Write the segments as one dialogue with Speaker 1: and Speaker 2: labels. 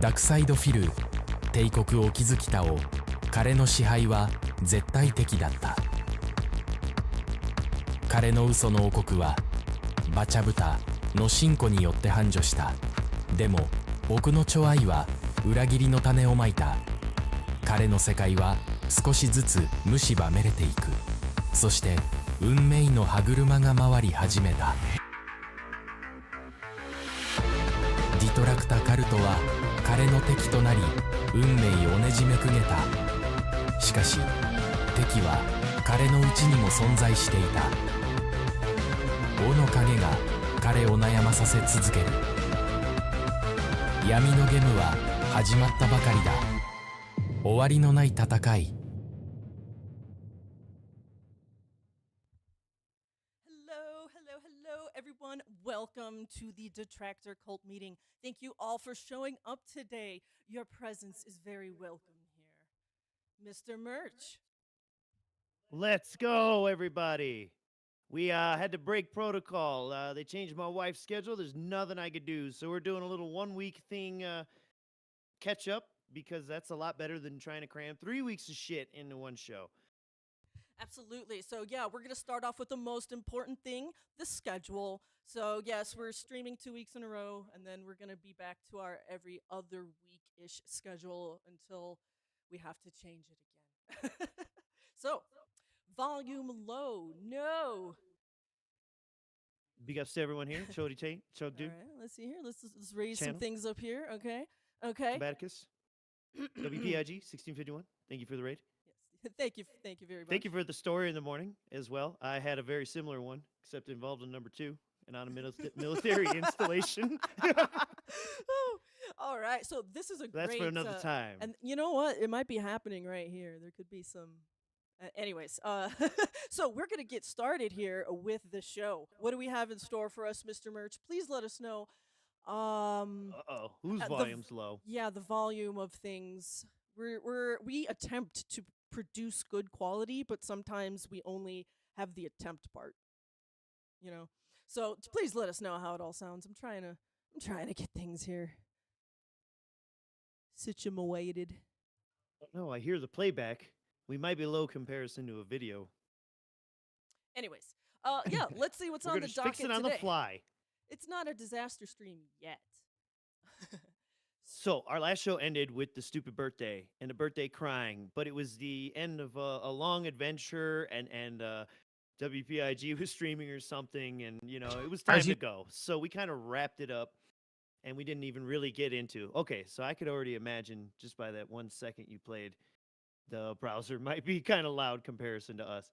Speaker 1: ダクサイドフィル帝国を築きたを彼の支配は絶対的だった。彼の嘘の王国はバチャブタの信仰によって繁盛した。でも僕の寵愛は裏切りの種をまいた。彼の世界は少しずつ蝕めれていく。そして運命の歯車が回り始めた。ディトラクタカルトは彼の敵となり運命をねじめくげた。しかし敵は彼のうちにも存在していた。王の影が彼を悩まさせ続ける。闇のゲームは始まったばかりだ。終わりのない戦い。
Speaker 2: Hello, everyone. Welcome to the Detractor Cult meeting. Thank you all for showing up today. Your presence is very welcome here. Mr. Merch.
Speaker 3: Let's go, everybody. We had to break protocol. They changed my wife's schedule. There's nothing I could do. So we're doing a little 1 week thing catch up because that's a lot better than trying to cram 3 weeks of shit into one show.
Speaker 2: Absolutely. So yeah, we're going to start off with the most important thing, the schedule. So yes, we're streaming 2 weeks in a row, and then we're going to be back to our every other week-ish schedule until we have to change it again. So, volume low. No.
Speaker 3: Big ups to everyone here. Chody Tate. Chod Dude.
Speaker 2: All right, let's see here. Let's raise some things up here. Okay.
Speaker 3: Baticus. WPIG 1651. Thank you for the raid.
Speaker 2: Thank you very much.
Speaker 3: Thank you for the story in the morning as well. I had a very similar one, except involved in number 2 and on a military installation.
Speaker 2: All right, so this is
Speaker 3: That's
Speaker 2: great.
Speaker 3: for another time.
Speaker 2: And you know what? It might be happening right here. There could be some. Anyways, so we're gonna get started here with the show. What do we have in store for us, Mr. Merch? Please let us know.
Speaker 3: Whose volume's low?
Speaker 2: Yeah, the volume of things. We attempt to produce good quality, but sometimes we only have the attempt part. You know, so please let us know how it all sounds. I'm trying to get things here situated.
Speaker 3: No, I hear the playback. We might be low comparison to a video.
Speaker 2: Anyways, yeah, let's see what's on the docket
Speaker 3: fix it on
Speaker 2: today.
Speaker 3: the fly.
Speaker 2: It's not a disaster stream yet.
Speaker 3: So our last show ended with the stupid birthday and the birthday crying, but it was the end of a long adventure, and WPIG was streaming or something, and it was time to go. So we kind of wrapped it up, and we didn't even really get into. Okay, so I could already imagine just by that 1 second you played, the browser might be kind of loud comparison to us.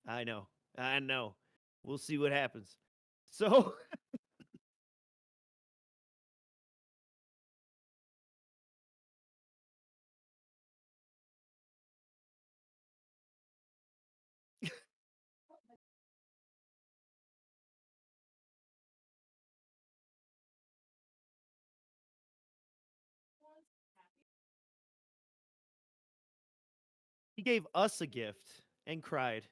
Speaker 3: I know. We'll see what happens. So. He gave us a gift and cried.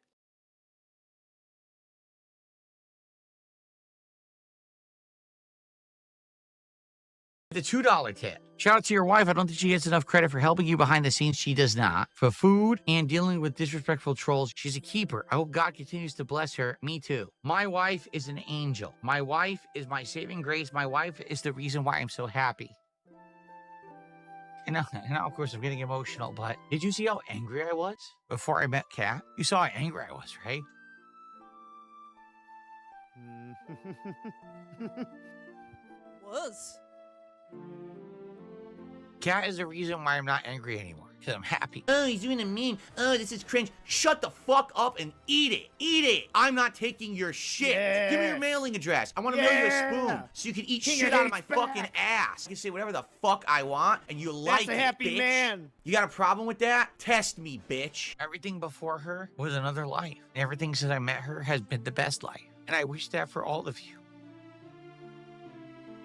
Speaker 4: The $2 tip. Shout out to your wife. I don't think she gets enough credit for helping you behind the scenes. She does not. For food and dealing with disrespectful trolls, she's a keeper. I hope God continues to bless her. Me too. My wife is an angel. My wife is my saving grace. My wife is the reason why I'm so happy. And now, of course, I'm getting emotional, but did you see how angry I was before I met Kat? You saw how angry I was, right?
Speaker 2: Was.
Speaker 4: Kat is the reason why I'm not angry anymore. Because I'm happy. Oh, he's doing a meme. Oh, this is cringe. Shut the fuck up and eat it. Eat it. I'm not taking your shit.
Speaker 3: Yes.
Speaker 4: Give me your mailing address. I want to mail you a spoon so you can eat shit out of my fucking ass. You can say whatever the fuck I want and you like it,
Speaker 3: That's a happy
Speaker 4: bitch.
Speaker 3: man.
Speaker 4: You got a problem with that? Test me, bitch. Everything before her was another life. Everything since I met her has been the best life. And I wish that for all of you.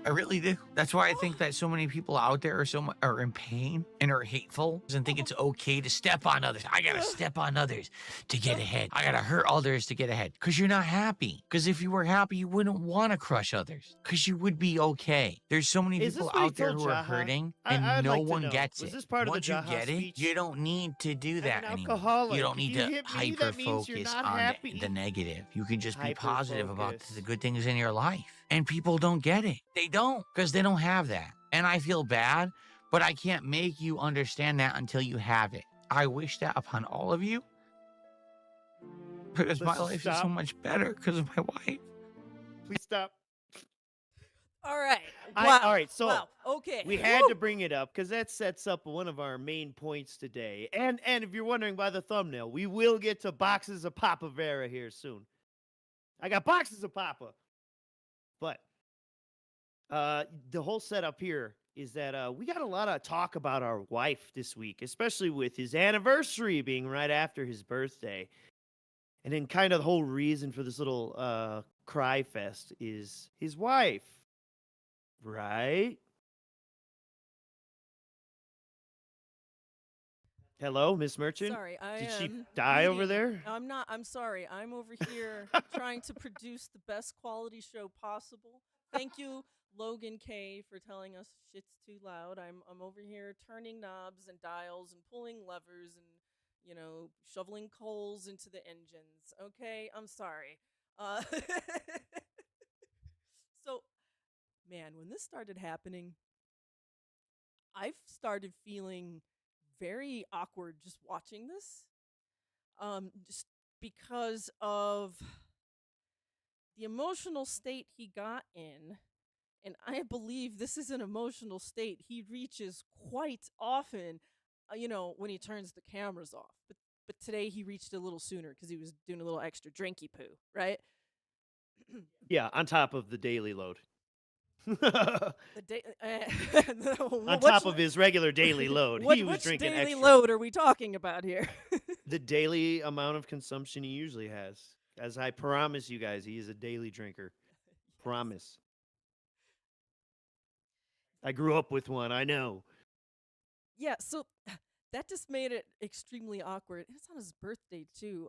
Speaker 4: I really do. That's why I think that so many people out there are in pain and are hateful and think it's okay to step on others. I gotta step on others to get ahead. I gotta hurt others to get ahead. Because you're not happy. Because if you were happy, you wouldn't want to crush others. Because you would be okay. There's so many
Speaker 3: Is
Speaker 4: people
Speaker 3: this what he
Speaker 4: out there
Speaker 3: told
Speaker 4: who are
Speaker 3: Jaha?
Speaker 4: hurting
Speaker 3: I'd
Speaker 4: and no
Speaker 3: like to
Speaker 4: one
Speaker 3: know.
Speaker 4: gets
Speaker 3: Was
Speaker 4: it.
Speaker 3: this part of the
Speaker 4: Once you
Speaker 3: Jaha
Speaker 4: get it,
Speaker 3: speech?
Speaker 4: you don't need to do
Speaker 3: I'm
Speaker 4: that
Speaker 3: an
Speaker 4: anymore.
Speaker 3: alcoholic.
Speaker 4: You don't
Speaker 3: If
Speaker 4: need
Speaker 3: you
Speaker 4: to
Speaker 3: hit me,
Speaker 4: hyper
Speaker 3: that means you're
Speaker 4: focus
Speaker 3: not
Speaker 4: on
Speaker 3: happy.
Speaker 4: the negative. You can just be positive about
Speaker 3: Hyper-focus.
Speaker 4: the good things in your life. And people don't get it. They don't, because they don't have that. And I feel bad, but I can't make you understand that until you have it. I wish that upon all of you, because my
Speaker 3: Let's just
Speaker 4: life is so
Speaker 3: stop.
Speaker 4: much better because of my wife.
Speaker 3: Please stop.
Speaker 2: All right.
Speaker 3: All
Speaker 2: Wow.
Speaker 3: right, so
Speaker 2: wow. Okay.
Speaker 3: we had to bring it up because that sets up one of our main points today. And if you're wondering by the thumbnail, we will get to boxes of Papavera here soon. I got boxes of Papa. But the whole setup here is that we got a lot of talk about our wife this week, especially with his anniversary being right after his birthday. And then kind of the whole reason for this little cry fest is his wife. Right? Hello, Miss Merchant?
Speaker 2: Sorry, I
Speaker 3: Did she
Speaker 2: am
Speaker 3: die over
Speaker 2: eating.
Speaker 3: there?
Speaker 2: I'm not. I'm sorry. I'm over here trying to produce the best quality show possible. Thank you, Logan K, for telling us shit's too loud. I'm over here turning knobs and dials and pulling levers and shoveling coals into the engines. Okay, I'm sorry. Uh, so, man, when this started happening, I've started feeling very awkward just watching this. Just because of the emotional state he got in. And I believe this is an emotional state he reaches quite often, when he turns the cameras off. But today he reached a little sooner because he was doing a little extra drinky poo, right?
Speaker 3: Yeah, on top of the daily load.
Speaker 2: The
Speaker 3: On top of his regular daily load, he was
Speaker 2: which
Speaker 3: drinking
Speaker 2: daily
Speaker 3: extra.
Speaker 2: load are we talking about here?
Speaker 3: The daily amount of consumption he usually has. As I promise you guys, he is a daily drinker. Promise. I grew up with one, I know.
Speaker 2: Yeah, so that just made it extremely awkward. And it's on his birthday too.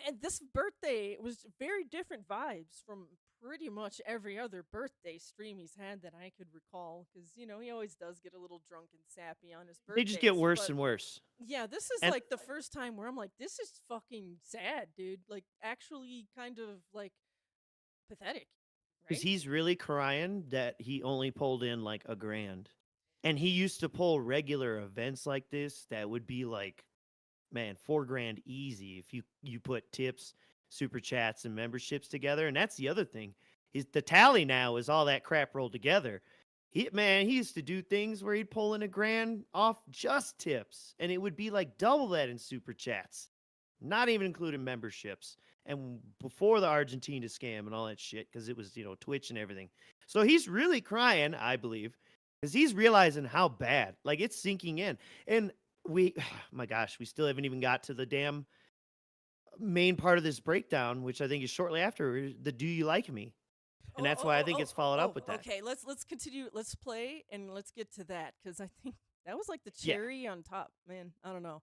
Speaker 2: And this birthday was very different vibes from pretty much every other birthday stream he's had that I could recall. Because he always does get a little drunk and sappy on his birthday.
Speaker 3: They just get worse and worse.
Speaker 2: Yeah, this is
Speaker 3: And-
Speaker 2: like the first time where I'm like, this is fucking sad, dude. Like, actually, kind of like pathetic.
Speaker 3: Because
Speaker 2: Right?
Speaker 3: he's really crying that he only pulled in like $1,000. And he used to pull regular events like this that would be like, man, $4,000 easy if you put tips, super chats, and memberships together. And that's the other thing. Is the tally now is all that crap rolled together. He used to do things where he'd pull in $1,000 off just tips, and it would be like double that in super chats, not even including memberships. And before the Argentina scam and all that shit, because it was Twitch and everything. So he's really crying, I believe, because he's realizing how bad, like it's sinking in. And my gosh, we still haven't even got to the damn main part of this breakdown, which I think is shortly after the "Do you like me?" And that's why I think it's followed up with that.
Speaker 2: Okay, let's continue. Let's play and let's get to that because I think that was like the cherry on top, man. I don't know.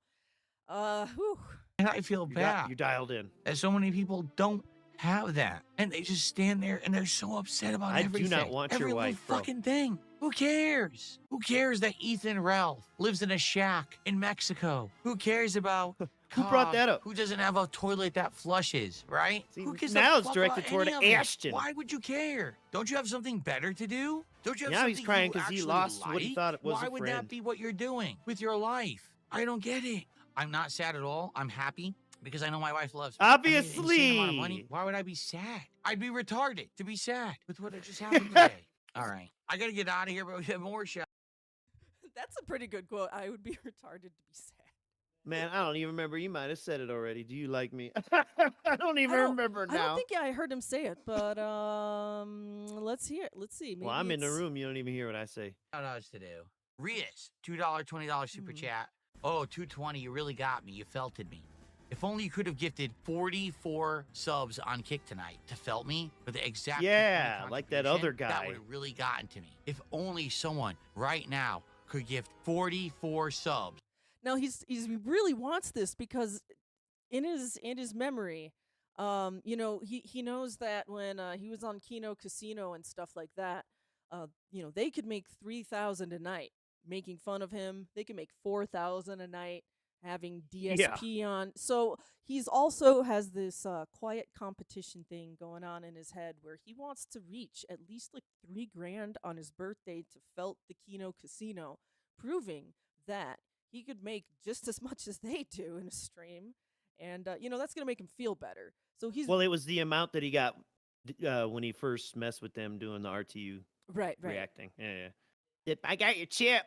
Speaker 2: Whew.
Speaker 4: And I feel bad
Speaker 3: You dialed in.
Speaker 4: that so many people don't have that. And they just stand there and they're so upset about
Speaker 3: I do
Speaker 4: everything.
Speaker 3: not want your
Speaker 4: Every
Speaker 3: wife,
Speaker 4: little
Speaker 3: bro.
Speaker 4: fucking thing. Who cares? Who cares that Ethan Ralph lives in a shack in Mexico? Who cares about
Speaker 3: Who brought that up?
Speaker 4: Who doesn't have a toilet that flushes, right?
Speaker 3: See,
Speaker 4: Who gives
Speaker 3: now
Speaker 4: a
Speaker 3: it's
Speaker 4: fuck
Speaker 3: directed
Speaker 4: about
Speaker 3: toward
Speaker 4: any of it?
Speaker 3: Ashton.
Speaker 4: Why would you care? Don't you have something better to do? Don't you have
Speaker 3: Now
Speaker 4: something
Speaker 3: he's crying
Speaker 4: you
Speaker 3: 'cause he
Speaker 4: actually
Speaker 3: lost what he
Speaker 4: like?
Speaker 3: thought was
Speaker 4: Why
Speaker 3: a
Speaker 4: would that
Speaker 3: friend.
Speaker 4: be what you're doing with your life? I don't get it. I'm not sad at all. I'm happy because I know my wife loves me. I made an insane amount of money.
Speaker 3: Obviously.
Speaker 4: Why would I be sad? I'd be retarded to be sad with what just happened today. All right. I got to get out of here, but we have more show.
Speaker 2: That's a pretty good quote. I would be retarded to be sad.
Speaker 3: Man, I don't even remember. You might have said it already. Do you like me? I don't even
Speaker 2: I don't-
Speaker 3: remember
Speaker 2: I don't
Speaker 3: now.
Speaker 2: think I heard him say it, but let's hear it. Let's see. Maybe
Speaker 3: Well, I'm in the
Speaker 2: it's-
Speaker 3: room. You don't even hear what I say.
Speaker 4: Shout-outs to do. Rias, $2, $20 super
Speaker 2: Mhm.
Speaker 4: chat. Oh, $2.20. You really got me. You felted me. If only you could have gifted 44 subs on Kick tonight to Felt Me for the exact
Speaker 3: Yeah, like that other
Speaker 4: That
Speaker 3: guy.
Speaker 4: would have really gotten to me. If only someone right now could gift 44 subs.
Speaker 2: Now he's really wants this because in his memory, he knows that when he was on Kino Casino and stuff like that, they could make 3,000 a night making fun of him. They could make 4,000 a night having
Speaker 3: Yeah.
Speaker 2: DSP on. So he's also has this quiet competition thing going on in his head where he wants to reach at least like $3,000 on his birthday to Felt the Kino Casino, proving that he could make just as much as they do in a stream. And that's gonna make him feel better. So he's
Speaker 3: Well, it was the amount that he got when he first messed with them doing the RTU
Speaker 2: right.
Speaker 3: reacting. Yeah. I got your chip.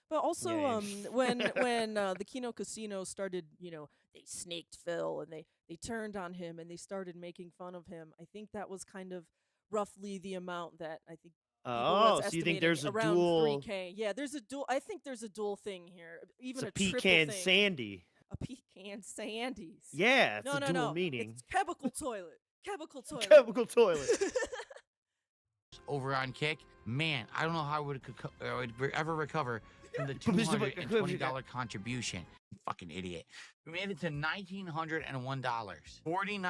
Speaker 2: But also,
Speaker 3: Yeah.
Speaker 2: when the Kino Casino started, they snaked Phil and they turned on him and they started making fun of him. I think that was kind of roughly the amount that I think.
Speaker 3: Oh, so you think there's a
Speaker 2: around
Speaker 3: dual?
Speaker 2: 3K? Yeah, there's a dual. I think there's a dual thing here. Even
Speaker 3: It's a
Speaker 2: triple
Speaker 3: pecan
Speaker 2: thing.
Speaker 3: sandy.
Speaker 2: A pecan sandies.
Speaker 3: Yeah, it's
Speaker 2: No,
Speaker 3: a
Speaker 2: no,
Speaker 3: dual
Speaker 2: no.
Speaker 3: meaning.
Speaker 2: It's chemical toilet. Chemical toilet.
Speaker 3: Chemical toilet.
Speaker 4: over on Kick, man, I don't know how I would ever recover from the $220 contribution. Fucking idiot. We made it to $1,901. $49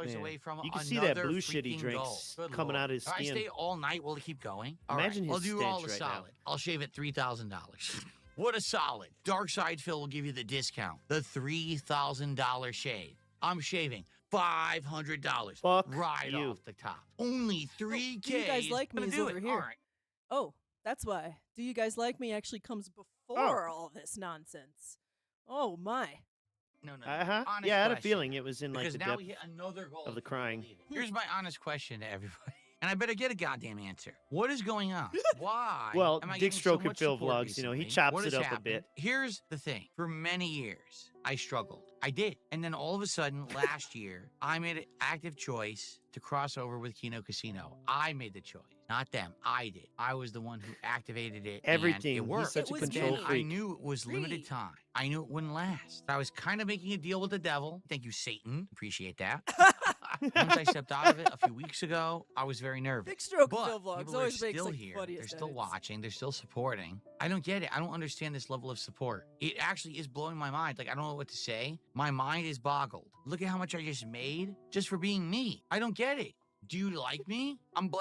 Speaker 3: Man,
Speaker 4: away from
Speaker 3: you can
Speaker 4: another
Speaker 3: see that blue shitty
Speaker 4: freaking
Speaker 3: drinks
Speaker 4: goal. Good
Speaker 3: coming
Speaker 4: Lord.
Speaker 3: out of his
Speaker 4: If I
Speaker 3: skin.
Speaker 4: stay all night, will it keep going? All
Speaker 3: Imagine
Speaker 4: right,
Speaker 3: his
Speaker 4: I'll do all
Speaker 3: stench
Speaker 4: the
Speaker 3: right now.
Speaker 4: solid. I'll shave it $3,000. What a solid. Dark Side Phil will give you the discount. The $3,000 shave. I'm shaving $500
Speaker 3: Fuck
Speaker 4: right
Speaker 3: you.
Speaker 4: off the top. Only 3K.
Speaker 2: Do you guys like me
Speaker 4: Gonna
Speaker 2: is
Speaker 4: do
Speaker 2: over
Speaker 4: it.
Speaker 2: here.
Speaker 4: All right.
Speaker 2: Oh, that's why. Do you guys like me actually comes before all this nonsense. Oh my.
Speaker 4: No.
Speaker 3: Uh-huh.
Speaker 4: Honest
Speaker 3: Yeah, I had a
Speaker 4: question.
Speaker 3: feeling it was in like
Speaker 4: Because
Speaker 3: the
Speaker 4: now
Speaker 3: depth.
Speaker 4: we hit another goal
Speaker 3: of the
Speaker 4: if you
Speaker 3: crying.
Speaker 4: believe it. Here's my honest question to everybody. And I better get a goddamn answer. What is going on? Why?
Speaker 3: Well,
Speaker 4: am I
Speaker 3: Dick
Speaker 4: getting
Speaker 3: Stroke
Speaker 4: so
Speaker 3: and
Speaker 4: much
Speaker 3: Phil
Speaker 4: support
Speaker 3: vlogs, he
Speaker 4: recently?
Speaker 3: chops
Speaker 4: What
Speaker 3: it
Speaker 4: has
Speaker 3: up a
Speaker 4: happened?
Speaker 3: bit.
Speaker 4: Here's the thing. For many years, I struggled. I did. And then all of a sudden, last year, I made an active choice to cross over with Kino Casino. I made the choice. Not them. I did. I was the one who activated it.
Speaker 3: Everything.
Speaker 4: And it
Speaker 3: He's
Speaker 4: worked.
Speaker 3: such
Speaker 2: a
Speaker 4: But
Speaker 2: control
Speaker 4: then I
Speaker 3: freak.
Speaker 4: knew it was limited
Speaker 2: Free.
Speaker 4: time. I knew it wouldn't last. I was kind of making a deal with the devil. Thank you, Satan. Appreciate that. Once I stepped out of it a few weeks ago, I was very nervous.
Speaker 2: Big Stroke
Speaker 4: But
Speaker 2: Phil vlogs
Speaker 4: people are
Speaker 2: always makes
Speaker 4: still
Speaker 2: like
Speaker 4: here.
Speaker 2: funniest
Speaker 4: They're still
Speaker 2: edits.
Speaker 4: watching. They're still supporting. I don't get it. I don't understand this level of support. It actually is blowing my mind. Like, I don't know what to say. My mind is boggled. Look at how much I just made just for being me. I don't get it. Do you like me? I'm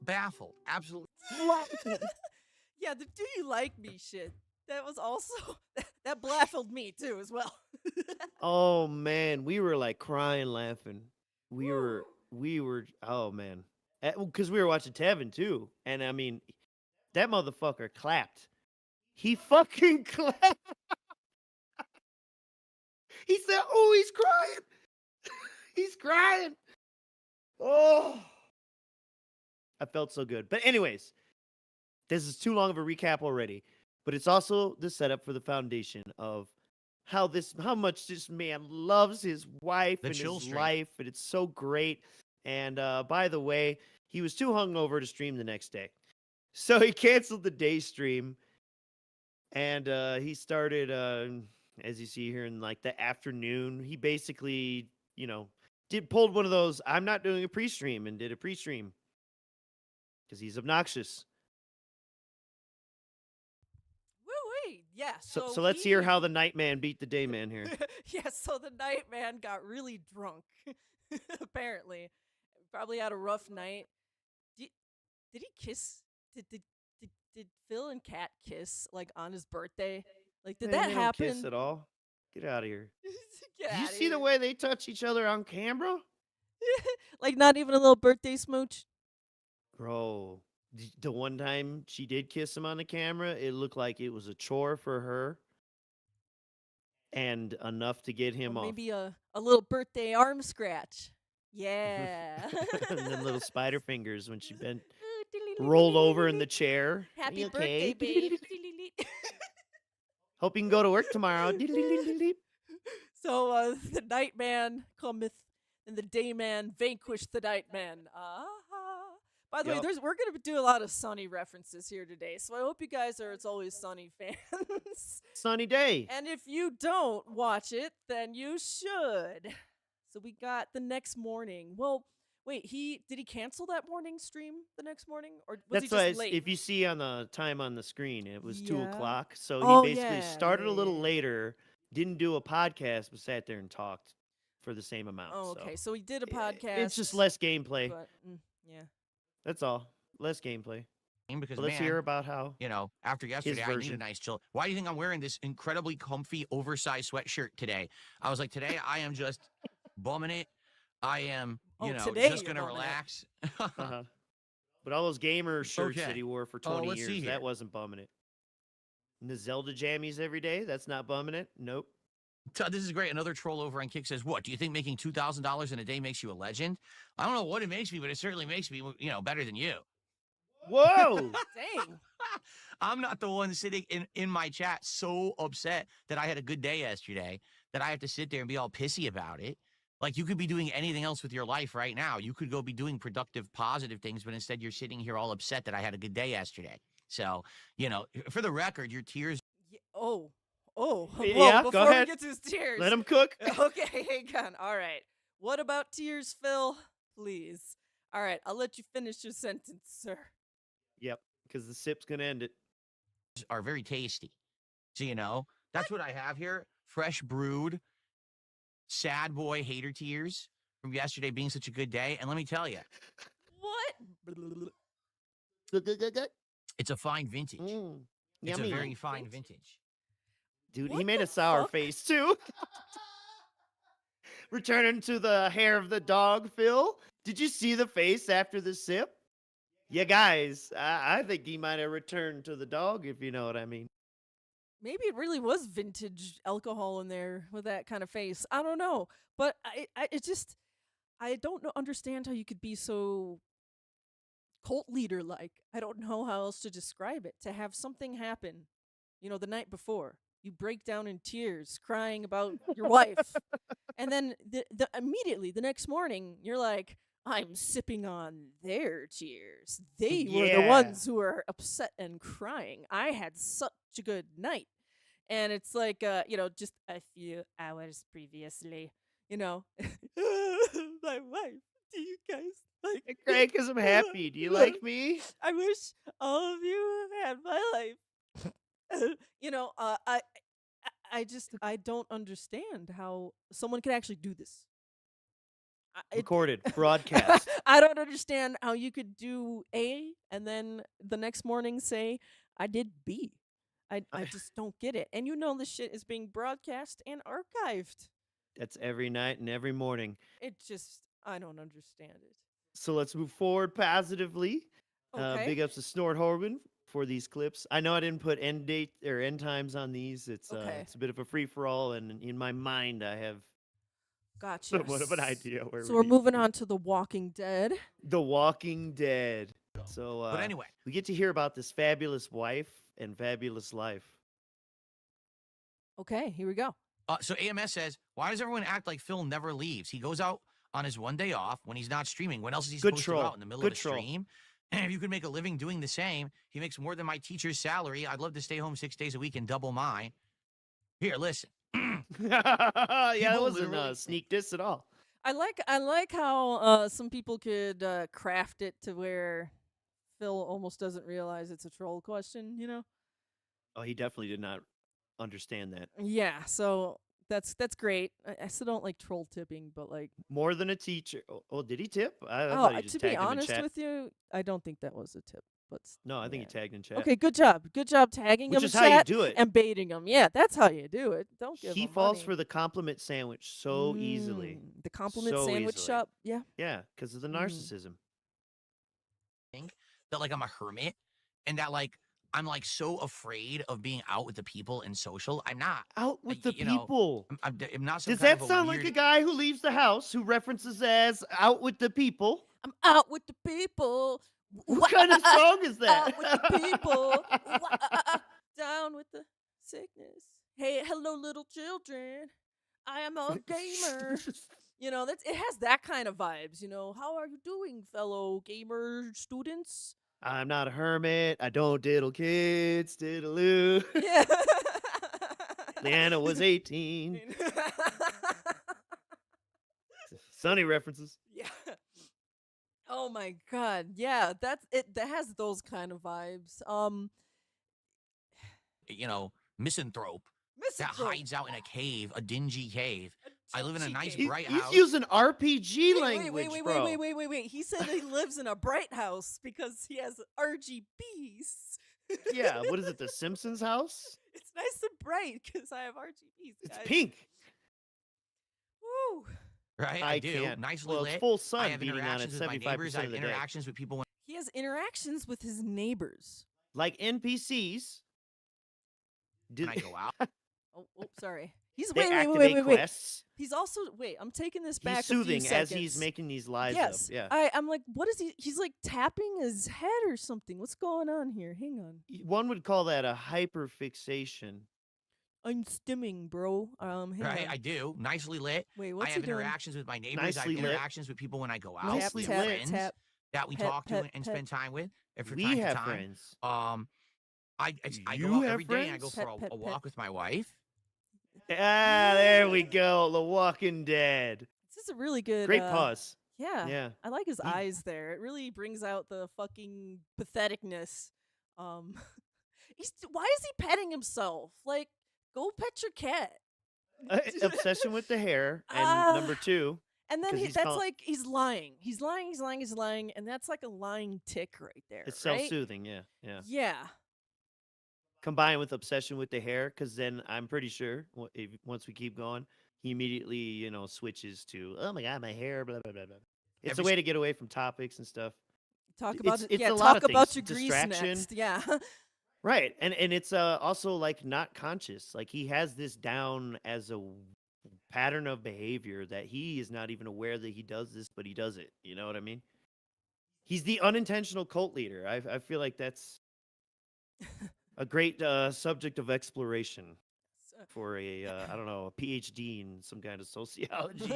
Speaker 4: baffled. Absolutely.
Speaker 2: Yeah, the do you like me shit. That was also that baffled me too as well.
Speaker 3: Oh man, we were like crying, laughing. We were. Oh man, because we were watching Tevin too, and I mean, that motherfucker clapped. He fucking clapped. He said, "Oh, he's crying. He's crying." Oh, I felt so good. But anyways, this is too long of a recap already. But it's also the setup for the foundation of how much this man loves his wife
Speaker 4: The
Speaker 3: and
Speaker 4: chill
Speaker 3: his
Speaker 4: streak.
Speaker 3: life, and it's so great. And by the way, he was too hungover to stream the next day, so he canceled the day stream, and he started, as you see here, in like the afternoon. He basically, pulled one of those. I'm not doing a pre-stream, and did a pre-stream because he's obnoxious.
Speaker 2: Woo-wee. Yeah.
Speaker 3: So let's hear how the night man beat the day man here.
Speaker 2: Yeah, so the night man got really drunk. Apparently. Probably had a rough night. Did he kiss? Did Phil and Kat kiss like on his birthday? Like did
Speaker 3: Man,
Speaker 2: that
Speaker 3: they
Speaker 2: happen?
Speaker 3: Don't kiss at all. Get out of here.
Speaker 2: Get
Speaker 3: Did you
Speaker 2: outta
Speaker 3: see the
Speaker 2: here.
Speaker 3: way they touch each other on camera?
Speaker 2: Like not even a little birthday smooch?
Speaker 3: Bro, the one time she did kiss him on the camera, it looked like it was a chore for her and enough to get him
Speaker 2: Or
Speaker 3: off.
Speaker 2: maybe a little birthday arm scratch. Yeah.
Speaker 3: And then little spider fingers when she bent, rolled over in the chair.
Speaker 2: Happy
Speaker 3: You okay?
Speaker 2: birthday, babe.
Speaker 3: Hope you can go to work tomorrow.
Speaker 2: So the night man cometh, and the day man vanquished the night man. By the way,
Speaker 3: Yup.
Speaker 2: we're going to do a lot of Sunny references here today, so I hope you guys are It's Always Sunny fans.
Speaker 3: Sunny day.
Speaker 2: And if you don't watch it, then you should. So we got the next morning. Well, wait, did he cancel that morning stream the next morning, or was
Speaker 3: That's
Speaker 2: he
Speaker 3: why
Speaker 2: just late?
Speaker 3: if you see on the time on the screen, it was 2
Speaker 2: Yeah.
Speaker 3: o'clock. So
Speaker 2: Oh,
Speaker 3: he basically
Speaker 2: yeah,
Speaker 3: started a
Speaker 2: yeah,
Speaker 3: little
Speaker 2: yeah.
Speaker 3: later, didn't do a podcast, but sat there and talked for the same amount.
Speaker 2: Oh, okay. So he did a
Speaker 3: i-
Speaker 2: podcast.
Speaker 3: it's just less gameplay.
Speaker 2: But yeah.
Speaker 3: That's all. Less gameplay.
Speaker 4: Because
Speaker 3: Let's
Speaker 4: man,
Speaker 3: hear about how.
Speaker 4: after yesterday, I need a
Speaker 3: version.
Speaker 4: nice chill. Why do you think I'm wearing this incredibly comfy, oversized sweatshirt today? I was like, today I am just bumming it. I am,
Speaker 2: Today
Speaker 4: just
Speaker 2: you're
Speaker 4: gonna
Speaker 2: bumming it.
Speaker 4: relax.
Speaker 3: Uh-huh. But all those gamer shirts
Speaker 4: Okay.
Speaker 3: that he wore for 20
Speaker 4: let's see
Speaker 3: years,
Speaker 4: here.
Speaker 3: that wasn't bumming it. And the Zelda jammies every day, that's not bumming it. Nope.
Speaker 4: This is great. Another troll over on Kick says, "What do you think? Making $2,000 in a day makes you a legend?" I don't know what it makes me, but it certainly makes me, better than you.
Speaker 3: Whoa!
Speaker 2: Dang.
Speaker 4: I'm not the one sitting in my chat so upset that I had a good day yesterday that I have to sit there and be all pissy about it. Like, you could be doing anything else with your life right now. You could go be doing productive, positive things, but instead you're sitting here all upset that I had a good day yesterday. So, for the record, your tears.
Speaker 2: Oh. Whoa,
Speaker 3: Yeah, go
Speaker 2: before we
Speaker 3: ahead.
Speaker 2: get to his tears.
Speaker 3: Let him cook.
Speaker 2: Okay, hang on. All right. What about tears, Phil? Please. All right, I'll let you finish your sentence, sir.
Speaker 3: Yep, because the sip's going to end it.
Speaker 4: Are very tasty. So, that's what I have here. Fresh brewed, sad boy hater tears from yesterday being such a good day. And let me tell you,
Speaker 2: What?
Speaker 4: it's a fine vintage. It's
Speaker 3: Yummy.
Speaker 4: a very fine vintage.
Speaker 3: Dude, he
Speaker 2: What
Speaker 3: made
Speaker 2: the
Speaker 3: a sour
Speaker 2: fuck?
Speaker 3: face too. Returning to the hair of the dog, Phil. Did you see the face after the sip? Yeah, guys, I think he might have returned to the dog, if you know what I mean.
Speaker 2: Maybe it really was vintage alcohol in there with that kind of face. I don't know, but I don't understand how you could be so cult leader like. I don't know how else to describe it. To have something happen, the night before, you break down in tears, crying about your wife, and then immediately the next morning, you're like, I'm sipping on their tears. They were the
Speaker 3: Yeah.
Speaker 2: ones who were upset and crying. I had such a good night. And it's like, just a few hours previously, my wife, do you guys like
Speaker 3: Hey, Craig, because I'm happy. Do you like me?
Speaker 2: I wish all of you had my life. I don't understand how someone could actually do this.
Speaker 3: Recorded, broadcast.
Speaker 2: I don't understand how you could do A and then the next morning say, I did B. I just don't get it. And this shit is being broadcast and archived.
Speaker 3: That's every night and every morning.
Speaker 2: I don't understand it.
Speaker 3: So let's move forward positively.
Speaker 2: Okay.
Speaker 3: Big ups to Snort Horgan for these clips. I know I didn't put end date or end times on these. It's
Speaker 2: Okay.
Speaker 3: it's a bit of a free for all, and in my mind, I have
Speaker 2: Gotcha.
Speaker 3: somewhat of an idea where.
Speaker 2: So we're moving on to The Walking Dead.
Speaker 3: The Walking Dead. So,
Speaker 4: But anyway,
Speaker 3: we get to hear about this fabulous wife and fabulous life.
Speaker 2: Okay, here we go.
Speaker 4: so AMS says, why does everyone act like Phil never leaves? He goes out on his one day off when he's not streaming. When else is he
Speaker 3: Good
Speaker 4: supposed to
Speaker 3: troll.
Speaker 4: go out in the middle
Speaker 3: Good
Speaker 4: of a
Speaker 3: troll.
Speaker 4: stream? And if you could make a living doing the same, he makes more than my teacher's salary. I'd love to stay home 6 days a week and double mine. Here, listen.
Speaker 3: Yeah, that
Speaker 4: People
Speaker 3: wasn't
Speaker 4: literally-
Speaker 3: a sneak diss at all.
Speaker 2: I like how some people could craft it to where Phil almost doesn't realize it's a troll question,
Speaker 3: Oh, he definitely did not understand that.
Speaker 2: Yeah, so that's great. I still don't like troll tipping, but like,
Speaker 3: More than a teacher. Oh, did he tip? I thought he just
Speaker 2: to
Speaker 3: tagged
Speaker 2: be
Speaker 3: him in
Speaker 2: honest
Speaker 3: chat.
Speaker 2: with you, I don't think that was a tip. But
Speaker 3: No, I think he
Speaker 2: yeah.
Speaker 3: tagged in chat.
Speaker 2: Okay, good job tagging
Speaker 3: Which
Speaker 2: him
Speaker 3: is
Speaker 2: in
Speaker 3: how you
Speaker 2: chat
Speaker 3: do it.
Speaker 2: and baiting him. Yeah, that's how you do it. Don't give
Speaker 3: He
Speaker 2: him
Speaker 3: falls
Speaker 2: money.
Speaker 3: for the compliment sandwich so easily.
Speaker 2: The compliment
Speaker 3: So
Speaker 2: sandwich
Speaker 3: easily.
Speaker 2: shop. Yeah.
Speaker 3: Yeah, because of the narcissism.
Speaker 4: That like I'm a hermit and that like I'm like so afraid of being out with the people and social. I'm not.
Speaker 3: Out with the
Speaker 4: you know,
Speaker 3: people.
Speaker 4: I'm not some
Speaker 3: Does
Speaker 4: kind
Speaker 3: that
Speaker 4: of
Speaker 3: sound like a
Speaker 4: weird-
Speaker 3: guy who leaves the house who references as out with the people?
Speaker 2: I'm out with the people.
Speaker 3: What kind of song is that?
Speaker 2: Out with the people. Down with the sickness. Hey, hello, little children. I am a gamer. You know, it has that kind of vibes. You know, how are you doing, fellow gamer students?
Speaker 3: I'm not a hermit. I don't diddle kids. Diddle-oo.
Speaker 2: Yeah.
Speaker 3: Leanna was 18. Sunny references.
Speaker 2: Yeah. Oh my god. Yeah, that's it. That has those kind of vibes.
Speaker 4: You know, misanthrope that
Speaker 2: Misanthrope.
Speaker 4: hides out in a cave, a dingy cave. I live in a
Speaker 2: dingy
Speaker 4: nice
Speaker 2: cave.
Speaker 4: bright
Speaker 3: He's
Speaker 4: house.
Speaker 3: using RPG language,
Speaker 2: wait,
Speaker 3: bro.
Speaker 2: wait. He said he lives in a bright house because he has RGBs.
Speaker 3: Yeah, what is it? The Simpsons house?
Speaker 2: It's nice and bright because I have RGBs.
Speaker 3: It's
Speaker 2: guys.
Speaker 3: pink.
Speaker 2: Woo.
Speaker 4: Right,
Speaker 3: I
Speaker 4: I do.
Speaker 3: can't.
Speaker 4: Nicely
Speaker 3: Well,
Speaker 4: lit.
Speaker 3: it's full
Speaker 4: I
Speaker 3: sun
Speaker 4: have
Speaker 3: beating on it
Speaker 4: interactions with my
Speaker 3: 75%
Speaker 4: neighbors. I
Speaker 3: of
Speaker 4: have
Speaker 3: the day.
Speaker 4: interactions with people when
Speaker 2: He has interactions with his neighbors.
Speaker 3: Like NPCs.
Speaker 4: I go out.
Speaker 2: Oh, sorry. He's
Speaker 3: They
Speaker 2: wait.
Speaker 3: activate quests.
Speaker 2: He's also I'm taking this back.
Speaker 3: He's soothing
Speaker 2: a few
Speaker 3: as
Speaker 2: seconds.
Speaker 3: he's making these lives
Speaker 2: Yes.
Speaker 3: up. Yeah.
Speaker 2: I'm like, what is he? He's like tapping his head or something. What's going on here? Hang on.
Speaker 3: One would call that a hyperfixation.
Speaker 2: I'm stimming, bro. Hang
Speaker 4: Right,
Speaker 2: on.
Speaker 4: I do. Nicely lit.
Speaker 2: Wait,
Speaker 4: I
Speaker 2: what's he
Speaker 4: have
Speaker 2: doing?
Speaker 4: interactions with my neighbors. I
Speaker 3: Nicely
Speaker 4: have
Speaker 3: lit.
Speaker 4: interactions with people when I go out.
Speaker 3: Nicely
Speaker 4: We have
Speaker 3: lit.
Speaker 4: friends
Speaker 2: Tap.
Speaker 4: that we
Speaker 2: Pet,
Speaker 4: talk to
Speaker 2: pet,
Speaker 4: and
Speaker 2: pet.
Speaker 4: spend time with. And from
Speaker 3: We
Speaker 4: time
Speaker 3: have
Speaker 4: to time,
Speaker 3: friends.
Speaker 4: I
Speaker 3: You
Speaker 4: go out
Speaker 3: have
Speaker 4: every day and I go
Speaker 3: friends?
Speaker 4: for
Speaker 2: Pet,
Speaker 4: a
Speaker 2: pet,
Speaker 4: walk
Speaker 2: pet.
Speaker 4: with my wife.
Speaker 3: Ah, there we go. The Walking Dead.
Speaker 2: This is a really good.
Speaker 3: Great pause.
Speaker 2: Yeah.
Speaker 3: Yeah.
Speaker 2: I like his
Speaker 3: He-
Speaker 2: eyes there. It really brings out the fucking patheticness. Why is he petting himself? Like, go pet your cat.
Speaker 3: Obsession with the hair. And
Speaker 2: Ah.
Speaker 3: number two,
Speaker 2: And then
Speaker 3: 'Cause he's
Speaker 2: that's
Speaker 3: call-
Speaker 2: like he's lying. He's lying, and that's like a lying tick right there.
Speaker 3: it's
Speaker 2: right?
Speaker 3: self-soothing. Yeah. Yeah.
Speaker 2: Yeah.
Speaker 3: Combined with obsession with the hair, because then I'm pretty sure once we keep going, he immediately, switches to, oh my God, my hair, blah, blah, blah, blah. It's
Speaker 4: Every
Speaker 3: a way to get away from topics and stuff.
Speaker 2: Talk about
Speaker 3: it's
Speaker 2: yeah.
Speaker 3: a lot
Speaker 2: Talk
Speaker 3: of
Speaker 2: about
Speaker 3: things.
Speaker 2: your grease
Speaker 3: Distraction.
Speaker 2: next. Yeah.
Speaker 3: Right. And it's also like not conscious. Like he has this down as a pattern of behavior that he is not even aware that he does this, but he does it. You know what I mean? He's the unintentional cult leader. I feel like that's a great subject of exploration for a I don't know, a PhD in some kind of sociology.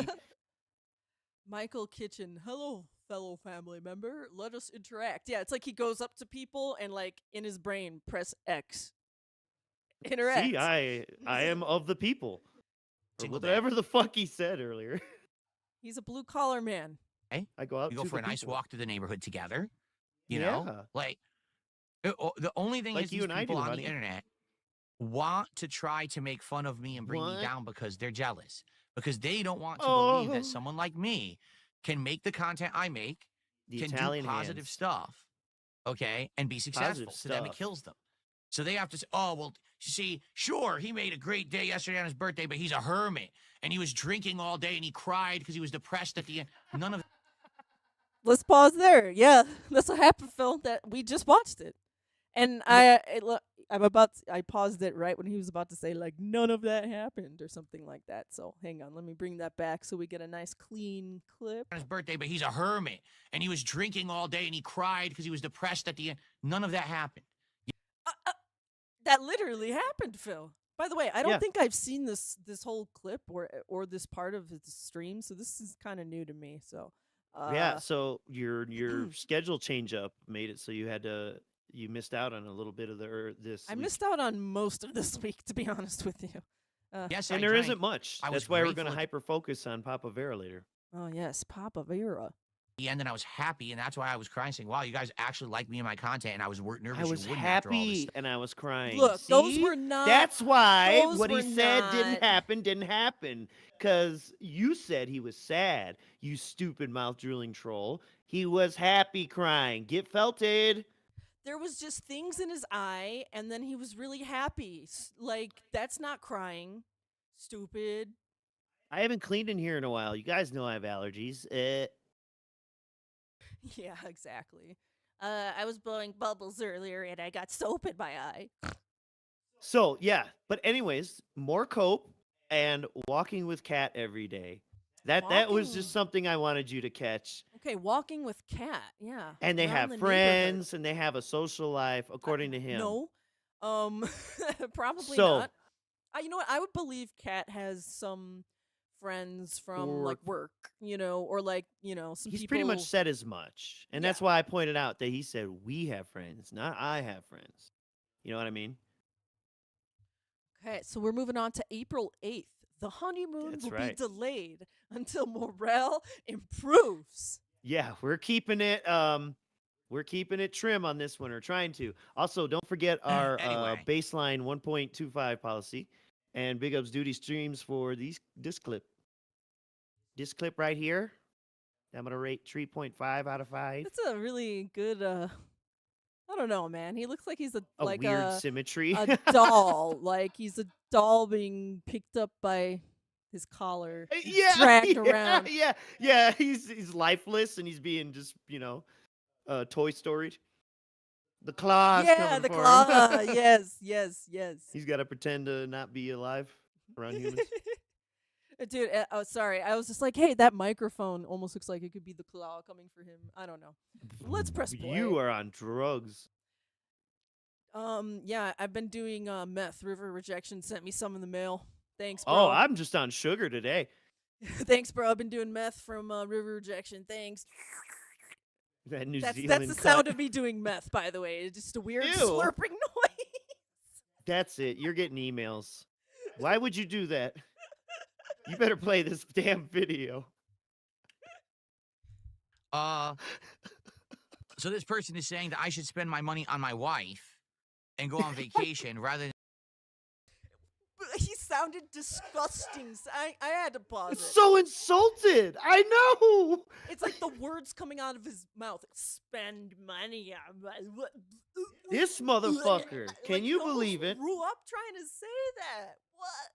Speaker 2: Michael Kitchen, hello, fellow family member. Let us interact. Yeah, it's like he goes up to people and like in his brain press X. Interact.
Speaker 3: See, I am of the people. Or
Speaker 4: Single dad.
Speaker 3: whatever the fuck he said earlier.
Speaker 2: He's a blue collar man.
Speaker 3: I go out
Speaker 4: We go
Speaker 3: to
Speaker 4: for
Speaker 3: the
Speaker 4: a nice
Speaker 3: people.
Speaker 4: walk through the neighborhood together. You
Speaker 3: Yeah.
Speaker 4: know, like the only thing
Speaker 3: Like
Speaker 4: is
Speaker 3: you
Speaker 4: these
Speaker 3: and I
Speaker 4: people
Speaker 3: do,
Speaker 4: on
Speaker 3: honey.
Speaker 4: the internet want to try to make fun of me and bring me
Speaker 3: What?
Speaker 4: down because they're jealous. Because they don't want to believe
Speaker 3: Oh.
Speaker 4: that someone like me can make the content I make,
Speaker 3: The
Speaker 4: can
Speaker 3: Italian
Speaker 4: do positive
Speaker 3: hands.
Speaker 4: stuff, okay, and be successful. To them, it
Speaker 3: stuff.
Speaker 4: kills them. So they have to say, oh, well, you see, sure, he made a great day yesterday on his birthday, but he's a hermit. And he was drinking all day and he cried because he was depressed at the end. None of
Speaker 2: Let's pause there. Yeah, that's what happened, Phil. That we just watched it, and I paused it right when he was about to say like none of that happened or something like that. So hang on, let me bring that back so we get a nice clean clip.
Speaker 4: on his birthday, but he's a hermit. And he was drinking all day and he cried because he was depressed at the end. None of that happened.
Speaker 2: That literally happened, Phil. By the way, I don't
Speaker 3: Yeah.
Speaker 2: think I've seen this whole clip or this part of his stream, so this is kind of new to me. So
Speaker 3: Yeah, so your schedule change up made it so you missed out on a little bit of this.
Speaker 2: I
Speaker 3: week.
Speaker 2: missed out on most of this week, to be honest with you.
Speaker 4: Yes,
Speaker 3: and
Speaker 4: I
Speaker 3: there
Speaker 4: drank.
Speaker 3: isn't much.
Speaker 4: I was
Speaker 3: That's why we're
Speaker 4: grateful
Speaker 3: going to
Speaker 4: at-
Speaker 3: hyper focus on Papavera later.
Speaker 2: Oh yes, Papavera.
Speaker 4: The end, and I was happy, and that's why I was crying, saying, "Wow, you guys actually like me and my content." And I was nervous.
Speaker 3: I was
Speaker 4: you wouldn't after all this
Speaker 3: happy
Speaker 4: stuff.
Speaker 3: and I was crying.
Speaker 2: Look, those
Speaker 3: See?
Speaker 2: were not.
Speaker 3: That's why
Speaker 2: those
Speaker 3: what he
Speaker 2: were
Speaker 3: said didn't
Speaker 2: not-
Speaker 3: happen. Because you said he was sad, you stupid mouth drooling troll. He was happy crying. Get felted.
Speaker 2: There was just things in his eye, and then he was really happy. Like that's not crying. Stupid.
Speaker 3: I haven't cleaned in here in a while. You guys know I have allergies.
Speaker 2: Yeah, exactly. I was blowing bubbles earlier, and I got soap in my eye.
Speaker 3: So, yeah. But anyways, more cope and walking with Kat every day. That was
Speaker 2: Walking.
Speaker 3: just something I wanted you to catch.
Speaker 2: Okay, walking with Cat. Yeah.
Speaker 3: And they
Speaker 2: around
Speaker 3: have
Speaker 2: the
Speaker 3: friends and they have a social life, according to him.
Speaker 2: No. Probably
Speaker 3: So-
Speaker 2: not. You know what? I would believe Cat has some friends from
Speaker 3: Or
Speaker 2: like work, or like, some
Speaker 3: he's
Speaker 2: people.
Speaker 3: pretty much said as much. And that's
Speaker 2: Yeah.
Speaker 3: why I pointed out that he said we have friends, not I have friends. You know what I mean?
Speaker 2: Okay, so we're moving on to April 8th. The honeymoon
Speaker 3: That's
Speaker 2: will be
Speaker 3: right.
Speaker 2: delayed until morale improves.
Speaker 3: Yeah, we're keeping it trim on this one, or trying to. Also, don't forget our
Speaker 4: Anyway.
Speaker 3: baseline 1.25 policy, and big ups duty streams for this clip. This clip right here, I'm gonna rate 3.5 out of 5.
Speaker 2: That's a really good I don't know, man. He looks like he's
Speaker 3: A
Speaker 2: like
Speaker 3: weird symmetry.
Speaker 2: a doll. Like he's a doll being picked up by his collar, and
Speaker 3: yeah,
Speaker 2: dragged
Speaker 3: yeah,
Speaker 2: around.
Speaker 3: yeah. He's lifeless and he's being just Toy Story. The claws
Speaker 2: Yeah,
Speaker 3: coming
Speaker 2: the
Speaker 3: for
Speaker 2: claw.
Speaker 3: him.
Speaker 2: Yes, yes, yes.
Speaker 3: He's got to pretend to not be alive around humans.
Speaker 2: Dude, sorry. I was just like, hey, that microphone almost looks like it could be the claw coming for him. I don't know. Let's press play.
Speaker 3: You are on drugs.
Speaker 2: Yeah, I've been doing meth. River Rejection sent me some in the mail. Thanks, bro.
Speaker 3: Oh, I'm just on sugar today.
Speaker 2: Thanks, bro. I've been doing meth from River Rejection. Thanks.
Speaker 3: That New
Speaker 2: That's
Speaker 3: Zealand
Speaker 2: the
Speaker 3: cut.
Speaker 2: sound of me doing meth, by the way. It's just a weird
Speaker 3: Ew.
Speaker 2: slurping noise.
Speaker 3: That's it. You're getting emails. Why would you do that? You better play this damn video.
Speaker 4: So this person is saying that I should spend my money on my wife and go on vacation rather than.
Speaker 2: He sounded disgusting. I had to pause it.
Speaker 3: So insulted. I know.
Speaker 2: It's like the words coming out of his mouth. Spend money on my.
Speaker 3: This motherfucker. Can
Speaker 2: Like,
Speaker 3: you
Speaker 2: almost
Speaker 3: believe it?
Speaker 2: Grew up trying to say that. What?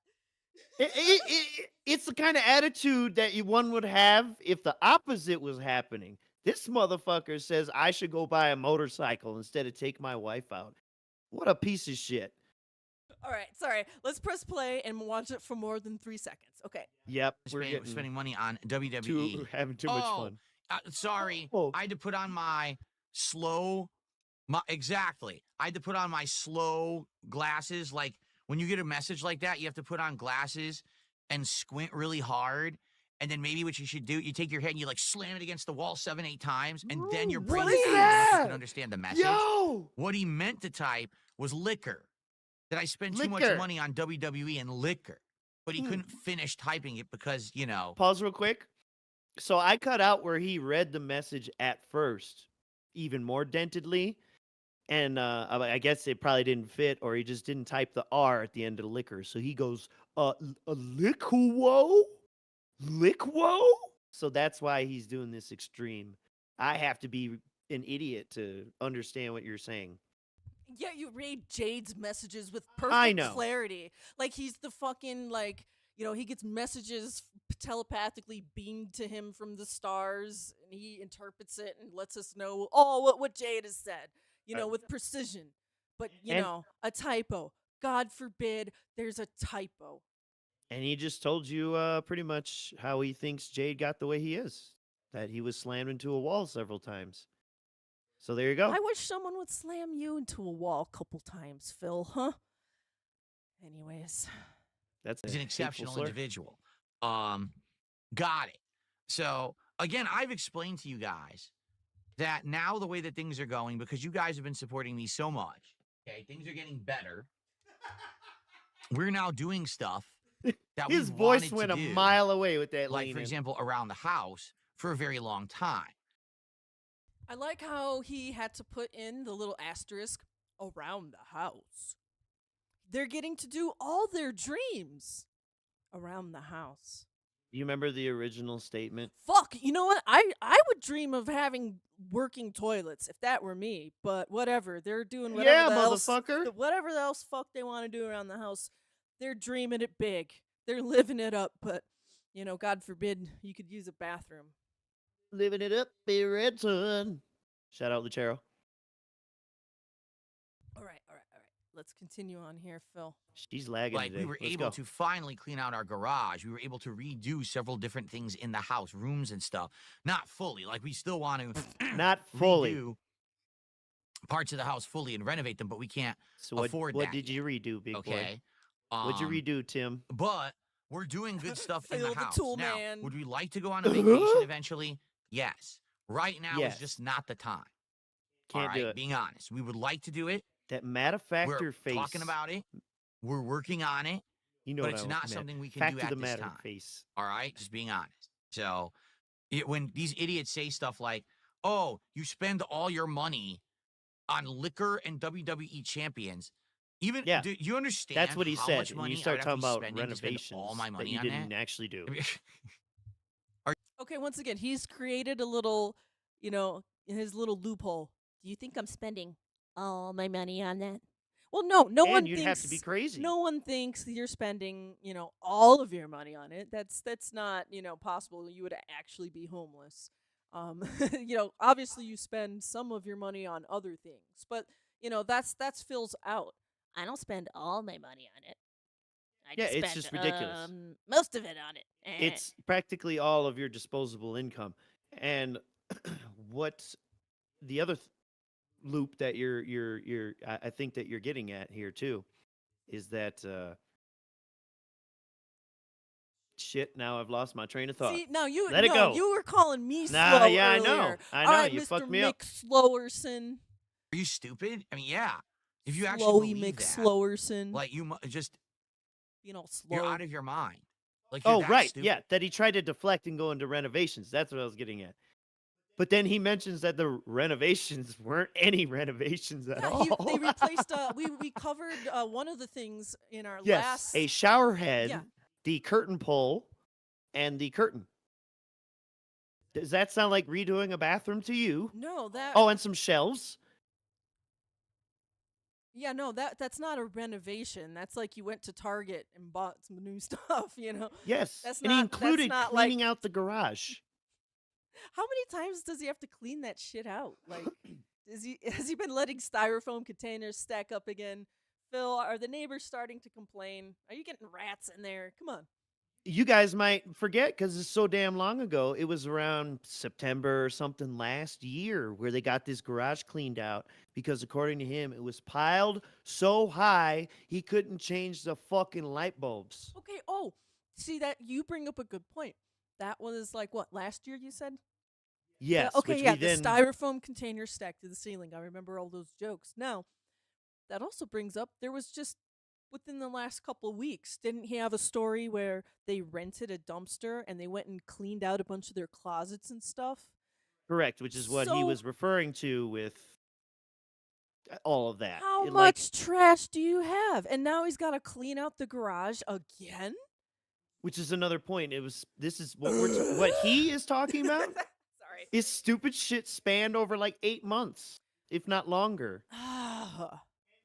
Speaker 3: It's the kind of attitude that one would have if the opposite was happening. This motherfucker says I should go buy a motorcycle instead of take my wife out. What a piece of shit.
Speaker 2: All right, sorry. Let's press play and watch it for more than 3 seconds. Okay.
Speaker 3: Yep, we're
Speaker 4: spending money on WWE.
Speaker 3: having too much fun.
Speaker 4: Sorry,
Speaker 3: Oh.
Speaker 4: I had to put on my slow. Exactly, I had to put on my slow glasses. Like when you get a message like that, you have to put on glasses and squint really hard. And then maybe what you should do, you take your head and you like slam it against the wall 7-8 times, and then your brain
Speaker 3: what is that?
Speaker 4: can understand the message.
Speaker 3: Yo!
Speaker 4: What he meant to type was liquor. That I spent too much
Speaker 3: Liquor.
Speaker 4: money on WWE and liquor. But he couldn't finish typing it because,
Speaker 3: Pause real quick. So I cut out where he read the message at first, even more dentedly. And I guess it probably didn't fit, or he just didn't type the R at the end of liquor. So he goes, liquwo? Liquwo? So that's why he's doing this extreme. I have to be an idiot to understand what you're saying.
Speaker 2: Yeah, you read Jade's messages with
Speaker 3: I
Speaker 2: perfect
Speaker 3: know.
Speaker 2: clarity. Like he's the fucking he gets messages telepathically beamed to him from the stars, and he interprets it and lets us know what Jade has said, with precision. But a typo. God forbid there's a typo.
Speaker 3: And he just told you pretty much how he thinks Jade got the way he is. That he was slammed into a wall several times. So there you go.
Speaker 2: I wish someone would slam you into a wall a couple times, Phil, huh? Anyways.
Speaker 3: That's
Speaker 4: he's an exceptional individual. Got it. So, again, I've explained to you guys that now the way that things are going, because you guys have been supporting me so much, okay, things are getting better. We're now doing stuff that
Speaker 3: his
Speaker 4: we
Speaker 3: voice
Speaker 4: wanted
Speaker 3: went
Speaker 4: to
Speaker 3: a
Speaker 4: do,
Speaker 3: mile away with that
Speaker 4: like,
Speaker 3: lean
Speaker 4: for
Speaker 3: in.
Speaker 4: example, around the house for a very long time.
Speaker 2: I like how he had to put in the little asterisk around the house. They're getting to do all their dreams around the house.
Speaker 3: You remember the original statement?
Speaker 2: Fuck, you know what? I would dream of having working toilets if that were me, but whatever. They're doing whatever
Speaker 3: Yeah,
Speaker 2: motherfucker. Whatever else fuck they want to do around the house. They're dreaming it big. They're living it up, but God forbid you could use a bathroom.
Speaker 3: Living it up, be red son. Shout out Lucero.
Speaker 2: All right. Let's continue on here, Phil.
Speaker 3: She's lagging
Speaker 4: Like,
Speaker 3: today.
Speaker 4: we were
Speaker 3: Let's
Speaker 4: able
Speaker 3: go.
Speaker 4: to finally clean out our garage. We were able to redo several different things in the house, rooms and stuff. Not fully. Like, we still want to
Speaker 3: Not fully.
Speaker 4: redo parts of the house fully and renovate them, but we can't
Speaker 3: So
Speaker 4: afford
Speaker 3: what
Speaker 4: that
Speaker 3: did you redo, big boy?
Speaker 4: okay?
Speaker 3: What'd you redo, Tim?
Speaker 4: But We're doing good stuff in
Speaker 2: Phil
Speaker 4: the
Speaker 2: the
Speaker 4: house.
Speaker 2: Tool
Speaker 4: Now,
Speaker 2: Man.
Speaker 4: would we like to go on a vacation eventually? Yes. Right now
Speaker 3: Yes.
Speaker 4: is just not the time.
Speaker 3: Can't do it.
Speaker 4: Being honest. We would like to do it.
Speaker 3: That matter-factor face.
Speaker 4: We're talking about it. We're working on it.
Speaker 3: You know
Speaker 4: But
Speaker 3: what
Speaker 4: it's
Speaker 3: I
Speaker 4: not
Speaker 3: meant.
Speaker 4: something we can
Speaker 3: Fact
Speaker 4: do
Speaker 3: of
Speaker 4: at
Speaker 3: the
Speaker 4: this
Speaker 3: matter
Speaker 4: time.
Speaker 3: face.
Speaker 4: All right? Just being honest. So when these idiots say stuff like, oh, you spend all your money on liquor and WWE champions. Even
Speaker 3: Yeah,
Speaker 4: do you understand
Speaker 3: that's what he
Speaker 4: how
Speaker 3: said.
Speaker 4: much
Speaker 3: And
Speaker 4: money
Speaker 3: you
Speaker 4: I
Speaker 3: start
Speaker 4: would have to
Speaker 3: talking
Speaker 4: be
Speaker 3: about
Speaker 4: spending to spend
Speaker 3: renovations
Speaker 4: all my
Speaker 3: that
Speaker 4: money
Speaker 3: you
Speaker 4: on
Speaker 3: didn't
Speaker 4: that?
Speaker 3: actually do.
Speaker 4: I mean,
Speaker 2: Okay, once again, he's created a little, his little loophole. Do you think I'm spending all my money on that? Well, no
Speaker 3: And
Speaker 2: one
Speaker 3: you'd have to be
Speaker 2: thinks
Speaker 3: crazy.
Speaker 2: no one thinks that you're spending, all of your money on it. That's not, possible. You would actually be homeless. Obviously you spend some of your money on other things, but that's Phil's out. I don't spend all my money on it. I
Speaker 3: Yeah,
Speaker 2: just
Speaker 3: it's
Speaker 2: spend
Speaker 3: just ridiculous.
Speaker 2: most of it on it.
Speaker 3: It's practically all of your disposable income. And what the other loop that I think that you're getting at here too is that shit, now I've lost my train of thought.
Speaker 2: See, now you
Speaker 3: Let it go.
Speaker 2: you were calling me
Speaker 3: Nah,
Speaker 2: slow
Speaker 3: yeah,
Speaker 2: earlier.
Speaker 3: I
Speaker 2: All
Speaker 3: know.
Speaker 2: right,
Speaker 3: You
Speaker 2: Mr.
Speaker 3: fucked me up.
Speaker 2: McSlowerson.
Speaker 4: are you stupid? I mean, yeah. If you actually
Speaker 2: Slowy
Speaker 4: believe that,
Speaker 2: McSlowerson.
Speaker 4: like just
Speaker 2: Slow.
Speaker 4: you're out of your mind. Like you're
Speaker 3: Oh,
Speaker 4: that
Speaker 3: right.
Speaker 4: stupid.
Speaker 3: Yeah, that he tried to deflect and go into renovations. That's what I was getting at. But then he mentions that the renovations weren't any renovations at all.
Speaker 2: They replaced. We covered one of the things in our
Speaker 3: Yes,
Speaker 2: last.
Speaker 3: a shower head,
Speaker 2: Yeah.
Speaker 3: the curtain pole, and the curtain. Does that sound like redoing a bathroom to you?
Speaker 2: No, that.
Speaker 3: Oh, and some shelves.
Speaker 2: Yeah, no, that's not a renovation. That's like you went to Target and bought some new stuff.
Speaker 3: Yes,
Speaker 2: That's
Speaker 3: and he
Speaker 2: not- that's
Speaker 3: included
Speaker 2: not like-
Speaker 3: cleaning out the garage.
Speaker 2: How many times does he have to clean that shit out? Like, has he been letting styrofoam containers stack up again? Phil, are the neighbors starting to complain? Are you getting rats in there? Come on.
Speaker 3: You guys might forget because it's so damn long ago. It was around September or something last year where they got this garage cleaned out because, according to him, it was piled so high he couldn't change the fucking light bulbs.
Speaker 2: Okay. Oh, see that you bring up a good point. That was like what last year you said?
Speaker 3: Yes.
Speaker 2: Okay.
Speaker 3: which
Speaker 2: Yeah.
Speaker 3: we
Speaker 2: The
Speaker 3: then,
Speaker 2: styrofoam container stacked to the ceiling. I remember all those jokes. Now, that also brings up there was just within the last couple of weeks, didn't he have a story where they rented a dumpster and they went and cleaned out a bunch of their closets and stuff?
Speaker 3: correct, which is what he
Speaker 2: So-
Speaker 3: was referring to with all of that.
Speaker 2: How
Speaker 3: It,
Speaker 2: much trash do you have? And now he's got to clean out the garage again?
Speaker 3: which is another point. This is what what he is talking about.
Speaker 2: Sorry.
Speaker 3: Is stupid shit spanned over like 8 months, if not longer.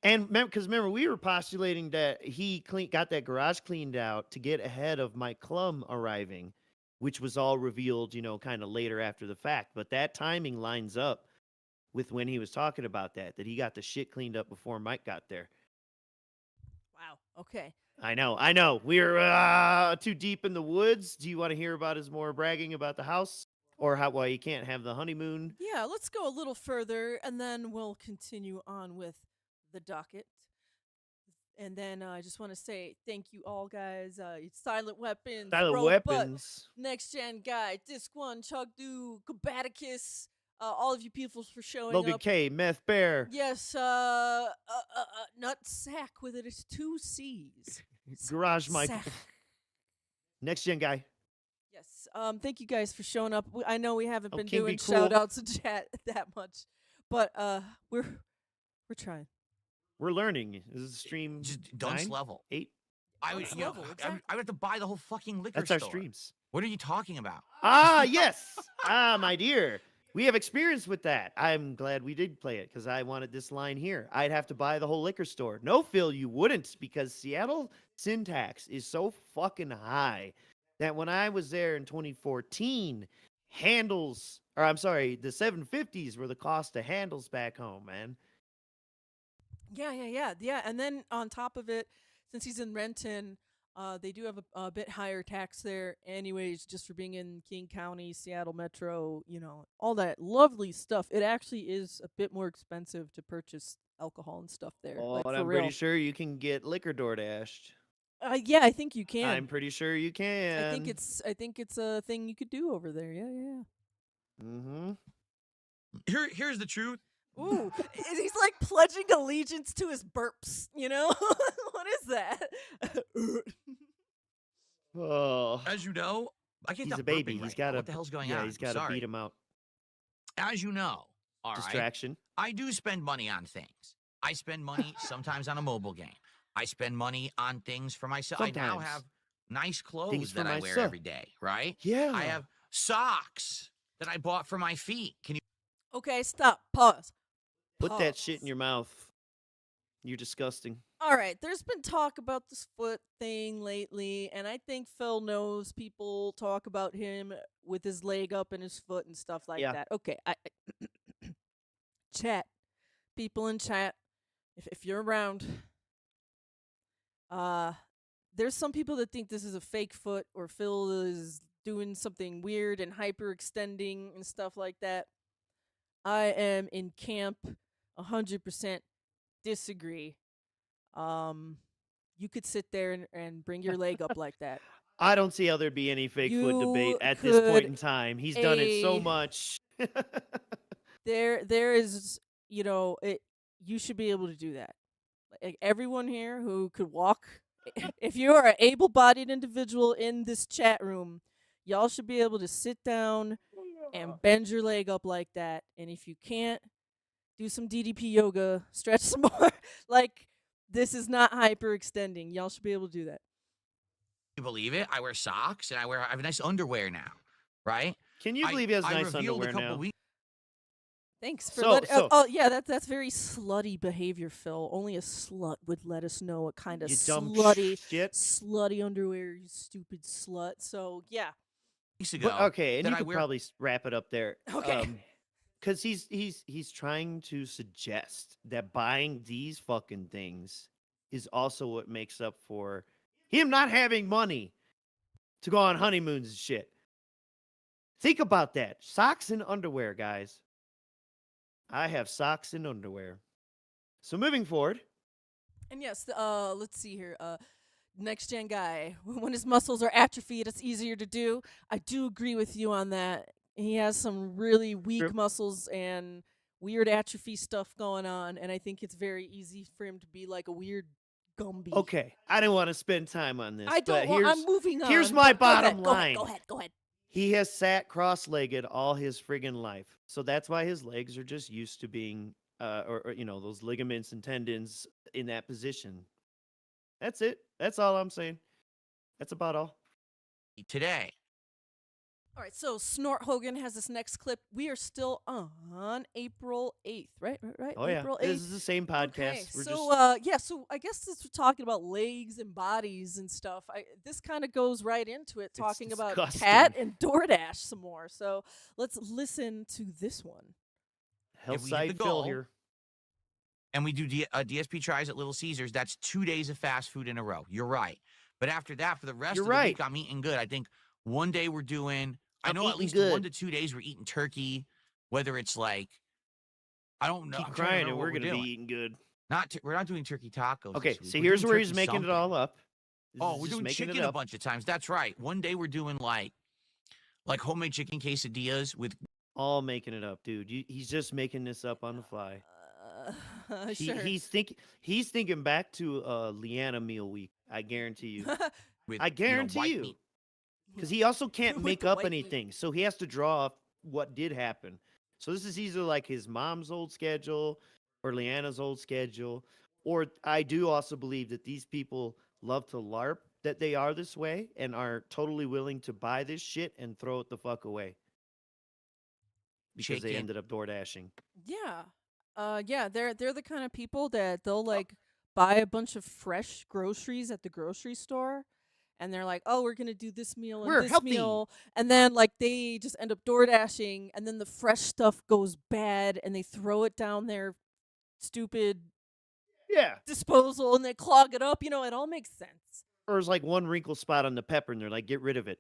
Speaker 3: And because remember, we were postulating that he got that garage cleaned out to get ahead of Mike Klum arriving, which was all revealed, kind of later after the fact. But that timing lines up with when he was talking about that he got the shit cleaned up before Mike got there.
Speaker 2: Wow. Okay.
Speaker 3: I know. We're too deep in the woods. Do you want to hear about his more bragging about the house? Or why he can't have the honeymoon?
Speaker 2: Yeah, let's go a little further and then we'll continue on with the docket. And then I just want to say thank you all, guys. Silent Weapons,
Speaker 3: Silent
Speaker 2: Rogue
Speaker 3: Weapons.
Speaker 2: Butt, Next Gen Guy, Disc One, Chugdu, Kabaticus, all of you people for showing
Speaker 3: Logan
Speaker 2: up.
Speaker 3: K, Meth Bear.
Speaker 2: Yes, Nutsack with it. It's 2 C's.
Speaker 3: Garage Mike.
Speaker 2: Sack.
Speaker 3: Next Gen Guy.
Speaker 2: Yes. Thank you guys for showing up. I know we haven't
Speaker 3: Oh,
Speaker 2: been
Speaker 3: King be
Speaker 2: doing
Speaker 3: cool.
Speaker 2: shout outs and chat that much, but we're trying.
Speaker 3: We're learning. Is this stream
Speaker 4: Just dunce
Speaker 3: 9?
Speaker 4: level.
Speaker 3: 8?
Speaker 4: I would,
Speaker 2: Dunce
Speaker 4: you know,
Speaker 2: level,
Speaker 4: I
Speaker 2: exactly.
Speaker 4: would have to buy the whole fucking liquor
Speaker 3: That's our
Speaker 4: store.
Speaker 3: streams.
Speaker 4: What are you talking about?
Speaker 3: Ah, yes. My dear. We have experience with that. I'm glad we did play it because I wanted this line here. I'd have to buy the whole liquor store. No, Phil, you wouldn't because Seattle syntax is so fucking high that when I was there in 2014, the 750s were the cost of handles back home, man.
Speaker 2: Yeah. And then on top of it, since he's in Renton, they do have a bit higher tax there, anyways, just for being in King County, Seattle Metro, all that lovely stuff. It actually is a bit more expensive to purchase alcohol and stuff there.
Speaker 3: Oh,
Speaker 2: like,
Speaker 3: and
Speaker 2: for
Speaker 3: I'm
Speaker 2: real.
Speaker 3: pretty sure you can get liquor door dashed.
Speaker 2: Yeah, I think you can.
Speaker 3: I'm pretty sure you can.
Speaker 2: I think it's a thing you could do over there. Yeah.
Speaker 3: Mm-hmm.
Speaker 4: Here's the truth.
Speaker 2: Ooh, he's like pledging allegiance to his burps. You know what is that?
Speaker 3: Oh,
Speaker 4: As you know, I can't
Speaker 3: he's
Speaker 4: stop
Speaker 3: a baby.
Speaker 4: burping
Speaker 3: He's
Speaker 4: right
Speaker 3: got
Speaker 4: now.
Speaker 3: to.
Speaker 4: What the hell's going
Speaker 3: Yeah,
Speaker 4: on?
Speaker 3: he's
Speaker 4: I'm
Speaker 3: got to
Speaker 4: sorry.
Speaker 3: beat him out.
Speaker 4: As you know, all right,
Speaker 3: Distraction.
Speaker 4: I do spend money on things. I spend money sometimes on a mobile game. I spend money on things for myself. I now
Speaker 3: Sometimes.
Speaker 4: have nice
Speaker 3: Things
Speaker 4: clothes
Speaker 3: for
Speaker 4: that I wear
Speaker 3: myself.
Speaker 4: every day, right?
Speaker 3: Yeah.
Speaker 4: I have socks that I bought for my feet. Can you
Speaker 2: Okay, stop. Pause.
Speaker 3: Put that shit in
Speaker 2: Pause.
Speaker 3: your mouth. You're disgusting.
Speaker 2: All right, there's been talk about this foot thing lately, and I think Phil knows people talk about him with his leg up and his foot and stuff like
Speaker 3: Yeah.
Speaker 2: that. Okay, chat, people in chat, if you're around, there's some people that think this is a fake foot or Phil is doing something weird and hyperextending and stuff like that. I am in camp 100% disagree. You could sit there and bring your leg up like that.
Speaker 3: I don't see how there'd be any fake foot debate
Speaker 2: You
Speaker 3: at this point
Speaker 2: could
Speaker 3: in time. He's done it so
Speaker 2: a-
Speaker 3: much.
Speaker 2: there is, you should be able to do that. Like everyone here who could walk, if you are an able-bodied individual in this chat room, y'all should be able to sit down and bend your leg up like that. And if you can't, do some DDP yoga, stretch some more. Like, this is not hyperextending. Y'all should be able to do that.
Speaker 4: believe it? I wear socks and I have nice underwear now, right?
Speaker 3: Can you believe he has
Speaker 4: I
Speaker 3: nice
Speaker 4: revealed
Speaker 3: underwear
Speaker 4: a couple
Speaker 3: now?
Speaker 4: weeks
Speaker 2: Thanks for
Speaker 3: So-
Speaker 2: oh yeah, that's very slutty behavior, Phil. Only a slut would let us know what kind of
Speaker 3: You dumb shit.
Speaker 2: slutty underwear, you stupid slut. So yeah.
Speaker 4: ago.
Speaker 3: But, okay, and
Speaker 4: that
Speaker 3: you
Speaker 4: I
Speaker 3: could
Speaker 4: wear
Speaker 3: probably wrap it up there.
Speaker 2: Okay.
Speaker 3: Because he's trying to suggest that buying these fucking things is also what makes up for him not having money to go on honeymoons and shit. Think about that. Socks and underwear, guys. I have socks and underwear. So moving forward,
Speaker 2: And yes, let's see here. Next gen guy, when his muscles are atrophied, it's easier to do. I do agree with you on that. He has some really weak
Speaker 3: True.
Speaker 2: muscles and weird atrophy stuff going on, and I think it's very easy for him to be like a weird Gumby.
Speaker 3: okay, I didn't want to spend time on this,
Speaker 2: I
Speaker 3: but
Speaker 2: don't. Want, I'm moving on.
Speaker 3: here's my
Speaker 2: but go ahead,
Speaker 3: bottom
Speaker 2: go ahead,
Speaker 3: line.
Speaker 2: Go ahead.
Speaker 3: He has sat cross-legged all his friggin' life, so that's why his legs are just used to being, or those ligaments and tendons in that position. That's it. That's all I'm saying. That's about all.
Speaker 4: today.
Speaker 2: All right, so Snort Hogan has this next clip. We are still on April 8th, right?
Speaker 3: Oh
Speaker 2: April
Speaker 3: yeah,
Speaker 2: 8th.
Speaker 3: this is the same podcast.
Speaker 2: Okay,
Speaker 3: We're
Speaker 2: so so I guess since we're talking about legs and bodies and stuff, this kind of goes right into it, talking about
Speaker 3: disgusting.
Speaker 2: Cat and DoorDash some more. So let's listen to this one.
Speaker 4: If we hit
Speaker 3: Hillside
Speaker 4: the
Speaker 3: Phil
Speaker 4: goal,
Speaker 3: here.
Speaker 4: and we do DSP tries at Little Caesars, that's 2 days of fast food in a row. You're right. But after that, for the rest
Speaker 3: You're
Speaker 4: of the
Speaker 3: right.
Speaker 4: week, I'm eating good. I think one day we're doing, I
Speaker 3: I'm
Speaker 4: know at
Speaker 3: eating
Speaker 4: least
Speaker 3: good.
Speaker 4: 1 to 2 days we're eating turkey, whether it's like, I don't know.
Speaker 3: Keep
Speaker 4: I'm trying to
Speaker 3: crying,
Speaker 4: remember
Speaker 3: and
Speaker 4: what
Speaker 3: we're gonna
Speaker 4: doing.
Speaker 3: be eating good.
Speaker 4: We're not doing turkey tacos.
Speaker 3: Okay,
Speaker 4: this week.
Speaker 3: see,
Speaker 4: We're
Speaker 3: here's
Speaker 4: doing
Speaker 3: where he's
Speaker 4: turkey
Speaker 3: making it
Speaker 4: something.
Speaker 3: all up. This
Speaker 4: Oh,
Speaker 3: is
Speaker 4: we're
Speaker 3: just
Speaker 4: doing
Speaker 3: making
Speaker 4: chicken
Speaker 3: it
Speaker 4: a
Speaker 3: up.
Speaker 4: bunch of times. That's right. One day we're doing like homemade chicken quesadillas with
Speaker 3: All making it up, dude. He's just making this up on the fly.
Speaker 2: Sure.
Speaker 3: He's thinking back to Leanna meal week. I guarantee you.
Speaker 4: with
Speaker 3: I guarantee
Speaker 4: white
Speaker 3: you.
Speaker 4: meat.
Speaker 3: Because he also can't
Speaker 2: With
Speaker 3: make
Speaker 2: the
Speaker 3: up
Speaker 2: white meat.
Speaker 3: anything, so he has to draw up what did happen. So this is either like his mom's old schedule or Leanna's old schedule, or I do also believe that these people love to LARP, that they are this way and are totally willing to buy this shit and throw it the fuck away because they
Speaker 4: Chicken.
Speaker 3: ended up door dashing.
Speaker 2: Yeah, they're the kind of people that they'll like buy a bunch of fresh groceries at the grocery store, and they're like, "Oh, we're gonna do this meal and
Speaker 3: We're
Speaker 2: this
Speaker 3: healthy.
Speaker 2: meal," and then like they just end up door dashing, and then the fresh stuff goes bad, and they throw it down their stupid
Speaker 3: Yeah.
Speaker 2: disposal, and they clog it up. It all makes sense.
Speaker 3: Or it's like one wrinkle spot on the pepper, and they're like, get rid of it.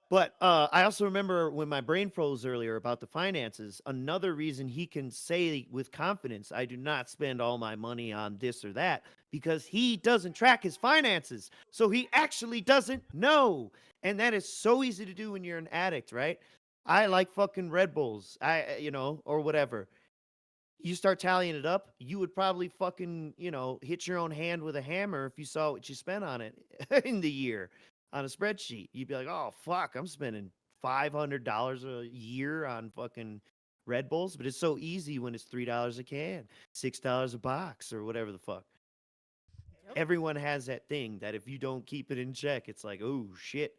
Speaker 3: But I also remember when my brain froze earlier about the finances, another reason he can say with confidence, I do not spend all my money on this or that, because he doesn't track his finances. So he actually doesn't know. And that is so easy to do when you're an addict, right? I like fucking Red Bulls, or whatever. You start tallying it up, you would probably fucking, hit your own hand with a hammer if you saw what you spent on it in the year on a spreadsheet. You'd be like, oh, fuck, I'm spending $500 a year on fucking Red Bulls. But it's so easy when it's $3 a can, $6 a box, or whatever the fuck.
Speaker 2: Yep.
Speaker 3: Everyone has that thing that if you don't keep it in check, it's like, oh, shit.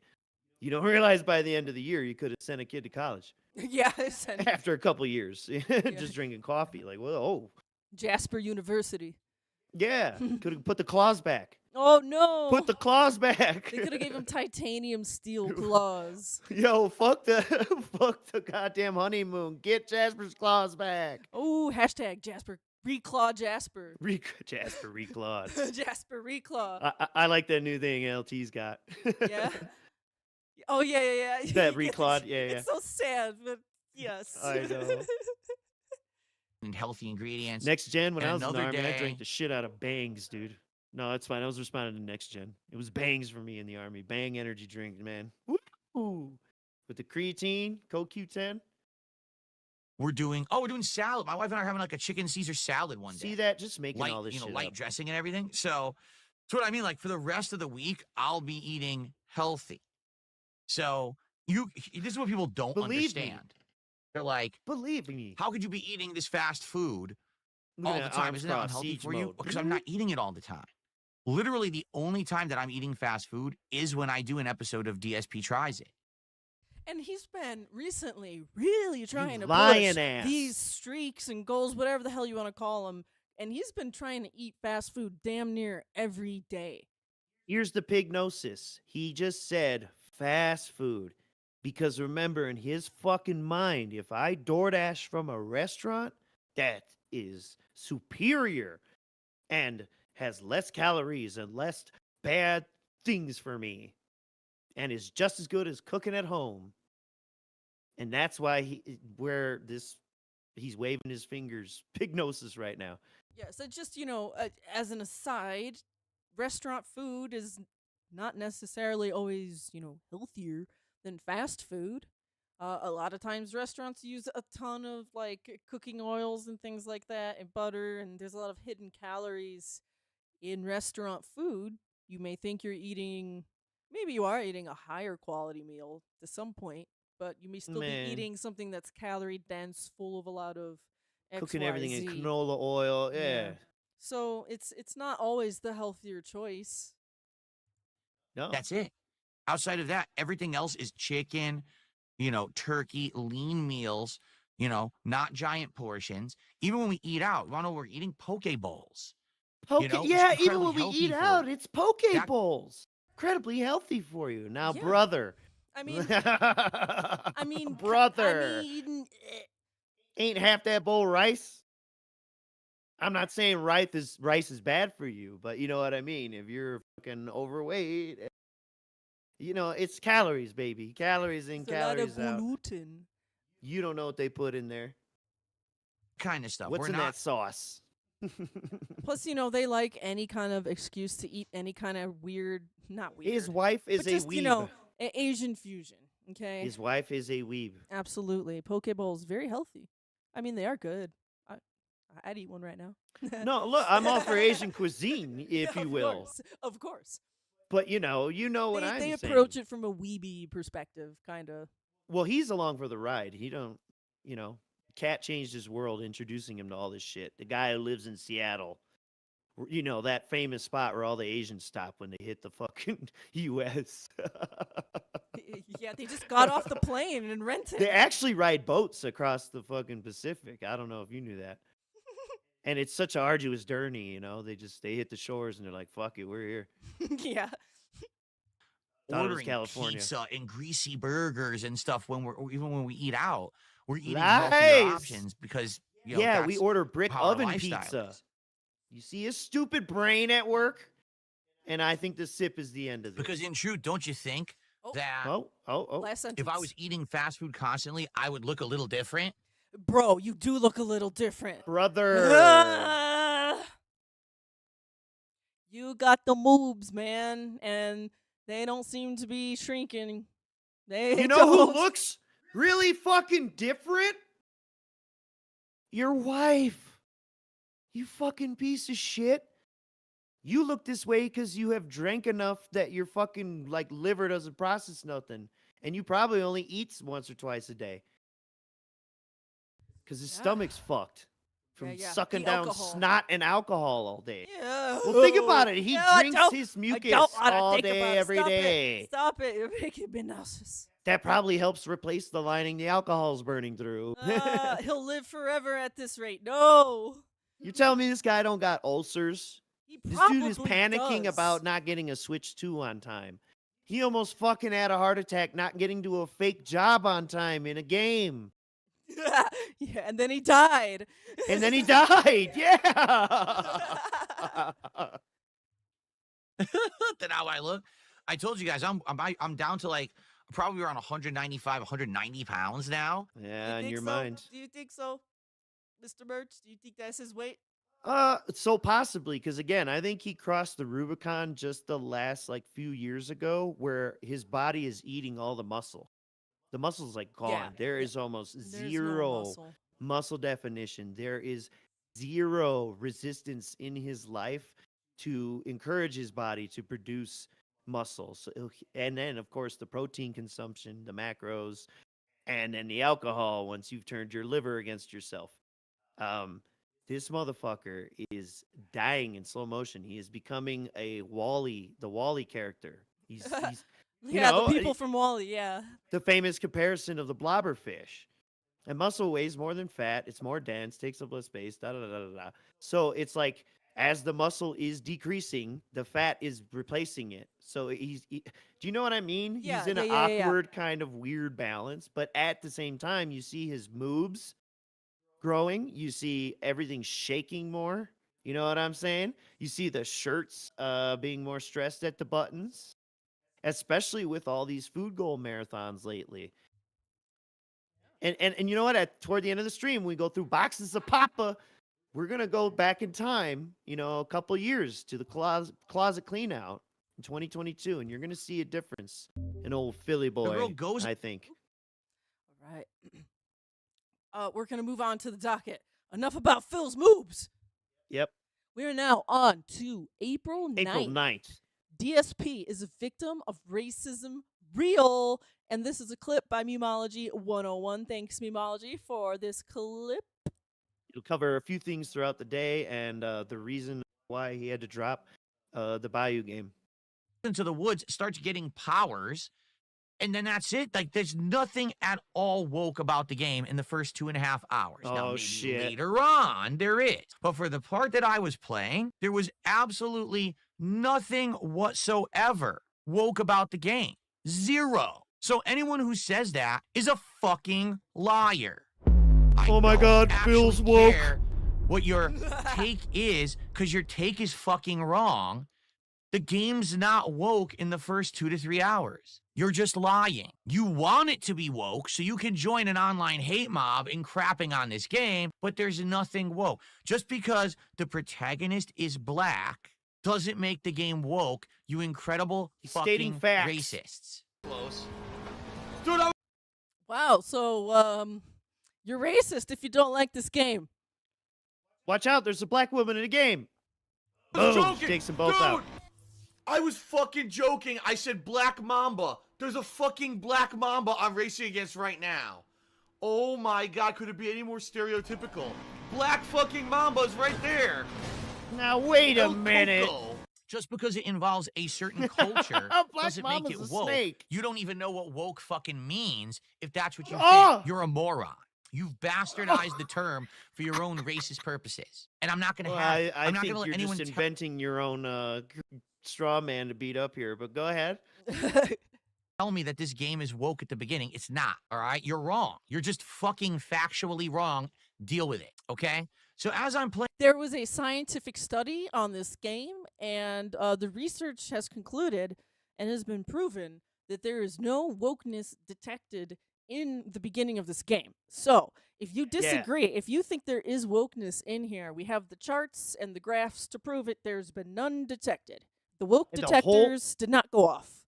Speaker 3: You don't realize by the end of the year, you could have sent a kid to college.
Speaker 2: Yeah, send
Speaker 3: After a couple years, just drinking coffee. Like, well, oh,
Speaker 2: Jasper University.
Speaker 3: yeah, could have put the claws back.
Speaker 2: Oh no!
Speaker 3: Put the claws back.
Speaker 2: They could have gave him titanium steel claws.
Speaker 3: Yo, fuck the goddamn honeymoon. Get Jasper's claws back.
Speaker 2: Oh, hashtag Jasper reclaw Jasper.
Speaker 3: Jasper reclawed.
Speaker 2: Jasper reclaw.
Speaker 3: I like that new thing LT's got.
Speaker 2: Yeah. Oh yeah.
Speaker 3: That reclawed, yeah.
Speaker 2: It's so sad, but yes.
Speaker 3: I know.
Speaker 4: And healthy ingredients.
Speaker 3: Next gen, when
Speaker 4: And
Speaker 3: I was in the
Speaker 4: another
Speaker 3: army, I
Speaker 4: day-
Speaker 3: drank the shit out of Bangs, dude. No, that's fine. I was responding to next gen. It was Bangs for me in the army. Bang energy drink, man. Woo! With the creatine, CoQ10.
Speaker 4: We're doing salad. My wife and I are having like a chicken Caesar salad one day.
Speaker 3: See that? Just making
Speaker 4: light,
Speaker 3: all this shit
Speaker 4: light
Speaker 3: up.
Speaker 4: dressing and everything. So that's what I mean. Like for the rest of the week, I'll be eating healthy. So this is what people don't
Speaker 3: Believe me.
Speaker 4: understand. They're like,
Speaker 3: Believe me.
Speaker 4: how could you be eating this fast food
Speaker 3: Look
Speaker 4: all
Speaker 3: at
Speaker 4: the
Speaker 3: that
Speaker 4: time?
Speaker 3: arms
Speaker 4: Isn't that
Speaker 3: crossed,
Speaker 4: unhealthy
Speaker 3: siege
Speaker 4: for you?
Speaker 3: mode.
Speaker 4: Because I'm not eating it all the time. Literally, the only time that I'm eating fast food is when I do an episode of DSP Tries It.
Speaker 2: And he's been recently really trying to
Speaker 3: lying
Speaker 2: push
Speaker 3: ass.
Speaker 2: these streaks and goals, whatever the hell you want to call them. And he's been trying to eat fast food damn near every day.
Speaker 3: Here's the pignosis. He just said fast food. Because remember, in his fucking mind, if I DoorDash from a restaurant, that is superior and has less calories and less bad things for me and is just as good as cooking at home. And that's why he's waving his fingers, pignosis right now.
Speaker 2: Yeah, so just, as an aside, restaurant food is not necessarily always, healthier than fast food. A lot of times restaurants use a ton of like cooking oils and things like that and butter, and there's a lot of hidden calories in restaurant food. You may think maybe you are eating a higher quality meal to some point, but you may still
Speaker 3: Man.
Speaker 2: be eating something that's calorie dense, full of a lot of X,
Speaker 3: Cooking
Speaker 2: Y,
Speaker 3: everything in
Speaker 2: Z.
Speaker 3: canola oil. Yeah.
Speaker 2: So it's not always the healthier choice.
Speaker 3: No.
Speaker 4: That's it. Outside of that, everything else is chicken, turkey, lean meals, not giant portions. Even when we eat out, you want to know we're eating poke bowls. It's
Speaker 3: Yeah, even
Speaker 4: incredibly
Speaker 3: when we
Speaker 4: healthy
Speaker 3: eat
Speaker 4: for
Speaker 3: out,
Speaker 4: you.
Speaker 3: it's poke
Speaker 4: That-
Speaker 3: bowls. Incredibly healthy for you. Now,
Speaker 2: Yeah.
Speaker 3: brother.
Speaker 2: I mean,
Speaker 3: brother.
Speaker 2: eh,
Speaker 3: Ain't half that bowl rice? I'm not saying rice is bad for you, but you know what I mean. If you're fucking overweight, it's calories, baby. Calories in,
Speaker 2: it's a lot
Speaker 3: calories
Speaker 2: of
Speaker 3: out.
Speaker 2: gluten.
Speaker 3: You don't know what they put in there.
Speaker 4: kind of stuff.
Speaker 3: What's
Speaker 4: We're
Speaker 3: in
Speaker 4: not
Speaker 3: that sauce?
Speaker 2: Plus, they like any kind of excuse to eat any kind of weird, not weird.
Speaker 3: His wife is
Speaker 2: but
Speaker 3: a
Speaker 2: just,
Speaker 3: weeb.
Speaker 2: Asian fusion. Okay.
Speaker 3: His wife is a weeb.
Speaker 2: Absolutely. Poke bowls, very healthy. I mean, they are good. I'd eat one right now.
Speaker 3: No, look, I'm all for Asian cuisine, if you will.
Speaker 2: Of course.
Speaker 3: But you know what I'm
Speaker 2: they
Speaker 3: saying.
Speaker 2: approach it from a weeby perspective, kind of.
Speaker 3: Well, he's along for the ride. He don't, Cat changed his world introducing him to all this shit. The guy who lives in Seattle, that famous spot where all the Asians stop when they hit the fucking U.S.
Speaker 2: Yeah, they just got off the plane and rented.
Speaker 3: They actually ride boats across the fucking Pacific. I don't know if you knew that. And it's such an arduous journey, they hit the shores and they're like, fuck it, we're here.
Speaker 2: Yeah.
Speaker 3: Thought it was
Speaker 4: ordering
Speaker 3: California.
Speaker 4: pizza and greasy burgers and stuff even when we eat out. We're eating
Speaker 3: Nice.
Speaker 4: healthier options because
Speaker 3: Yeah, we
Speaker 4: that's
Speaker 3: order brick
Speaker 4: how our
Speaker 3: oven
Speaker 4: lifestyle
Speaker 3: pizza.
Speaker 4: is.
Speaker 3: You see his stupid brain at work? And I think the sip is the end of this.
Speaker 4: Because in truth, don't you think
Speaker 2: Oh.
Speaker 4: that
Speaker 3: Oh.
Speaker 2: Last sentence.
Speaker 4: if I was eating fast food constantly, I would look a little different?
Speaker 2: Bro, you do look a little different.
Speaker 3: Brother.
Speaker 2: You got the moves, man, and they don't seem to be shrinking. They
Speaker 3: You know who
Speaker 2: don't.
Speaker 3: looks really fucking different? Your wife. You fucking piece of shit. You look this way because you have drank enough that your fucking like liver doesn't process nothing. And you probably only eats once or twice a day. Because his
Speaker 2: Yeah.
Speaker 3: stomach's fucked from
Speaker 2: Yeah.
Speaker 3: sucking
Speaker 2: The
Speaker 3: down
Speaker 2: alcohol.
Speaker 3: snot and alcohol all day.
Speaker 2: Yeah.
Speaker 3: Well, think about it. He
Speaker 2: Yeah,
Speaker 3: drinks his
Speaker 2: I
Speaker 3: mucus
Speaker 2: don't wanna
Speaker 3: all
Speaker 2: think
Speaker 3: day,
Speaker 2: about it.
Speaker 3: every
Speaker 2: Stop
Speaker 3: day.
Speaker 2: It. Stop it. You're making me nauseous.
Speaker 3: That probably helps replace the lining the alcohol's burning through.
Speaker 2: He'll live forever at this rate. No.
Speaker 3: You tell me this guy don't got ulcers?
Speaker 2: He
Speaker 3: This
Speaker 2: probably
Speaker 3: dude is panicking
Speaker 2: does.
Speaker 3: about not getting a Switch 2 on time. He almost fucking had a heart attack not getting to a fake job on time in a game.
Speaker 2: Yeah, and then he died.
Speaker 3: And then he died. Yeah.
Speaker 4: Then how I look. I told you guys I'm down to like probably around 195, 190 pounds now.
Speaker 3: Yeah, in
Speaker 2: think
Speaker 3: your
Speaker 2: so?
Speaker 3: mind.
Speaker 2: Do you think so, Mr. Birch? Do you think that's his weight?
Speaker 3: So possibly, because again, I think he crossed the Rubicon just the last like few years ago, where his body is eating all the muscle. The muscle's like gone.
Speaker 2: Yeah,
Speaker 3: There
Speaker 2: yeah.
Speaker 3: is almost
Speaker 2: There's no
Speaker 3: zero
Speaker 2: muscle.
Speaker 3: muscle definition. There is zero resistance in his life to encourage his body to produce muscle. So, and then of course the protein consumption, the macros, and then the alcohol once you've turned your liver against yourself. This motherfucker is dying in slow motion. He is becoming the Wall-E character. He's
Speaker 2: Yeah,
Speaker 3: know,
Speaker 2: the people from Wall-E, yeah.
Speaker 3: the famous comparison of the blobberfish. And muscle weighs more than fat. It's more dense, takes up less space, da da da da da. So it's like as the muscle is decreasing, the fat is replacing it. So do you know what I mean?
Speaker 2: Yeah,
Speaker 3: He's in
Speaker 2: yeah,
Speaker 3: an
Speaker 2: yeah, yeah.
Speaker 3: awkward kind of weird balance, but at the same time, you see his moves growing. You see everything shaking more. You know what I'm saying? You see the shirts being more stressed at the buttons, especially with all these food goal marathons lately. And you know what? Toward the end of the stream, we go through boxes of Papa. We're gonna go back in time, a couple years to the closet clean out in 2022, and you're gonna see a difference in old Philly boy.
Speaker 4: girl goes-
Speaker 3: I think.
Speaker 2: All right. We're going to move on to the docket. Enough about Phil's moves.
Speaker 3: Yep.
Speaker 2: We're now on to April 9th.
Speaker 3: April 9th.
Speaker 2: DSP is a victim of racism real. And this is a clip by Memology 101. Thanks, Memology, for this clip.
Speaker 3: It'll cover a few things throughout the day and the reason why he had to drop the Bayou game.
Speaker 4: Into the woods, starts getting powers, and then that's it. Like, there's nothing at all woke about the game in the first 2.5 hours. Now,
Speaker 3: Oh,
Speaker 4: maybe
Speaker 3: shit.
Speaker 4: later on, there is. But for the part that I was playing, there was absolutely nothing whatsoever woke about the game. Zero. So anyone who says that is a fucking liar. I
Speaker 3: Oh my
Speaker 4: don't
Speaker 3: God,
Speaker 4: actually
Speaker 3: Phil's woke.
Speaker 4: care what your take is, because your take is fucking wrong. The game's not woke in the first 2 to 3 hours. You're just lying. You want it to be woke so you can join an online hate mob and crapping on this game, but there's nothing woke. Just because the protagonist is black doesn't make the game woke, you incredible
Speaker 3: He's stating
Speaker 4: fucking
Speaker 3: facts.
Speaker 4: racists.
Speaker 5: Close.
Speaker 2: Wow, so you're racist if you don't like this game.
Speaker 3: Watch out, there's a black woman in the game.
Speaker 5: I was
Speaker 3: Boom,
Speaker 5: joking.
Speaker 3: takes them both
Speaker 5: Dude,
Speaker 3: out.
Speaker 5: I was fucking joking. I said Black Mamba. There's a fucking Black Mamba I'm racing against right now. Oh my god, could it be any more stereotypical? Black fucking Mamba is right there.
Speaker 3: Now wait a
Speaker 5: El
Speaker 3: minute.
Speaker 5: Coco.
Speaker 4: Just because it involves a certain culture
Speaker 3: Black
Speaker 4: doesn't make
Speaker 3: Mama's
Speaker 4: it
Speaker 3: a
Speaker 4: woke.
Speaker 3: snake.
Speaker 4: You don't even know what woke fucking means if that's what you
Speaker 3: Oh!
Speaker 4: think. You're a moron. You've bastardized the term for your own racist purposes. And I'm not going to
Speaker 3: Well,
Speaker 4: have
Speaker 3: I
Speaker 4: I'm not
Speaker 3: think
Speaker 4: going to let
Speaker 3: you're
Speaker 4: anyone
Speaker 3: just inventing your own straw man to beat up here, but go ahead.
Speaker 4: tell me that this game is woke at the beginning. It's not, all right? You're wrong. You're just fucking factually wrong. Deal with it, okay? So as I'm playing
Speaker 2: There was a scientific study on this game, and the research has concluded and has been proven that there is no wokeness detected in the beginning of this game. So if you disagree, if you think there is wokeness in here, we have the charts and the graphs to prove it. There's been none detected. The woke
Speaker 3: And the
Speaker 2: detectors did not go off.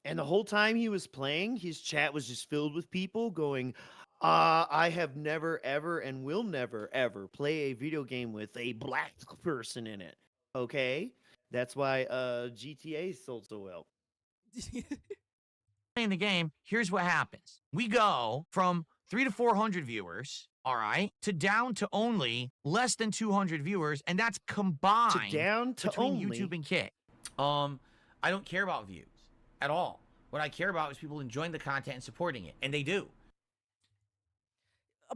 Speaker 3: And the whole time he was playing, his chat was just filled with people going, I have never, ever, and will never, ever play a video game with a black person in it. Okay? That's why GTA sold so well.
Speaker 4: Playing the game, here's what happens. We go from 300 to 400 viewers, all right, to down to only less than 200 viewers, and that's combined between YouTube and Kit. I don't care about views at all. What I care about is people enjoying the content and supporting it, and they do.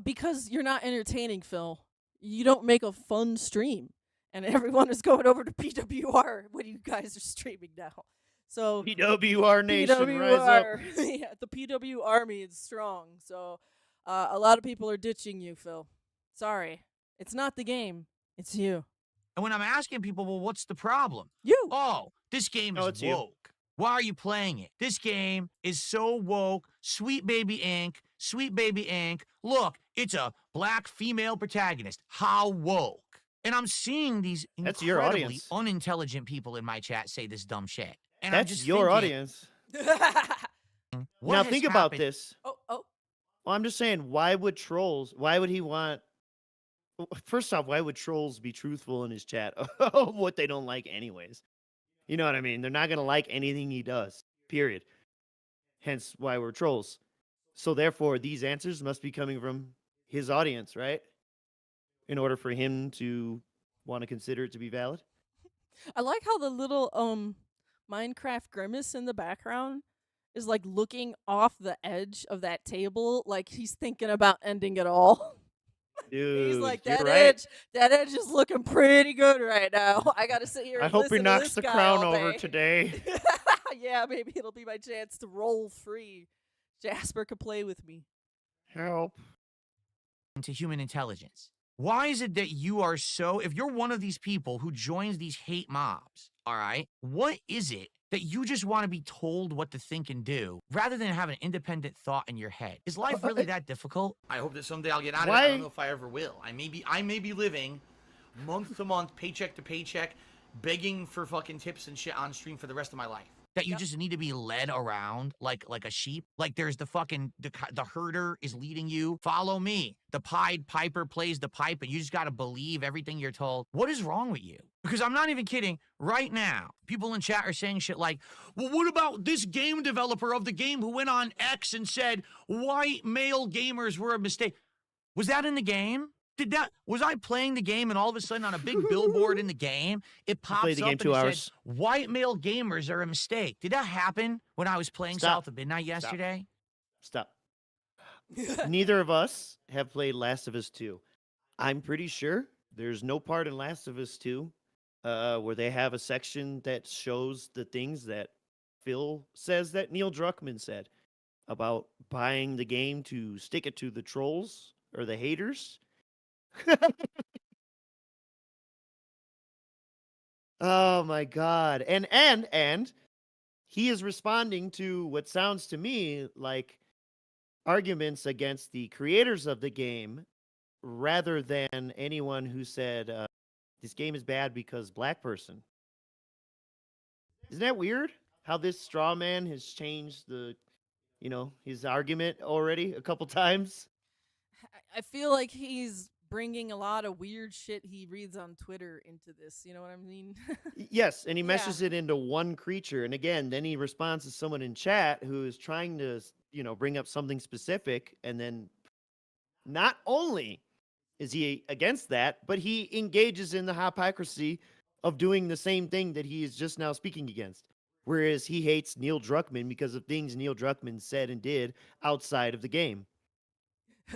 Speaker 2: Because you're not entertaining, Phil. You don't make a fun stream, and everyone is going over to PWR when you guys are streaming now. So
Speaker 3: PWR Nation, rise up.
Speaker 2: Yeah, the PW Army is strong. So a lot of people are ditching you, Phil. Sorry. It's not the game. It's you.
Speaker 4: And when I'm asking people, well, what's the problem?
Speaker 2: You.
Speaker 4: Oh, this game is woke. Why are you playing it? This game is so woke. Sweet Baby Inc. Sweet Baby Inc. Look, it's a black female protagonist. How woke? And I'm seeing these incredibly unintelligent people in my chat say this dumb shit. And
Speaker 3: That's your audience. Now think about this.
Speaker 2: Oh.
Speaker 3: Well, I'm just saying, why would he want... First off, why would trolls be truthful in his chat of what they don't like anyways? You know what I mean? They're not going to like anything he does, period. Hence why we're trolls. So therefore, these answers must be coming from his audience, right? In order for him to want to consider it to be valid.
Speaker 2: I like how the little Minecraft grimace in the background is like looking off the edge of that table like he's thinking about ending it all.
Speaker 3: Dude,
Speaker 2: he's like,
Speaker 3: that
Speaker 2: edge is looking pretty good right now. I gotta sit here and
Speaker 3: I hope he
Speaker 2: listen
Speaker 3: knocks
Speaker 2: to
Speaker 3: the
Speaker 2: this guy
Speaker 3: crown
Speaker 2: all
Speaker 3: over
Speaker 2: day.
Speaker 3: today.
Speaker 2: Yeah, maybe it'll be my chance to roll free. Jasper could play with me.
Speaker 3: Help.
Speaker 4: To human intelligence. Why is it that you are so, if you're one of these people who joins these hate mobs, all right, what is it that you just want to be told what to think and do rather than have an independent thought in your head? Is life really that difficult? I hope that someday I'll get out of it. I don't know if I ever will. I may be living month to month, paycheck to paycheck, begging for fucking tips and shit on stream for the rest of my life. That you just need to be led around like a sheep. Like there's the herder is leading you. Follow me. The Pied Piper plays the pipe, and you just got to believe everything you're told. What is wrong with you? Because I'm not even kidding. Right now, people in chat are saying shit like, well, what about this game developer of the game who went on X and said white male gamers were a mistake? Was that in the game? Was I playing the game and all of a sudden on a big billboard in the game, it pops up and it said, white male gamers are a mistake. Did that happen when I was playing South of Midnight yesterday?
Speaker 3: Stop. Neither of us have played Last of Us 2. I'm pretty sure there's no part in Last of Us 2 where they have a section that shows the things that Phil says that Neil Druckmann said about buying the game to stick it to the trolls or the haters. Oh my god. And he is responding to what sounds to me like arguments against the creators of the game rather than anyone who said this game is bad because black person. Isn't that weird how this straw man has changed his argument already a couple times?
Speaker 2: I feel like he's bringing a lot of weird shit he reads on Twitter into this. You know what I mean?
Speaker 3: Yes, and he meshes it into one creature. And again, then he responds to someone in chat who is trying to, bring up something specific. And then not only is he against that, but he engages in the hypocrisy of doing the same thing that he is just now speaking against. Whereas he hates Neil Druckmann because of things Neil Druckmann said and did outside of the game.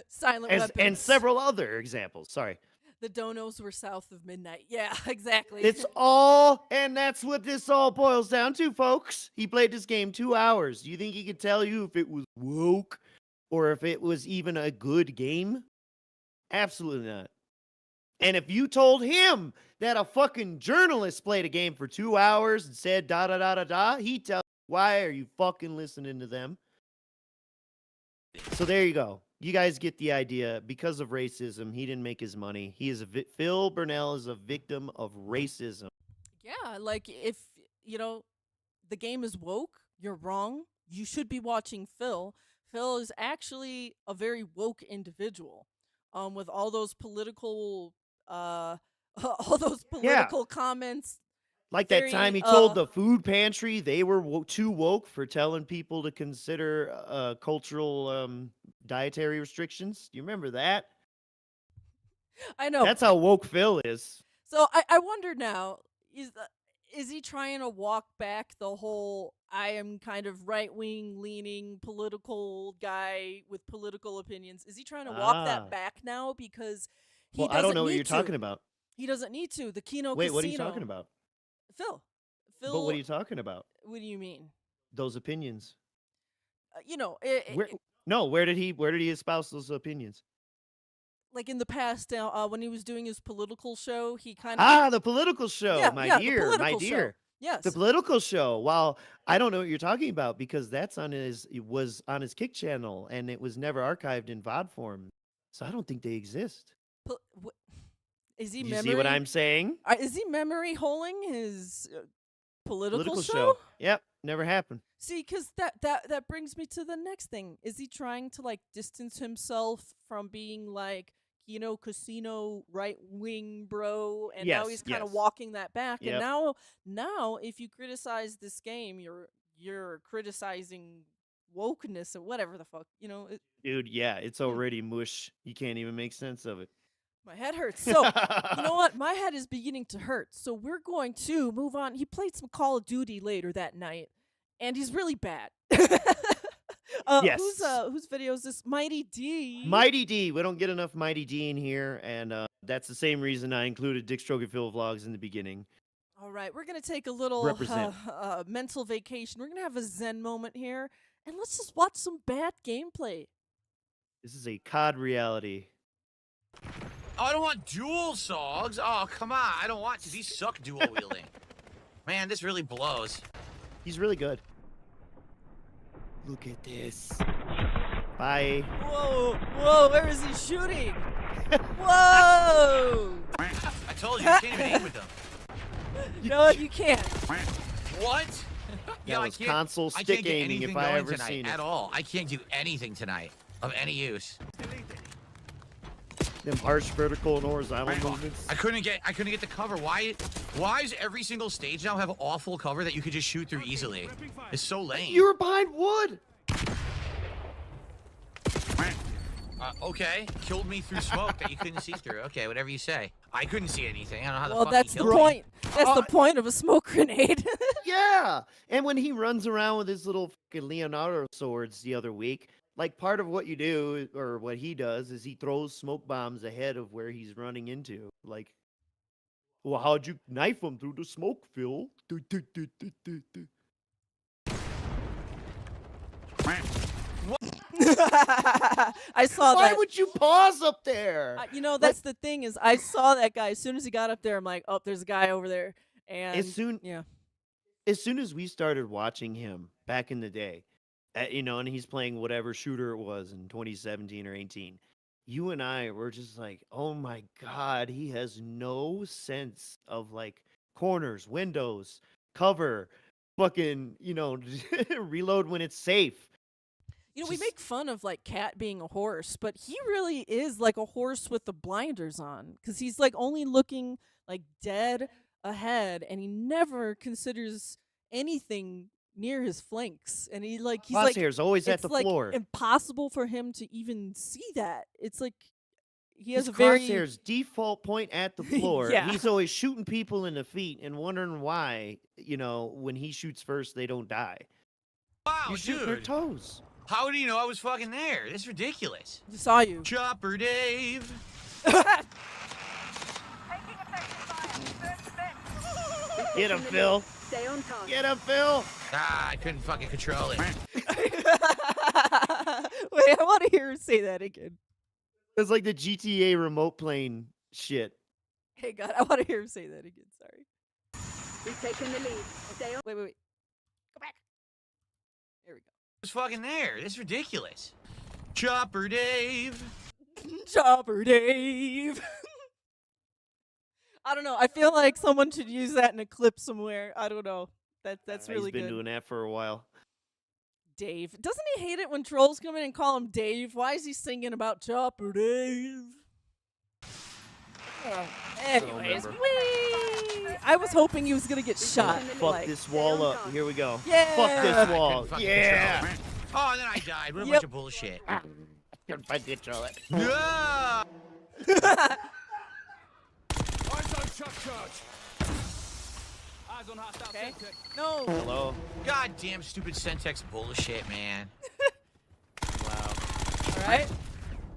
Speaker 2: Silent weapons.
Speaker 3: And several other examples. Sorry.
Speaker 2: The donos were south of midnight. Yeah, exactly.
Speaker 3: And that's what this all boils down to, folks. He played this game 2 hours. Do you think he could tell you if it was woke or if it was even a good game? Absolutely not. And if you told him that a fucking journalist played a game for 2 hours and said da da da da da, he'd tell you, why are you fucking listening to them? So there you go. You guys get the idea. Because of racism, he didn't make his money. He is Phil Burnell is a victim of racism.
Speaker 2: Yeah, like if the game is woke, you're wrong. You should be watching Phil. Phil is actually a very woke individual. With all those political all those
Speaker 3: Yeah.
Speaker 2: political comments.
Speaker 3: Like that
Speaker 2: Very,
Speaker 3: time he told the food pantry they were too woke for telling people to consider cultural dietary restrictions. Do you remember that?
Speaker 2: I know.
Speaker 3: That's how woke Phil is.
Speaker 2: So I wonder now, is he trying to walk back the whole I am kind of right wing leaning political guy with political opinions? Is he trying to walk
Speaker 3: Ah.
Speaker 2: that back now because he
Speaker 3: Well,
Speaker 2: doesn't
Speaker 3: I don't know what
Speaker 2: need
Speaker 3: you're
Speaker 2: to.
Speaker 3: talking about.
Speaker 2: He doesn't need to. The Kino
Speaker 3: Wait,
Speaker 2: Casino.
Speaker 3: what are you talking about?
Speaker 2: Phil.
Speaker 3: But what are you talking about?
Speaker 2: What do you mean?
Speaker 3: Those opinions. Where did he espouse those opinions?
Speaker 2: Like in the past, when he was doing his political show, he kind of
Speaker 3: The political show,
Speaker 2: Yeah,
Speaker 3: my
Speaker 2: yeah, the
Speaker 3: dear, my
Speaker 2: political show.
Speaker 3: dear.
Speaker 2: Yes.
Speaker 3: The political show. Well, I don't know what you're talking about because it was on his Kick channel and it was never archived in VOD form. So I don't think they exist.
Speaker 2: Is he
Speaker 3: You see what I'm saying?
Speaker 2: Is he memory holing his political
Speaker 3: show. Yep, never happened.
Speaker 2: See, because that brings me to the next thing. Is he trying to like distance himself from being like casino right wing bro, and now
Speaker 3: Yes,
Speaker 2: he's kind of
Speaker 3: yes.
Speaker 2: walking that back.
Speaker 3: Yep.
Speaker 2: And now if you criticize this game, you're criticizing wokeness or whatever the fuck.
Speaker 3: Dude, yeah, it's already mush. You can't even make sense of it.
Speaker 2: My head hurts. So, you know what? My head is beginning to hurt. So, we're going to move on. He played some Call of Duty later that night, and he's really bad.
Speaker 3: Yes.
Speaker 2: Whose video is this? Mighty D.
Speaker 3: Mighty D. We don't get enough Mighty D in here, and that's the same reason I included Dick Stroganville vlogs in the beginning.
Speaker 2: All right, we're going to take a little
Speaker 3: Represent.
Speaker 2: mental vacation. We're going to have a zen moment here, and let's just watch some bad gameplay.
Speaker 3: This is a COD reality.
Speaker 4: Oh, I don't want dual sogs. Oh, come on. I don't want to. These suck dual wielding. Man, this really blows.
Speaker 3: He's really good. Look at this. Bye.
Speaker 2: Whoa, where is he shooting? Whoa!
Speaker 4: I told you, you can't even aim with them.
Speaker 2: No, you can't.
Speaker 4: What?
Speaker 3: That was console
Speaker 4: I
Speaker 3: stick
Speaker 4: can't get
Speaker 3: aiming
Speaker 4: anything
Speaker 3: if I
Speaker 4: going
Speaker 3: ever
Speaker 4: tonight
Speaker 3: seen it.
Speaker 4: at all. I can't do anything tonight of any use.
Speaker 3: Them harsh vertical and horizontal movements.
Speaker 4: I couldn't get the cover. Why does every single stage now have awful cover that you could just shoot through easily? It's so lame.
Speaker 3: You were behind wood.
Speaker 4: Okay, killed me through smoke that you couldn't see through. Okay, whatever you say. I couldn't see anything. I don't know how the
Speaker 2: Well,
Speaker 4: fuck
Speaker 2: that's
Speaker 4: he
Speaker 2: the
Speaker 4: killed me.
Speaker 2: point. That's the point of a smoke grenade.
Speaker 3: Yeah. And when he runs around with his little fucking Leonardo swords the other week, like part of what you do or what he does is he throws smoke bombs ahead of where he's running into. Like, well, how'd you knife him through the smoke, Phil?
Speaker 2: I saw
Speaker 3: Why
Speaker 2: that.
Speaker 3: would you pause up there?
Speaker 2: That's the thing is I saw that guy as soon as he got up there. I'm like, oh, there's a guy over there. And
Speaker 3: As soon as we started watching him back in the day, and he's playing whatever shooter it was in 2017 or 18, you and I were just like, oh my God, he has no sense of like corners, windows, cover, fucking, reload when it's safe.
Speaker 2: we make fun of like Cat being a horse, but he really is like a horse with the blinders on because he's like only looking like dead ahead, and he never considers anything near his flanks, and he's
Speaker 3: Crosshair's always at
Speaker 2: it's
Speaker 3: the
Speaker 2: like
Speaker 3: floor.
Speaker 2: impossible for him to even see that. It's like he has
Speaker 3: His
Speaker 2: a very
Speaker 3: Crosshair's default point at the floor.
Speaker 2: Yeah.
Speaker 3: He's always shooting people in the feet and wondering why, when he shoots first, they don't die.
Speaker 4: Wow,
Speaker 3: You're shooting their
Speaker 4: dude.
Speaker 3: toes.
Speaker 4: How do you know I was fucking there? This is ridiculous.
Speaker 2: saw you.
Speaker 4: Chopper Dave.
Speaker 3: Get him, Phil.
Speaker 6: Stay on target.
Speaker 3: Get him, Phil.
Speaker 4: I couldn't fucking control it.
Speaker 2: Wait, I want to hear her say that again.
Speaker 3: It's like the GTA remote plane shit.
Speaker 2: Hey God, I want to hear her say that again. Sorry.
Speaker 6: We've taken the lead. Stay on.
Speaker 2: Wait. Go back. There we go.
Speaker 4: I was fucking there. This is ridiculous. Chopper Dave.
Speaker 2: Chopper Dave. I don't know. I feel like someone should use that in a clip somewhere. I don't know. That's really
Speaker 3: He's been
Speaker 2: good.
Speaker 3: doing that for a while.
Speaker 2: Dave. Doesn't he hate it when trolls come in and call him Dave? Why is he singing about Chopper Dave? Anyways,
Speaker 3: remember.
Speaker 2: whee! I was hoping he was gonna get shot.
Speaker 3: Fuck
Speaker 2: like,
Speaker 3: this wall up. Here we go.
Speaker 2: Yeah.
Speaker 3: Fuck this
Speaker 4: I
Speaker 3: wall.
Speaker 4: couldn't fucking
Speaker 3: Yeah.
Speaker 4: control it. Oh, and then I died. What a
Speaker 2: Yep.
Speaker 4: bunch of bullshit.
Speaker 3: Couldn't fucking control it.
Speaker 4: Yeah.
Speaker 2: Okay. No.
Speaker 3: Hello.
Speaker 4: Goddamn stupid Sentex bullshit, man.
Speaker 3: Wow.
Speaker 2: All right.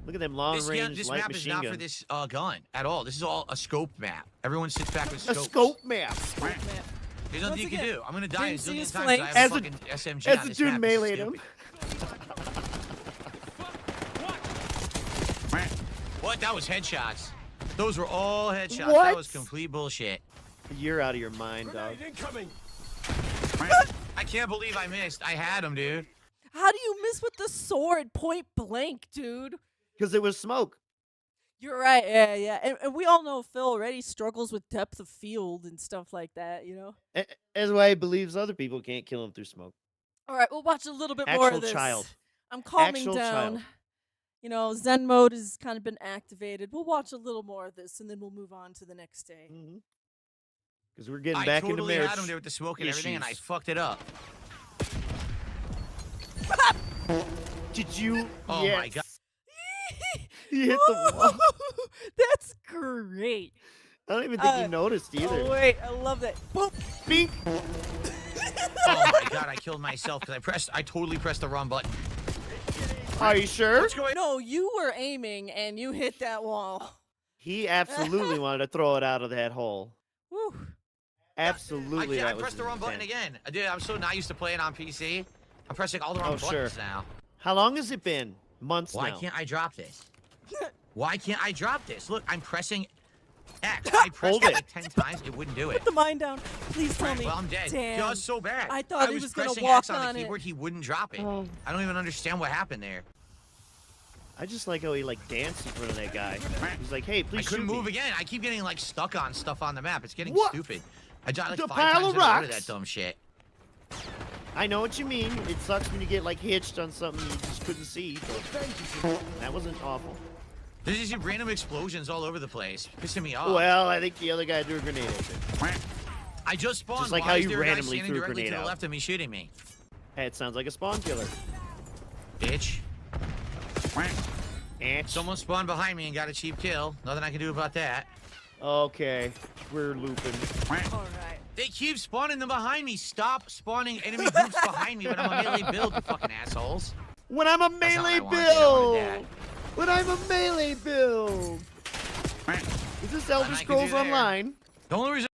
Speaker 3: Look at them long range
Speaker 4: This
Speaker 3: light
Speaker 4: map is
Speaker 3: machine
Speaker 4: not
Speaker 3: gun.
Speaker 4: for this gun at all. This is all a scope map. Everyone sits back with
Speaker 3: A
Speaker 4: scopes.
Speaker 3: scope map.
Speaker 2: Man.
Speaker 4: There's nothing you can
Speaker 2: Once
Speaker 4: do. I'm gonna die a
Speaker 2: didn't see
Speaker 4: zillion
Speaker 2: his
Speaker 4: times. I have
Speaker 3: flanks.
Speaker 4: a fucking SMG
Speaker 3: As
Speaker 4: on
Speaker 3: the
Speaker 4: this
Speaker 3: dude
Speaker 4: map. This is
Speaker 3: meleeed him.
Speaker 4: stupid. What? That was headshots. Those were all headshots.
Speaker 3: What?
Speaker 4: That was complete bullshit.
Speaker 3: You're out of your mind, dog.
Speaker 4: I can't believe I missed. I had him, dude.
Speaker 2: How do you miss with the sword point blank, dude?
Speaker 3: Because it was smoke.
Speaker 2: You're right. Yeah. And we all know Phil already struggles with depth of field and stuff like that, you know?
Speaker 3: That's why he believes other people can't kill him through smoke.
Speaker 2: All right, we'll watch a little bit more
Speaker 3: Actual
Speaker 2: of this.
Speaker 3: child.
Speaker 2: I'm calming
Speaker 3: Actual
Speaker 2: down.
Speaker 3: child.
Speaker 2: You know, Zen mode has kind of been activated. We'll watch a little more of this, and then we'll move on to the next day.
Speaker 3: Because we're getting
Speaker 4: I
Speaker 3: back into
Speaker 4: totally
Speaker 3: marriage.
Speaker 4: had him there with the smoke and everything, and I
Speaker 3: issues.
Speaker 4: fucked it up.
Speaker 3: Did you?
Speaker 4: Oh
Speaker 3: yes.
Speaker 4: my god.
Speaker 3: You hit the wall.
Speaker 2: That's great.
Speaker 3: I don't even think you noticed either.
Speaker 2: Oh, wait. I love that. Boop.
Speaker 3: Bink.
Speaker 4: Oh my god, I killed myself because I totally pressed the wrong button.
Speaker 3: Are you sure?
Speaker 4: What's going on?
Speaker 2: No, you were aiming, and you hit that wall.
Speaker 3: He absolutely wanted to throw it out of that hole.
Speaker 2: Woo.
Speaker 3: Absolutely,
Speaker 4: I
Speaker 3: that was
Speaker 4: pressed the wrong button
Speaker 3: intent.
Speaker 4: again. Dude, I'm so not used to playing on PC. I'm pressing all the wrong buttons now.
Speaker 3: How long has it been? Months
Speaker 4: Why
Speaker 3: now.
Speaker 4: can't I drop this? Why can't I drop this? Look, I'm pressing X. I pressed
Speaker 3: Hold
Speaker 4: it
Speaker 3: it.
Speaker 4: like 10 times. It wouldn't do it.
Speaker 2: Put the mine down. Please tell me.
Speaker 4: Well, I'm dead.
Speaker 2: Damn.
Speaker 4: That was so bad.
Speaker 2: I thought he
Speaker 4: was
Speaker 2: was gonna
Speaker 4: pressing
Speaker 2: walk
Speaker 4: X on
Speaker 2: on
Speaker 4: the
Speaker 2: it.
Speaker 4: keyboard. He wouldn't drop it.
Speaker 2: Oh.
Speaker 4: I don't even understand what happened there.
Speaker 3: I just like how he like danced in front of that guy. He's like, "Hey, please
Speaker 4: I couldn't
Speaker 3: shoot
Speaker 4: move
Speaker 3: me."
Speaker 4: again. I keep getting like stuck on stuff on the map. It's getting
Speaker 3: What?
Speaker 4: stupid. I died like
Speaker 3: The
Speaker 4: 5
Speaker 3: pile
Speaker 4: times
Speaker 3: of
Speaker 4: in a row to
Speaker 3: rocks?
Speaker 4: that dumb shit.
Speaker 3: I know what you mean. It sucks when you get like hitched on something you just couldn't see. But that wasn't awful.
Speaker 4: There's these random explosions all over the place, pissing me off.
Speaker 3: Well, I think the other guy threw a grenade at it.
Speaker 4: I just spawned.
Speaker 3: Just like
Speaker 4: Why
Speaker 3: how
Speaker 4: is
Speaker 3: you
Speaker 4: there a guy
Speaker 3: randomly
Speaker 4: standing
Speaker 3: threw a
Speaker 4: directly to
Speaker 3: grenade
Speaker 4: the
Speaker 3: out.
Speaker 4: left of me shooting me?
Speaker 3: Hey, it sounds like a spawn killer.
Speaker 4: Bitch.
Speaker 3: Eh.
Speaker 4: Someone spawned behind me and got a cheap kill. Nothing I can do about that.
Speaker 3: Okay, we're looping.
Speaker 2: All right.
Speaker 4: They keep spawning them behind me. Stop spawning enemy groups behind me when I'm a melee build, you fucking assholes.
Speaker 3: When I'm a
Speaker 4: That's not what
Speaker 3: melee
Speaker 4: I wanted. I wanted
Speaker 3: build.
Speaker 4: that.
Speaker 3: When I'm a melee build. Is this Elder
Speaker 4: Nothing I can
Speaker 3: Scrolls
Speaker 4: do there.
Speaker 3: Online?
Speaker 4: The only reason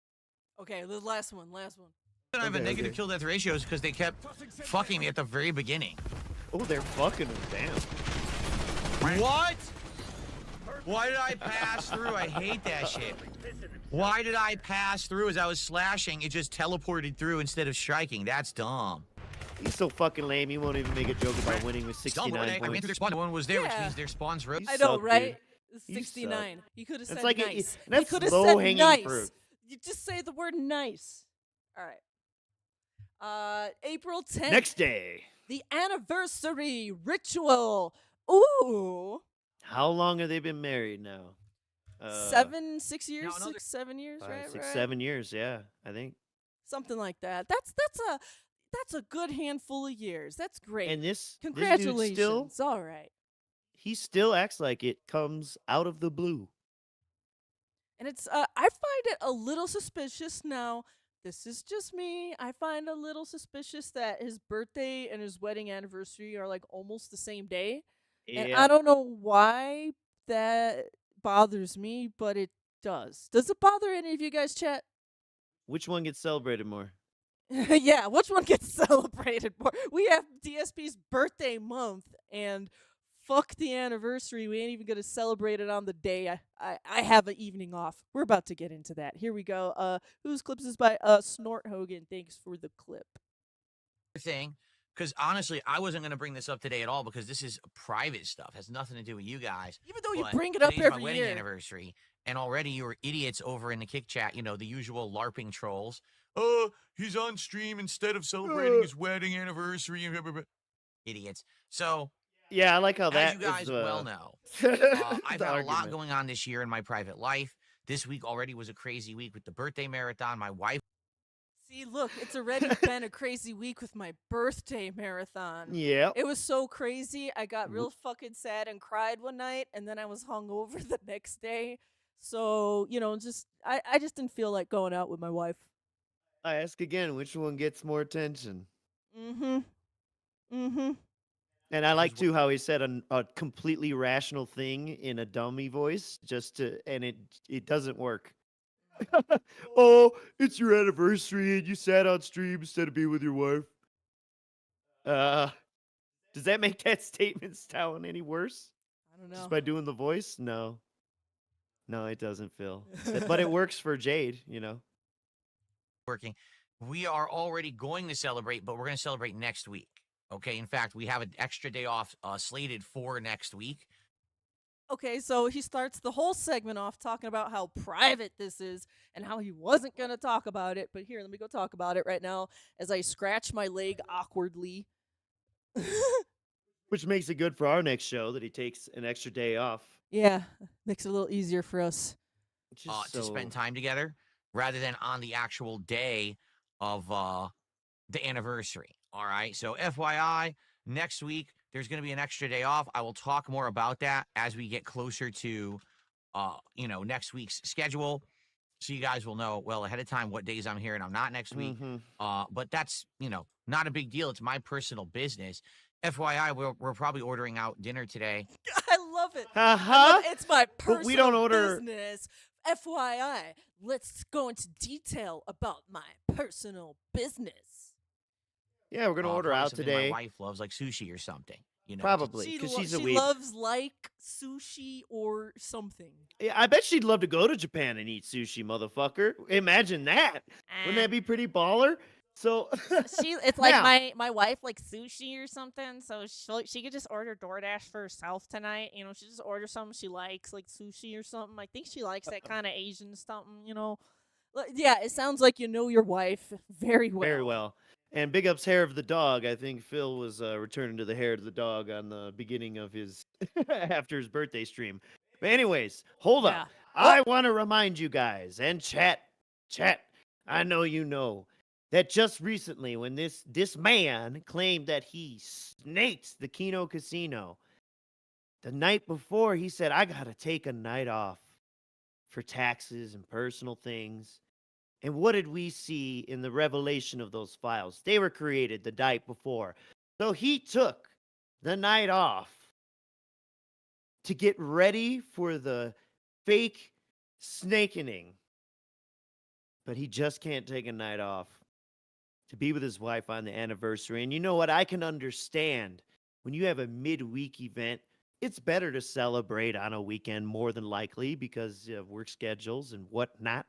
Speaker 2: Okay, the last one.
Speaker 4: I have a
Speaker 3: Okay,
Speaker 4: negative
Speaker 3: okay.
Speaker 4: kill death ratio is because they kept fucking me at the very beginning.
Speaker 3: Oh, they're fucking him. Damn.
Speaker 4: What? Why did I pass through? I hate that shit. Why did I pass through as I was slashing? It just teleported through instead of striking. That's dumb.
Speaker 3: He's so fucking lame. He won't even make a joke about winning with
Speaker 4: Still,
Speaker 3: 69
Speaker 4: I ran through their
Speaker 3: points.
Speaker 4: spawn. No one was there, which
Speaker 2: Yeah.
Speaker 4: means their spawns rose.
Speaker 3: You
Speaker 2: I know,
Speaker 3: suck,
Speaker 2: right?
Speaker 3: dude. You
Speaker 2: 69. He could have
Speaker 3: It's
Speaker 2: said
Speaker 3: like
Speaker 2: nice.
Speaker 3: that's
Speaker 2: he could have said
Speaker 3: low-hanging
Speaker 2: nice.
Speaker 3: fruit.
Speaker 2: You just say the word nice. All right. April 10th.
Speaker 3: Next day.
Speaker 2: The anniversary ritual. Ooh.
Speaker 3: How long have they been married now?
Speaker 2: 6 years,
Speaker 4: now another-
Speaker 2: 6, 7 years,
Speaker 3: 5,
Speaker 2: right?
Speaker 3: 6,
Speaker 2: right?
Speaker 3: 7 years. Yeah, I think.
Speaker 2: Something like that. That's a good handful of years. That's great.
Speaker 3: And this dude
Speaker 2: Congratulations.
Speaker 3: still,
Speaker 2: All right.
Speaker 3: he still acts like it comes out of the blue.
Speaker 2: And it's I find it a little suspicious now. This is just me. I find a little suspicious that his birthday and his wedding anniversary are like almost the same day. And I don't know why that bothers me, but it does. Does it bother any of you guys, chat?
Speaker 3: Which one gets celebrated more?
Speaker 2: Yeah, which one gets celebrated more? We have DSP's birthday month, and fuck the anniversary. We ain't even gonna celebrate it on the day I have an evening off. We're about to get into that. Here we go. Whose clips is by Snort Hogan. Thanks for the clip.
Speaker 4: Thing, because honestly, I wasn't going to bring this up today at all because this is private stuff. Has nothing to do with you guys.
Speaker 2: Even though you
Speaker 4: But
Speaker 2: bring it up
Speaker 4: today's my
Speaker 2: every
Speaker 4: wedding
Speaker 2: year.
Speaker 4: anniversary, and already you were idiots over in the Kick Chat, the usual LARPing trolls. Oh, he's on stream instead of celebrating his wedding anniversary. Idiots. So,
Speaker 3: Yeah, I like how
Speaker 4: as
Speaker 3: that
Speaker 4: you guys
Speaker 3: is
Speaker 4: well know, I've
Speaker 3: the
Speaker 4: had a lot
Speaker 3: argument.
Speaker 4: going on this year in my private life. This week already was a crazy week with the birthday marathon. My wife.
Speaker 2: See, look, it's already been a crazy week with my birthday marathon.
Speaker 3: Yep.
Speaker 2: It was so crazy. I got real fucking sad and cried one night, and then I was hungover the next day. So, I just didn't feel like going out with my wife.
Speaker 3: I ask again, which one gets more attention?
Speaker 2: Mm-hmm. Mm-hmm.
Speaker 3: And I like
Speaker 4: Because
Speaker 3: too how he said a completely rational thing in a dummy voice, and it doesn't work. Oh, it's your anniversary and you sat on stream instead of being with your wife. Does that make that statement sound any worse?
Speaker 2: I don't know.
Speaker 3: Just by doing the voice? No. No, it doesn't, Phil. But it works for Jade,
Speaker 4: working. We are already going to celebrate, but we're going to celebrate next week. Okay. In fact, we have an extra day off slated for next week.
Speaker 2: Okay, so he starts the whole segment off talking about how private this is and how he wasn't going to talk about it. But here, let me go talk about it right now as I scratch my leg awkwardly.
Speaker 3: Which makes it good for our next show that he takes an extra day off.
Speaker 2: Yeah, makes it a little easier for us.
Speaker 4: To spend time together rather than on the actual day of the anniversary. All right. So FYI, next week there's going to be an extra day off. I will talk more about that as we get closer to next week's schedule. So you guys will know well ahead of time what days I'm here and I'm not next week. But that's, not a big deal. It's my personal business. FYI, we're probably ordering out dinner today.
Speaker 2: I love it.
Speaker 3: Uh-huh.
Speaker 2: It's my personal
Speaker 3: But we don't order
Speaker 2: business. FYI, let's go into detail about my personal business.
Speaker 3: Yeah, we're gonna order
Speaker 4: Probably
Speaker 3: out
Speaker 4: something
Speaker 3: today.
Speaker 4: My wife loves, like sushi or something.
Speaker 3: Probably, because she's a
Speaker 2: she
Speaker 3: weeb.
Speaker 2: loves like sushi or something.
Speaker 3: Yeah, I bet she'd love to go to Japan and eat sushi, motherfucker. Imagine that. Wouldn't that be pretty baller? So
Speaker 7: It's like
Speaker 3: Now-
Speaker 7: my wife likes sushi or something, so she could just order DoorDash for herself tonight. She just order something she likes, like sushi or something. I think she likes that kind of Asian something.
Speaker 2: Yeah, it sounds like you know your wife very well.
Speaker 3: very well. And big ups hair of the dog. I think Phil was returning to the hair of the dog on the beginning of his after his birthday stream. But anyways, hold
Speaker 2: Yeah.
Speaker 3: up. I want to remind you guys and chat. I know you know that just recently when this man claimed that he snaked the Keno Casino, the night before he said, I gotta take a night off for taxes and personal things. And what did we see in the revelation of those files? They were created the night before. So he took the night off to get ready for the fake snakening. But he just can't take a night off to be with his wife on the anniversary. And you know what? I can understand when you have a midweek event, it's better to celebrate on a weekend more than likely because of work schedules and whatnot.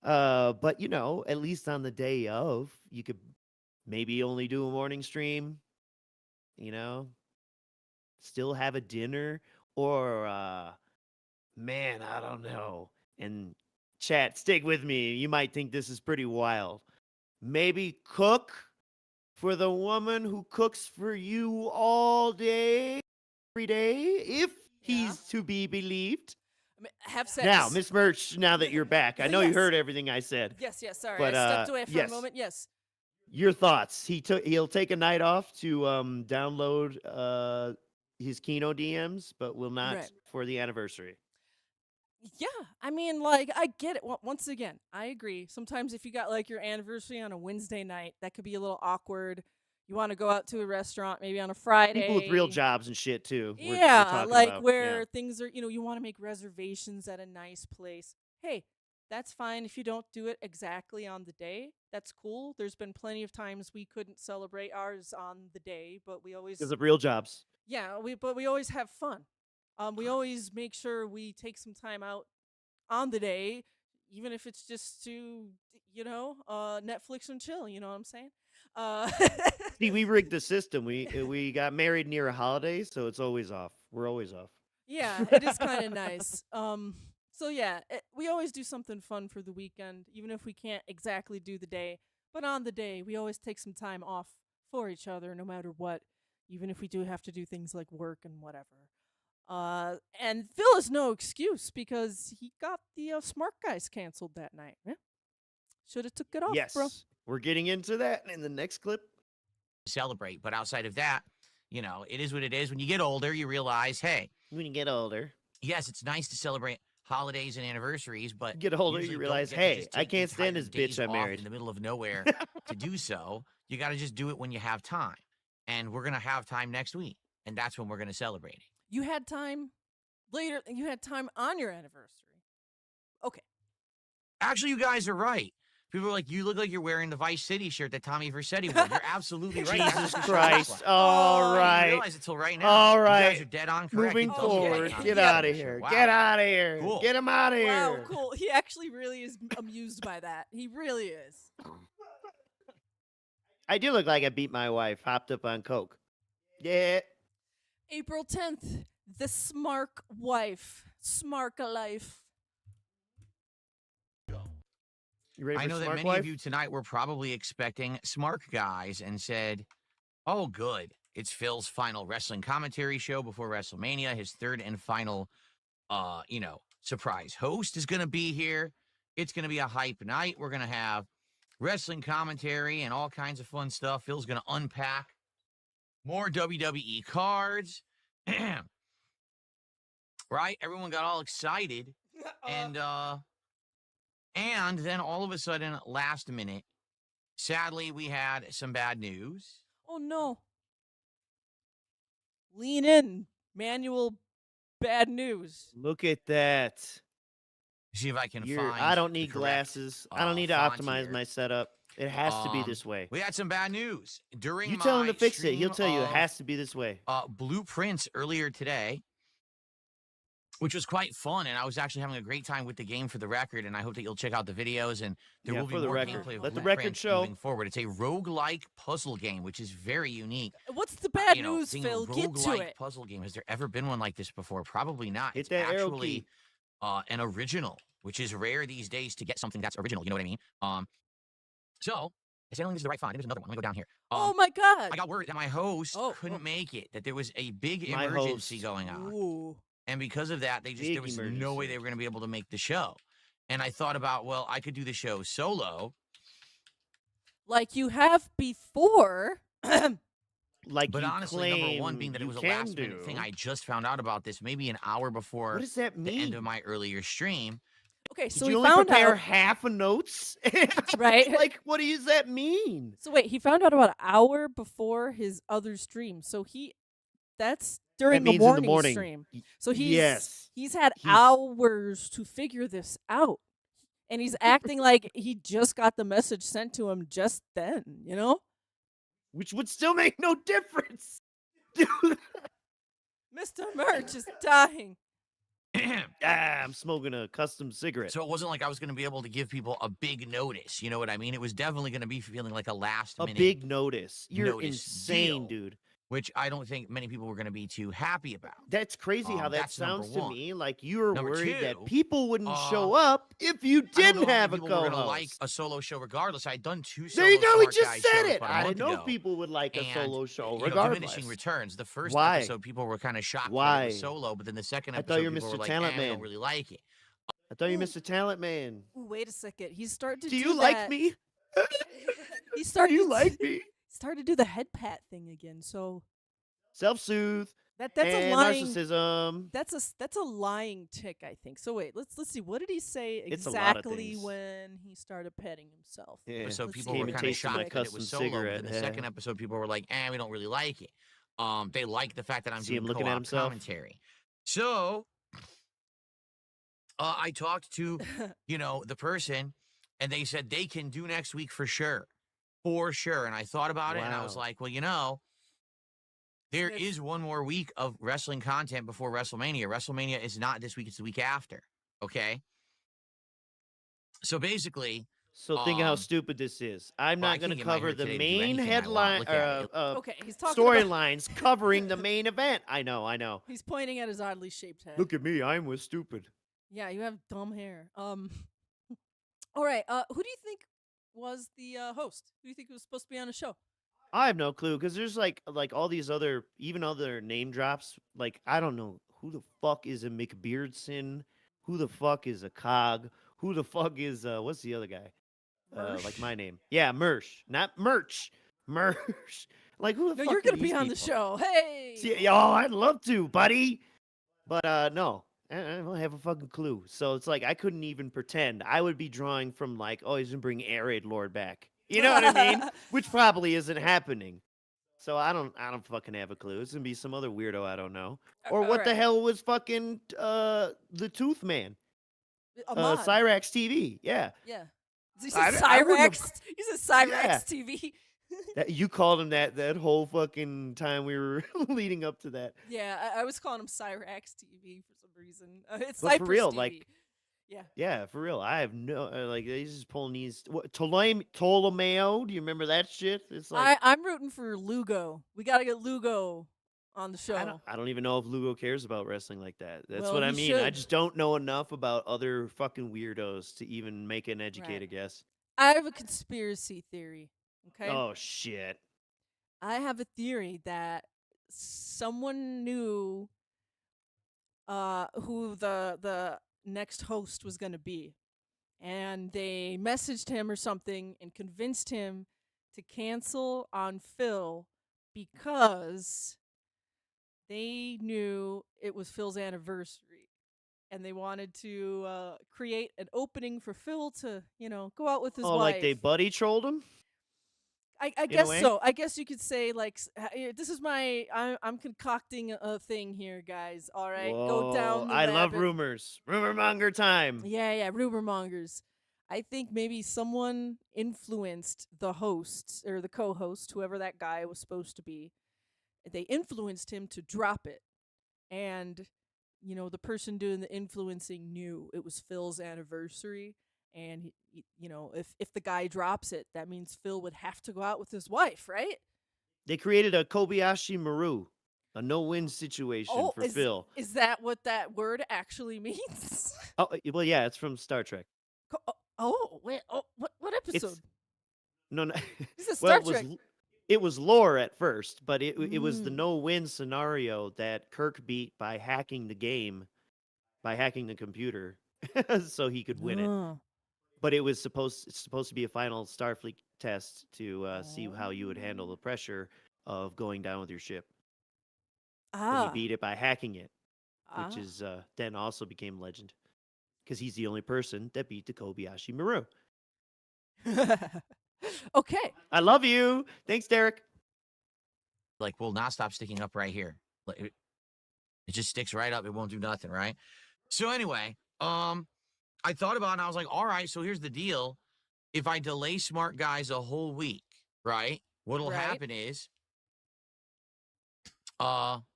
Speaker 3: But at least on the day of, you could maybe only do a morning stream, still have a dinner, or man, I don't know. And chat, stick with me. You might think this is pretty wild. Maybe cook for the woman who cooks for you all day, every day, if he's to be believed.
Speaker 2: Have sex.
Speaker 3: Now, Miss Merch, now that you're back, I know you
Speaker 2: Yes.
Speaker 3: heard everything I said.
Speaker 2: Yes, sorry.
Speaker 3: But,
Speaker 2: I stepped away for
Speaker 3: yes.
Speaker 2: a moment. Yes.
Speaker 3: Your thoughts? He'll take a night off to download his Keno DMs, but will not
Speaker 2: Right.
Speaker 3: for the anniversary.
Speaker 2: Yeah, I get it. Once again, I agree. Sometimes if you got your anniversary on a Wednesday night, that could be a little awkward. You want to go out to a restaurant maybe on a Friday.
Speaker 3: People with real jobs and shit too. we're
Speaker 2: Yeah,
Speaker 3: talking about.
Speaker 2: where
Speaker 3: Yeah.
Speaker 2: things are, you want to make reservations at a nice place. Hey, that's fine if you don't do it exactly on the day. That's cool. There's been plenty of times we couldn't celebrate ours on the day, but we always
Speaker 3: Because of real jobs.
Speaker 2: Yeah, we always have fun. We always make sure we take some time out on the day, even if it's just to, Netflix and chill. You know what I'm saying? Uh,
Speaker 3: See, we rigged the system. We got married near a holiday, so it's always off. We're always off.
Speaker 2: yeah, it is kind of nice. So yeah, we always do something fun for the weekend, even if we can't exactly do the day. But on the day, we always take some time off for each other, no matter what, even if we do have to do things like work and whatever. And Phil is no excuse because he got the Smart Guys canceled that night. Yeah, should have took it off,
Speaker 3: Yes,
Speaker 2: bro.
Speaker 3: we're getting into that in the next clip.
Speaker 4: Celebrate. But outside of that, it is what it is. When you get older, you realize, hey,
Speaker 3: When you get older,
Speaker 4: yes, it's nice to celebrate holidays and anniversaries, but
Speaker 3: get older,
Speaker 4: usually
Speaker 3: you
Speaker 4: don't
Speaker 3: realize,
Speaker 4: get to
Speaker 3: hey,
Speaker 4: just
Speaker 3: I
Speaker 4: take the
Speaker 3: can't stand
Speaker 4: entire
Speaker 3: this
Speaker 4: days
Speaker 3: bitch I
Speaker 4: off
Speaker 3: married.
Speaker 4: in the middle of nowhere to do so. You got to just do it when you have time. And we're going to have time next week. And that's when we're going to celebrate it.
Speaker 2: You had time later. You had time on your anniversary. Okay.
Speaker 4: Actually, you guys are right. People are like, you look like you're wearing the Vice City shirt that Tommy Vercetti wore. You're absolutely right. That's
Speaker 3: Jesus
Speaker 4: what your shirt looks
Speaker 3: Christ!
Speaker 4: like.
Speaker 3: All
Speaker 2: Oh,
Speaker 4: I didn't
Speaker 3: right,
Speaker 4: realize it till right now.
Speaker 3: all
Speaker 4: You
Speaker 3: right.
Speaker 4: guys are dead on correct.
Speaker 3: Moving
Speaker 4: It does look like
Speaker 3: forward,
Speaker 4: Tommy
Speaker 3: get
Speaker 4: Vercetti
Speaker 3: out of
Speaker 4: shirt.
Speaker 3: here.
Speaker 4: Wow.
Speaker 3: Get out of here.
Speaker 4: Cool.
Speaker 3: Get him out of here.
Speaker 2: Wow, cool. He actually really is amused by that. He really is.
Speaker 3: I do look like I beat my wife, hopped up on coke. Yeah.
Speaker 2: April 10th, the Smark wife. Smark life.
Speaker 3: You ready for
Speaker 4: I know that
Speaker 3: Smart
Speaker 4: many
Speaker 3: Wife?
Speaker 4: of you tonight were probably expecting Smart Guys and said, oh, good. It's Phil's final wrestling commentary show before WrestleMania. His third and final, surprise host is going to be here. It's going to be a hype night. We're going to have wrestling commentary and all kinds of fun stuff. Phil's going to unpack more WWE cards. Right? Everyone got all excited. And then all of a sudden, last minute, sadly, we had some bad news.
Speaker 2: Oh no. Lean in. Manual bad news.
Speaker 3: Look at that.
Speaker 4: See if I can
Speaker 3: You're-
Speaker 4: find.
Speaker 3: I don't
Speaker 4: the
Speaker 3: need
Speaker 4: correct,
Speaker 3: glasses. I don't need to
Speaker 4: font
Speaker 3: optimize
Speaker 4: here.
Speaker 3: my setup. It has to be this way.
Speaker 4: We had some bad news during
Speaker 3: You tell him
Speaker 4: my
Speaker 3: to fix it. He'll
Speaker 4: stream
Speaker 3: tell you it
Speaker 4: of,
Speaker 3: has to be this way.
Speaker 4: Blueprints earlier today, which was quite fun, and I was actually having a great time with the game for the record, and I hope that you'll check out the videos, and there
Speaker 3: Yeah,
Speaker 4: will be
Speaker 3: for the
Speaker 4: more
Speaker 3: record.
Speaker 4: gameplay of
Speaker 3: Let the record
Speaker 4: Blueprints
Speaker 3: show.
Speaker 4: moving forward. It's a roguelike puzzle game, which is very unique.
Speaker 2: What's the bad
Speaker 4: You know,
Speaker 2: news,
Speaker 4: being a
Speaker 2: Phil? Get to
Speaker 4: roguelike
Speaker 2: it.
Speaker 4: puzzle game. Has there ever been one like this before? Probably not.
Speaker 3: Hit
Speaker 4: It's
Speaker 3: that arrow
Speaker 4: actually
Speaker 3: key.
Speaker 4: an original, which is rare these days to get something that's original. You know what I mean? So I don't think this is the right font. I think there's another one. Let me go down here.
Speaker 2: Oh my god.
Speaker 4: I got word that my host
Speaker 2: Oh,
Speaker 4: couldn't make it. That there was a big
Speaker 3: My
Speaker 4: emergency
Speaker 3: host.
Speaker 4: going on,
Speaker 2: Ooh.
Speaker 4: and because of that, there
Speaker 3: Big
Speaker 4: was no way
Speaker 3: emergency.
Speaker 4: they were going to be able to make the show. And I thought about, well, I could do the show solo.
Speaker 2: Like you have before.
Speaker 3: Like
Speaker 4: But
Speaker 3: you
Speaker 4: honestly, number one being that it
Speaker 3: you
Speaker 4: was a
Speaker 3: can
Speaker 4: last minute thing.
Speaker 3: do.
Speaker 4: I just found out about this maybe an hour before
Speaker 3: What does that
Speaker 4: the end
Speaker 3: mean?
Speaker 4: of my earlier stream.
Speaker 2: Okay,
Speaker 3: Did
Speaker 2: so
Speaker 3: you
Speaker 2: he
Speaker 3: only
Speaker 2: found
Speaker 3: prepare
Speaker 2: out.
Speaker 3: half a notes?
Speaker 2: Right.
Speaker 3: Like, what does that mean?
Speaker 2: So wait, he found out about an hour before his other stream. So that's during
Speaker 3: That
Speaker 2: the
Speaker 3: means in the
Speaker 2: morning,
Speaker 3: morning.
Speaker 2: stream.
Speaker 3: Y-
Speaker 2: So
Speaker 3: yes.
Speaker 2: he's had
Speaker 3: He's-
Speaker 2: hours to figure this out. And he's acting like he just got the message sent to him just then, you know?
Speaker 3: Which would still make no difference. Dude.
Speaker 2: Mr. Merch is dying.
Speaker 3: I'm smoking a custom cigarette.
Speaker 4: So it wasn't like I was going to be able to give people a big notice. You know what I mean? It was definitely going to be feeling like a last
Speaker 3: A
Speaker 4: minute,
Speaker 3: big notice. You're
Speaker 4: notice
Speaker 3: insane,
Speaker 4: deal.
Speaker 3: dude.
Speaker 4: which I don't think many people were going to be too happy about.
Speaker 3: That's crazy how that
Speaker 4: That's number
Speaker 3: sounds to
Speaker 4: one.
Speaker 3: me. Like you were
Speaker 4: Number
Speaker 3: worried
Speaker 4: two,
Speaker 3: that people wouldn't show
Speaker 4: uh,
Speaker 3: up if you
Speaker 4: I don't
Speaker 3: didn't
Speaker 4: know how
Speaker 3: have a
Speaker 4: many people were
Speaker 3: co-host.
Speaker 4: gonna like a solo show regardless. I'd done 2 solo
Speaker 3: There you go. We
Speaker 4: Smart
Speaker 3: just
Speaker 4: Guy
Speaker 3: said
Speaker 4: shows
Speaker 3: it.
Speaker 4: about a
Speaker 3: I
Speaker 4: month
Speaker 3: didn't know
Speaker 4: ago.
Speaker 3: if people would like a
Speaker 4: And,
Speaker 3: solo show
Speaker 4: you know,
Speaker 3: regardless.
Speaker 4: diminishing returns. The first
Speaker 3: Why?
Speaker 4: episode, people were kind of shocked that it
Speaker 3: Why?
Speaker 4: was solo, but then the second
Speaker 3: I
Speaker 4: episode,
Speaker 3: thought you were
Speaker 4: people were
Speaker 3: Mr.
Speaker 4: like,
Speaker 3: Talent
Speaker 4: I
Speaker 3: Man.
Speaker 4: don't really like it.
Speaker 3: I thought you
Speaker 2: Ooh.
Speaker 3: missed a talent man.
Speaker 2: Ooh, wait a second. He's starting to
Speaker 3: Do
Speaker 2: do
Speaker 3: you like
Speaker 2: that.
Speaker 3: me?
Speaker 2: He
Speaker 3: Do
Speaker 2: started
Speaker 3: you
Speaker 2: to
Speaker 3: like me?
Speaker 2: started to do the head pat thing again. So
Speaker 3: Self-soothe
Speaker 2: that's
Speaker 3: and
Speaker 2: a lying
Speaker 3: narcissism.
Speaker 2: that's a lying tick, I think. So wait, let's see. What did he say
Speaker 3: It's a lot of
Speaker 2: exactly
Speaker 3: things.
Speaker 2: when he started petting himself?
Speaker 3: Yeah.
Speaker 4: So
Speaker 2: Let's
Speaker 4: people
Speaker 2: see
Speaker 3: Came
Speaker 4: were
Speaker 3: and
Speaker 2: what
Speaker 4: kind of
Speaker 2: he
Speaker 3: tasted
Speaker 4: shocked
Speaker 3: my
Speaker 2: said.
Speaker 4: that it was
Speaker 3: custom
Speaker 4: solo. But
Speaker 3: cigarette,
Speaker 4: then the
Speaker 3: yeah.
Speaker 4: second episode, people were like, we don't really like it. They like the fact that I'm
Speaker 3: See
Speaker 4: doing
Speaker 3: him looking at
Speaker 4: co-op
Speaker 3: himself?
Speaker 4: commentary. So I talked to, the person, and they said they can do next week for sure. For sure. And I thought about it, and I was
Speaker 3: Wow.
Speaker 4: like, well, there
Speaker 2: Smith.
Speaker 4: is one more week of wrestling content before WrestleMania. WrestleMania is not this week, it's the week after. Okay? So basically,
Speaker 3: So think of how stupid this is. I'm
Speaker 4: well, I
Speaker 3: not going
Speaker 4: can't
Speaker 3: to
Speaker 4: get my
Speaker 3: cover
Speaker 4: hair
Speaker 3: the
Speaker 4: today to do
Speaker 3: main
Speaker 4: anything I want.
Speaker 3: headline
Speaker 4: Look at it.
Speaker 2: Okay, he's talking about.
Speaker 3: storylines covering the main event. I know.
Speaker 2: He's pointing at his oddly shaped head.
Speaker 3: Look at me, I'm with stupid.
Speaker 2: Yeah, you have dumb hair. All right. Who do you think was the host? Who do you think was supposed to be on the show?
Speaker 3: I have no clue because there's like all these other other name drops. Like I don't know who the fuck is a McBeardson, who the fuck is a Cog, who the fuck is what's the other guy? Like my name. Yeah, Mersh, not Merch. Mersh. Like who the
Speaker 2: No,
Speaker 3: fuck
Speaker 2: you're
Speaker 3: are
Speaker 2: gonna be
Speaker 3: these
Speaker 2: on the
Speaker 3: people?
Speaker 2: show. Hey.
Speaker 3: See, oh, I'd love to, buddy. But no, I don't have a fucking clue. So it's like I couldn't even pretend. I would be drawing from like, oh, he's gonna bring Air Raid Lord back. You know what I mean? Which probably isn't happening. So I don't fucking have a clue. It's gonna be some other weirdo I don't know. Or what the
Speaker 2: Alright.
Speaker 3: hell was fucking the Tooth Man?
Speaker 2: Ahmad.
Speaker 3: Cyrax TV. Yeah.
Speaker 2: Yeah. You
Speaker 3: I
Speaker 2: said
Speaker 3: wouldn't have-
Speaker 2: Cyrax. You said Cyrax
Speaker 3: Yeah.
Speaker 2: TV.
Speaker 3: That you called him that whole fucking time we were leading up to that.
Speaker 2: Yeah, I was calling him Cyrax TV for some reason. It's
Speaker 3: But for
Speaker 2: Cypress
Speaker 3: real,
Speaker 2: TV.
Speaker 3: like-
Speaker 2: yeah.
Speaker 3: Yeah, for real. I have no like he's just pulling these Ptolemaio. Do you remember that shit? It's like
Speaker 2: I'm rooting for Lugo. We gotta get Lugo on the show.
Speaker 3: I don't even know if Lugo cares about wrestling like that. That's
Speaker 2: Well,
Speaker 3: what I
Speaker 2: he
Speaker 3: mean. I
Speaker 2: should.
Speaker 3: just don't know enough about other fucking weirdos to even make an educated guess.
Speaker 2: I have a conspiracy theory. Okay.
Speaker 3: Oh shit.
Speaker 2: I have a theory that someone knew who the next host was going to be, and they messaged him or something and convinced him to cancel on Phil because they knew it was Phil's anniversary and they wanted to create an opening for Phil to, go out with his wife.
Speaker 3: Like they buddy trolled him?
Speaker 2: I guess so. I guess you could say like this is I'm concocting a thing here, guys. All right, go down. The
Speaker 3: I love
Speaker 2: rabbit-
Speaker 3: rumors. Rumor monger time.
Speaker 2: Yeah, rumor mongers. I think maybe someone influenced the host or the co-host, whoever that guy was supposed to be. They influenced him to drop it, and the person doing the influencing knew it was Phil's anniversary. And if the guy drops it, that means Phil would have to go out with his wife, right?
Speaker 3: They created a Kobayashi Maru, a no-win situation for Phil.
Speaker 2: Is that what that word actually means?
Speaker 3: Oh, well, yeah, it's from Star Trek.
Speaker 2: Wait. Oh, what episode?
Speaker 3: No.
Speaker 2: This is Star
Speaker 3: Well,
Speaker 2: Trek.
Speaker 3: it was lore at first, but it was the
Speaker 2: Mm.
Speaker 3: no-win scenario that Kirk beat by hacking the game, by hacking the computer, so he could win it.
Speaker 2: Oh.
Speaker 3: But it's supposed to be a final Starfleet test to see how you would handle the pressure of going down with your ship. And he beat it by hacking it, which is then also became legend because he's the only person that beat the Kobayashi Maru.
Speaker 2: Okay.
Speaker 3: I love you. Thanks, Derek.
Speaker 4: like, will not stop sticking up right here. Like, it just sticks right up. It won't do nothing, right? So anyway, I thought about it and I was like, all right, so here's the deal. If I delay Smart Guys a whole week, right, what'll
Speaker 2: Right.
Speaker 4: happen is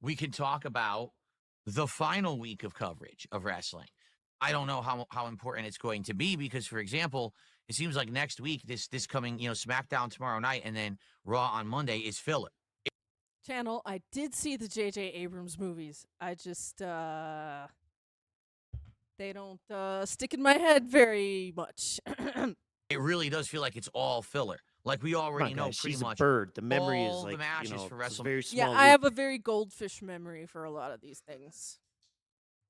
Speaker 4: we can talk about the final week of coverage of wrestling. I don't know how important it's going to be because, for example, it seems like next week, this coming, SmackDown tomorrow night and then Raw on Monday is filler.
Speaker 2: Channel, I did see the J.J. Abrams movies. I just, they don't stick in my head very much.
Speaker 4: It really does feel like it's all filler. Like we
Speaker 3: Come on,
Speaker 4: already know
Speaker 3: guys,
Speaker 4: pretty
Speaker 3: she's
Speaker 4: much
Speaker 3: a bird. The memory
Speaker 4: all
Speaker 3: is
Speaker 4: the
Speaker 3: like
Speaker 4: matches for
Speaker 3: it's a
Speaker 4: Wrestle-
Speaker 3: very
Speaker 2: Yeah,
Speaker 3: small.
Speaker 2: I
Speaker 3: loop.
Speaker 2: have a very goldfish memory for a lot of these things.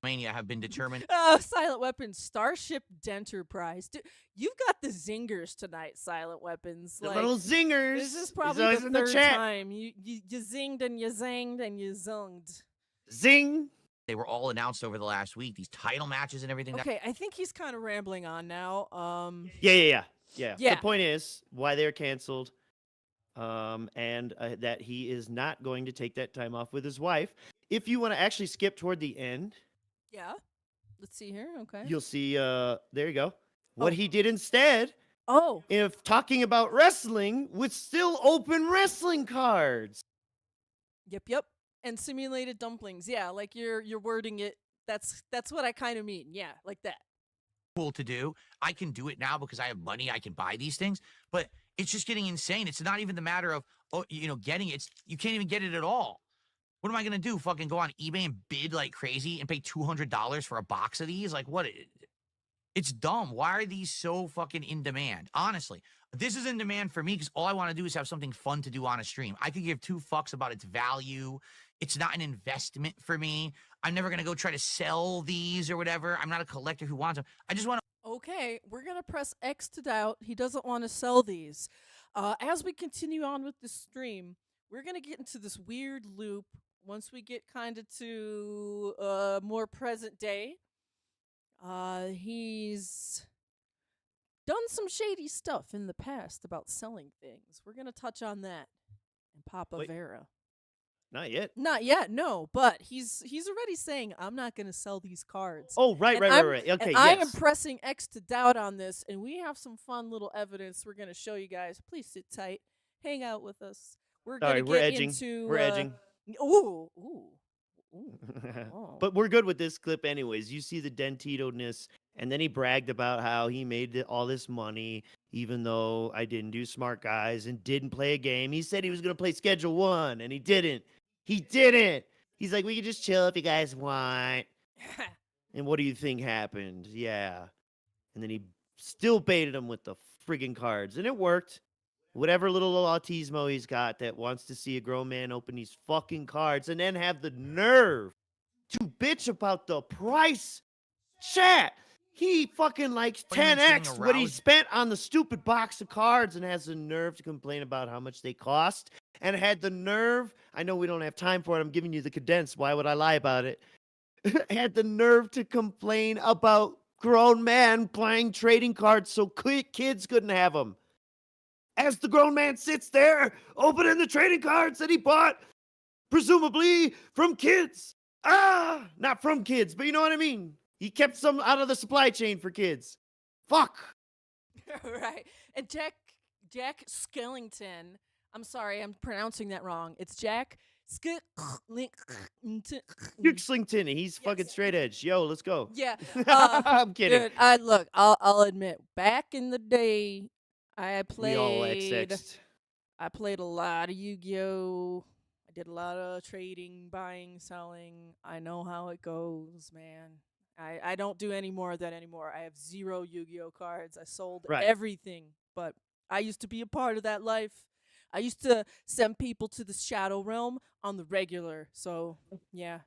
Speaker 4: Mania have been determined.
Speaker 2: Silent Weapons, Starship Denterprise. Dude, you've got the zingers tonight, Silent Weapons.
Speaker 3: The
Speaker 2: Like,
Speaker 3: little zingers.
Speaker 2: this is
Speaker 3: He's
Speaker 2: probably
Speaker 3: always
Speaker 2: the
Speaker 3: in
Speaker 2: third
Speaker 3: chat.
Speaker 2: time. You zinged and you zanged and you zunged.
Speaker 3: Zing.
Speaker 4: They were all announced over the last week. These title matches and everything.
Speaker 2: Okay, I think he's kind of rambling on now.
Speaker 3: Yeah.
Speaker 2: Yeah.
Speaker 3: The point is why they're canceled, and that he is not going to take that time off with his wife. If you want to actually skip toward the end,
Speaker 2: Yeah. Let's see here. Okay.
Speaker 3: you'll see. There you go. What
Speaker 2: Oh.
Speaker 3: he did instead,
Speaker 2: Oh,
Speaker 3: if talking about wrestling with still open wrestling cards.
Speaker 2: yep. And simulated dumplings. Yeah, like you're wording it. That's what I kind of mean. Yeah, like that.
Speaker 4: cool to do. I can do it now because I have money. I can buy these things, but it's just getting insane. It's not even the matter of, getting it. You can't even get it at all. What am I going to do? Fucking go on eBay and bid like crazy and pay $200 for a box of these? Like, what? It's dumb. Why are these so fucking in demand? Honestly, this is in demand for me because all I want to do is have something fun to do on a stream. I could give two fucks about its value. It's not an investment for me. I'm never going to go try to sell these or whatever. I'm not a collector who wants them. I just want to.
Speaker 2: Okay, we're going to press X to doubt. He doesn't want to sell these. As we continue on with the stream, we're going to get into this weird loop once we get kind of to more present day. He's done some shady stuff in the past about selling things. We're going to touch on that in Papavera.
Speaker 3: Not yet.
Speaker 2: Not yet, no, but he's already saying, I'm not going to sell these cards.
Speaker 3: Oh, right. Okay,
Speaker 2: and
Speaker 3: yes.
Speaker 2: I am pressing X to doubt on this, and we have some fun little evidence we're going to show you guys. Please sit tight. Hang out with us. We're going to get
Speaker 3: edging.
Speaker 2: into...
Speaker 3: We're edging.
Speaker 2: Ooh.
Speaker 3: But we're good with this clip anyways. You see the Dentito-ness, and then he bragged about how he made all this money, even though I didn't do Smart Guys and didn't play a game. He said he was going to play Schedule 1, and he didn't. He didn't. He's like, we can just chill if you guys want. And what do you think happened? Yeah. And then he still baited him with the friggin' cards, and it worked. Whatever little autismo he's got that wants to see a grown man open these fucking cards and then have the nerve to bitch about the price. Chat. He fucking likes 10x what he spent on the stupid box of cards and has the nerve to complain about how much they cost. And had the nerve, I know we don't have time for it, I'm giving you the condensed, why would I lie about it? Had the nerve to complain about grown men playing trading cards so kids couldn't have them. As the grown man sits there, opening the trading cards that he bought, presumably from kids. Not from kids, but you know what I mean. He kept some out of the supply chain for kids. Fuck.
Speaker 2: Right. And Jack Skellington, I'm sorry, I'm pronouncing that wrong. It's Jack
Speaker 3: Skellington. He's fucking straight edge. Yo, let's go.
Speaker 2: Yeah.
Speaker 3: I'm kidding.
Speaker 2: Dude, I'll admit, back in the day, I
Speaker 3: We all
Speaker 2: played
Speaker 3: XX'd.
Speaker 2: a lot of Yu-Gi-Oh! I did a lot of trading, buying, selling. I know how it goes, man. I don't do any more of that anymore. I have 0 Yu-Gi-Oh! Cards. I sold everything, but I used to be a part of that life. I used to send people to the Shadow Realm on the regular, so yeah.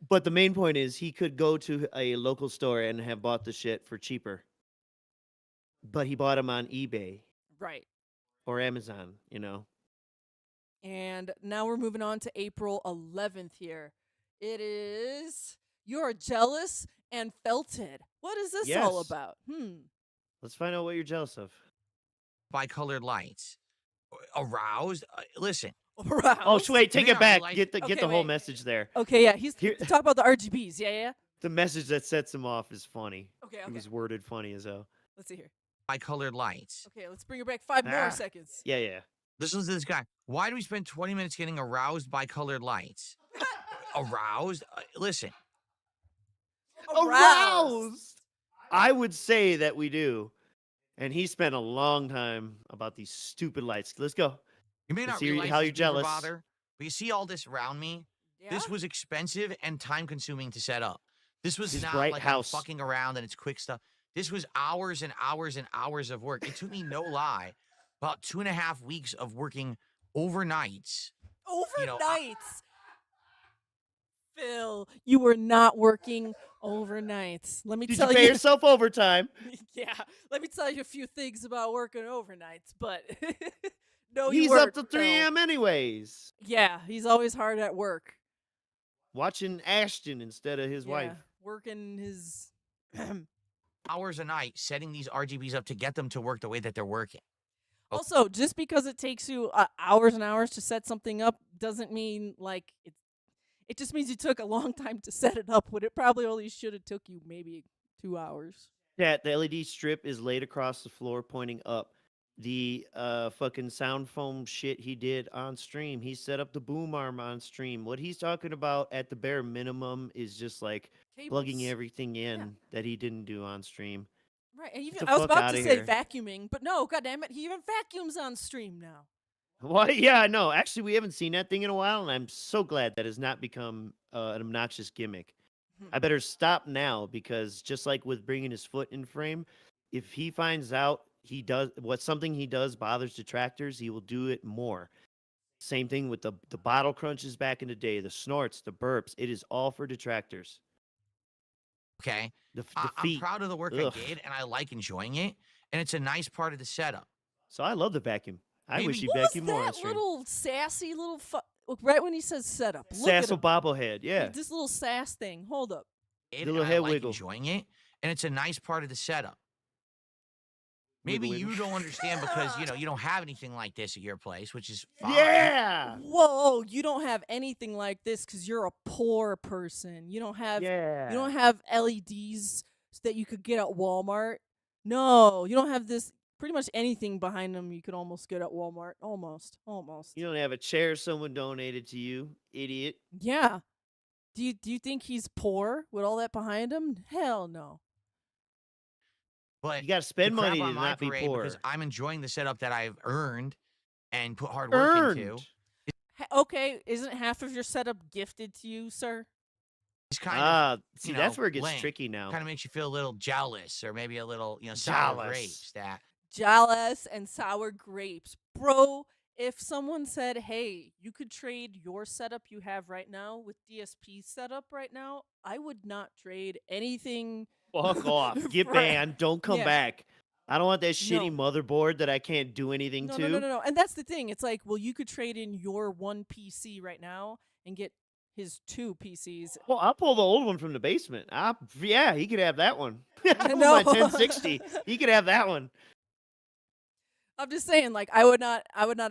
Speaker 3: But the main point is he could go to a local store and have bought the shit for cheaper. But he bought them on eBay.
Speaker 2: Right.
Speaker 3: Or Amazon, you know.
Speaker 2: And now we're moving on to April 11th here. It is You're Jealous and Felted. What is this all
Speaker 3: Yes.
Speaker 2: about?
Speaker 3: Let's find out what you're jealous of.
Speaker 4: Bicolored lights. Aroused? Listen.
Speaker 2: Aroused?
Speaker 3: Oh, wait, take it back.
Speaker 4: Like,
Speaker 3: Get the
Speaker 2: Okay,
Speaker 3: whole
Speaker 2: wait.
Speaker 3: message there.
Speaker 2: Okay, yeah. He's
Speaker 3: Here-
Speaker 2: talk about the RGBs. Yeah.
Speaker 3: The message that sets him off is funny.
Speaker 2: Okay.
Speaker 3: It was worded funny as hell.
Speaker 2: Let's see here.
Speaker 4: Bicolored lights.
Speaker 2: Okay, let's bring it back 5 more seconds.
Speaker 3: Yeah.
Speaker 4: Listen to this guy. Why do we spend 20 minutes getting aroused by colored lights? Aroused? Listen.
Speaker 3: Aroused! I would say that we do. And he spent a long time about these stupid lights. Let's go.
Speaker 4: You may
Speaker 3: Let's
Speaker 4: not
Speaker 3: see
Speaker 4: realize
Speaker 3: how
Speaker 4: this,
Speaker 3: you're
Speaker 4: Mr.
Speaker 3: jealous.
Speaker 4: Father, but you see all this around me?
Speaker 2: Yeah.
Speaker 4: This was expensive and time-consuming to set up. This was
Speaker 3: His
Speaker 4: not
Speaker 3: bright
Speaker 4: like
Speaker 3: house.
Speaker 4: I'm fucking around and it's quick stuff. This was hours and hours and hours of work. It took me, no lie, about 2.5 weeks of working overnights.
Speaker 2: Overnights. Phil, you were not working overnights. Let me
Speaker 3: Did
Speaker 2: tell
Speaker 3: you pay yourself overtime?
Speaker 2: Yeah, let me tell you a few things about working overnights, but no,
Speaker 3: He's
Speaker 2: you weren't,
Speaker 3: up to 3
Speaker 2: Phil.
Speaker 3: a.m. anyways.
Speaker 2: Yeah, he's always hard at work.
Speaker 3: Watching Ashton instead of his wife.
Speaker 2: Working his...
Speaker 4: Hours a night setting these RGBs up to get them to work the way that they're working.
Speaker 2: Also, just because it takes you hours and hours to set something up doesn't mean, like, it just means you took a long time to set it up, when it probably only should have took you maybe 2 hours.
Speaker 3: Yeah, the LED strip is laid across the floor pointing up. The fucking sound foam shit he did on stream. He set up the boom arm on stream. What he's talking about at the bare minimum is just like plugging
Speaker 2: Cables.
Speaker 3: everything in that he didn't do on stream.
Speaker 2: Right, and
Speaker 3: Get
Speaker 2: even
Speaker 3: the
Speaker 2: I was
Speaker 3: fuck
Speaker 2: about to
Speaker 3: outta
Speaker 2: say
Speaker 3: here.
Speaker 2: vacuuming, but no, goddammit, he even vacuums on stream now.
Speaker 3: What? Yeah, no. Actually, we haven't seen that thing in a while, and I'm so glad that has not become an obnoxious gimmick. I better stop now because just like with bringing his foot in frame, if he finds out something he does bothers detractors, he will do it more. Same thing with the bottle crunches back in the day, the snorts, the burps. It is all for detractors.
Speaker 4: Okay.
Speaker 3: The
Speaker 4: I'm
Speaker 3: feet.
Speaker 4: proud of the work
Speaker 3: Ugh.
Speaker 4: I did, and I like enjoying it. And it's a nice part of the setup.
Speaker 3: So I love the vacuum. I
Speaker 4: Maybe-
Speaker 3: wish he
Speaker 2: What was
Speaker 3: vacuumed more on
Speaker 2: that
Speaker 3: stream.
Speaker 2: little sassy little look, right when he says setup? Look at
Speaker 3: Sassel
Speaker 2: him.
Speaker 3: bobblehead, yeah.
Speaker 2: This little sass thing. Hold up.
Speaker 4: And
Speaker 3: little
Speaker 4: I
Speaker 3: head
Speaker 4: like
Speaker 3: wiggle.
Speaker 4: enjoying it, and it's a nice part of the setup. Maybe
Speaker 3: Wiggle,
Speaker 4: you
Speaker 3: wiggle.
Speaker 4: don't understand because you don't have anything like this at your place, which is fine.
Speaker 3: Yeah.
Speaker 2: Whoa, you don't have anything like this because you're a poor person. You don't have
Speaker 3: Yeah.
Speaker 2: you don't have LEDs that you could get at Walmart. No, you don't have this. Pretty much anything behind them you could almost get at Walmart. Almost.
Speaker 3: You don't have a chair someone donated to you, idiot.
Speaker 2: Yeah. Do you think he's poor with all that behind him? Hell no.
Speaker 4: But
Speaker 3: You got to
Speaker 4: the
Speaker 3: spend
Speaker 4: crap
Speaker 3: money to
Speaker 4: on my
Speaker 3: not be
Speaker 4: parade
Speaker 3: poor.
Speaker 4: because I'm enjoying the setup that I've earned and put hard work into.
Speaker 3: Earned.
Speaker 2: Okay, isn't half of your setup gifted to you, sir?
Speaker 4: It's kind of
Speaker 3: See,
Speaker 4: you
Speaker 3: that's
Speaker 4: know,
Speaker 3: where it gets
Speaker 4: lame.
Speaker 3: tricky now.
Speaker 4: kind of makes you feel a little jealous or maybe a little sour
Speaker 3: Jealous.
Speaker 4: grapes. That
Speaker 2: Jealous and sour grapes. Bro, if someone said, hey, you could trade your setup you have right now with DSP's setup right now, I would not trade anything.
Speaker 3: Fuck off. Get
Speaker 2: for-
Speaker 3: banned. Don't come
Speaker 2: Yeah.
Speaker 3: back. I don't want that shitty
Speaker 2: No.
Speaker 3: motherboard that I can't do anything
Speaker 2: No,
Speaker 3: to.
Speaker 2: no, no, no, no. And that's the thing. It's like, well, you could trade in your one PC right now and get his two PCs.
Speaker 3: Well, I'll pull the old one from the basement. Yeah, he could have that one. With
Speaker 2: No.
Speaker 3: my 1060. He could have that one.
Speaker 2: I'm just saying, like, I would not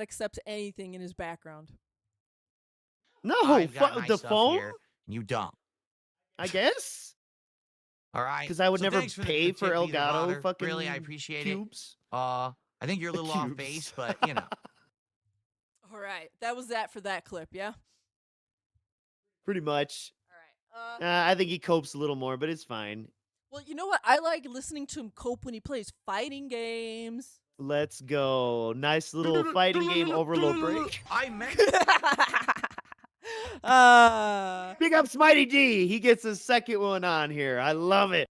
Speaker 2: accept anything in his background.
Speaker 3: No,
Speaker 4: I've got nice
Speaker 3: the
Speaker 4: stuff
Speaker 3: phone,
Speaker 4: here, and you don't.
Speaker 3: I guess.
Speaker 4: All right,
Speaker 3: Because I would
Speaker 4: so
Speaker 3: never
Speaker 4: thanks for the
Speaker 3: pay for
Speaker 4: tip, neither
Speaker 3: Elgato
Speaker 4: bother.
Speaker 3: fucking
Speaker 4: Really, I appreciate
Speaker 3: cubes.
Speaker 4: it. I think you're a little off
Speaker 3: Cubes.
Speaker 4: base, but
Speaker 2: All right. That was that for that clip, yeah?
Speaker 3: Pretty much.
Speaker 2: All right.
Speaker 3: I think he copes a little more, but it's fine.
Speaker 2: Well, you know what? I like listening to him cope when he plays fighting games.
Speaker 3: Let's go. Nice little fighting game overload break.
Speaker 4: I meant
Speaker 3: Big up Smitey D. He gets his second one on here. I love it.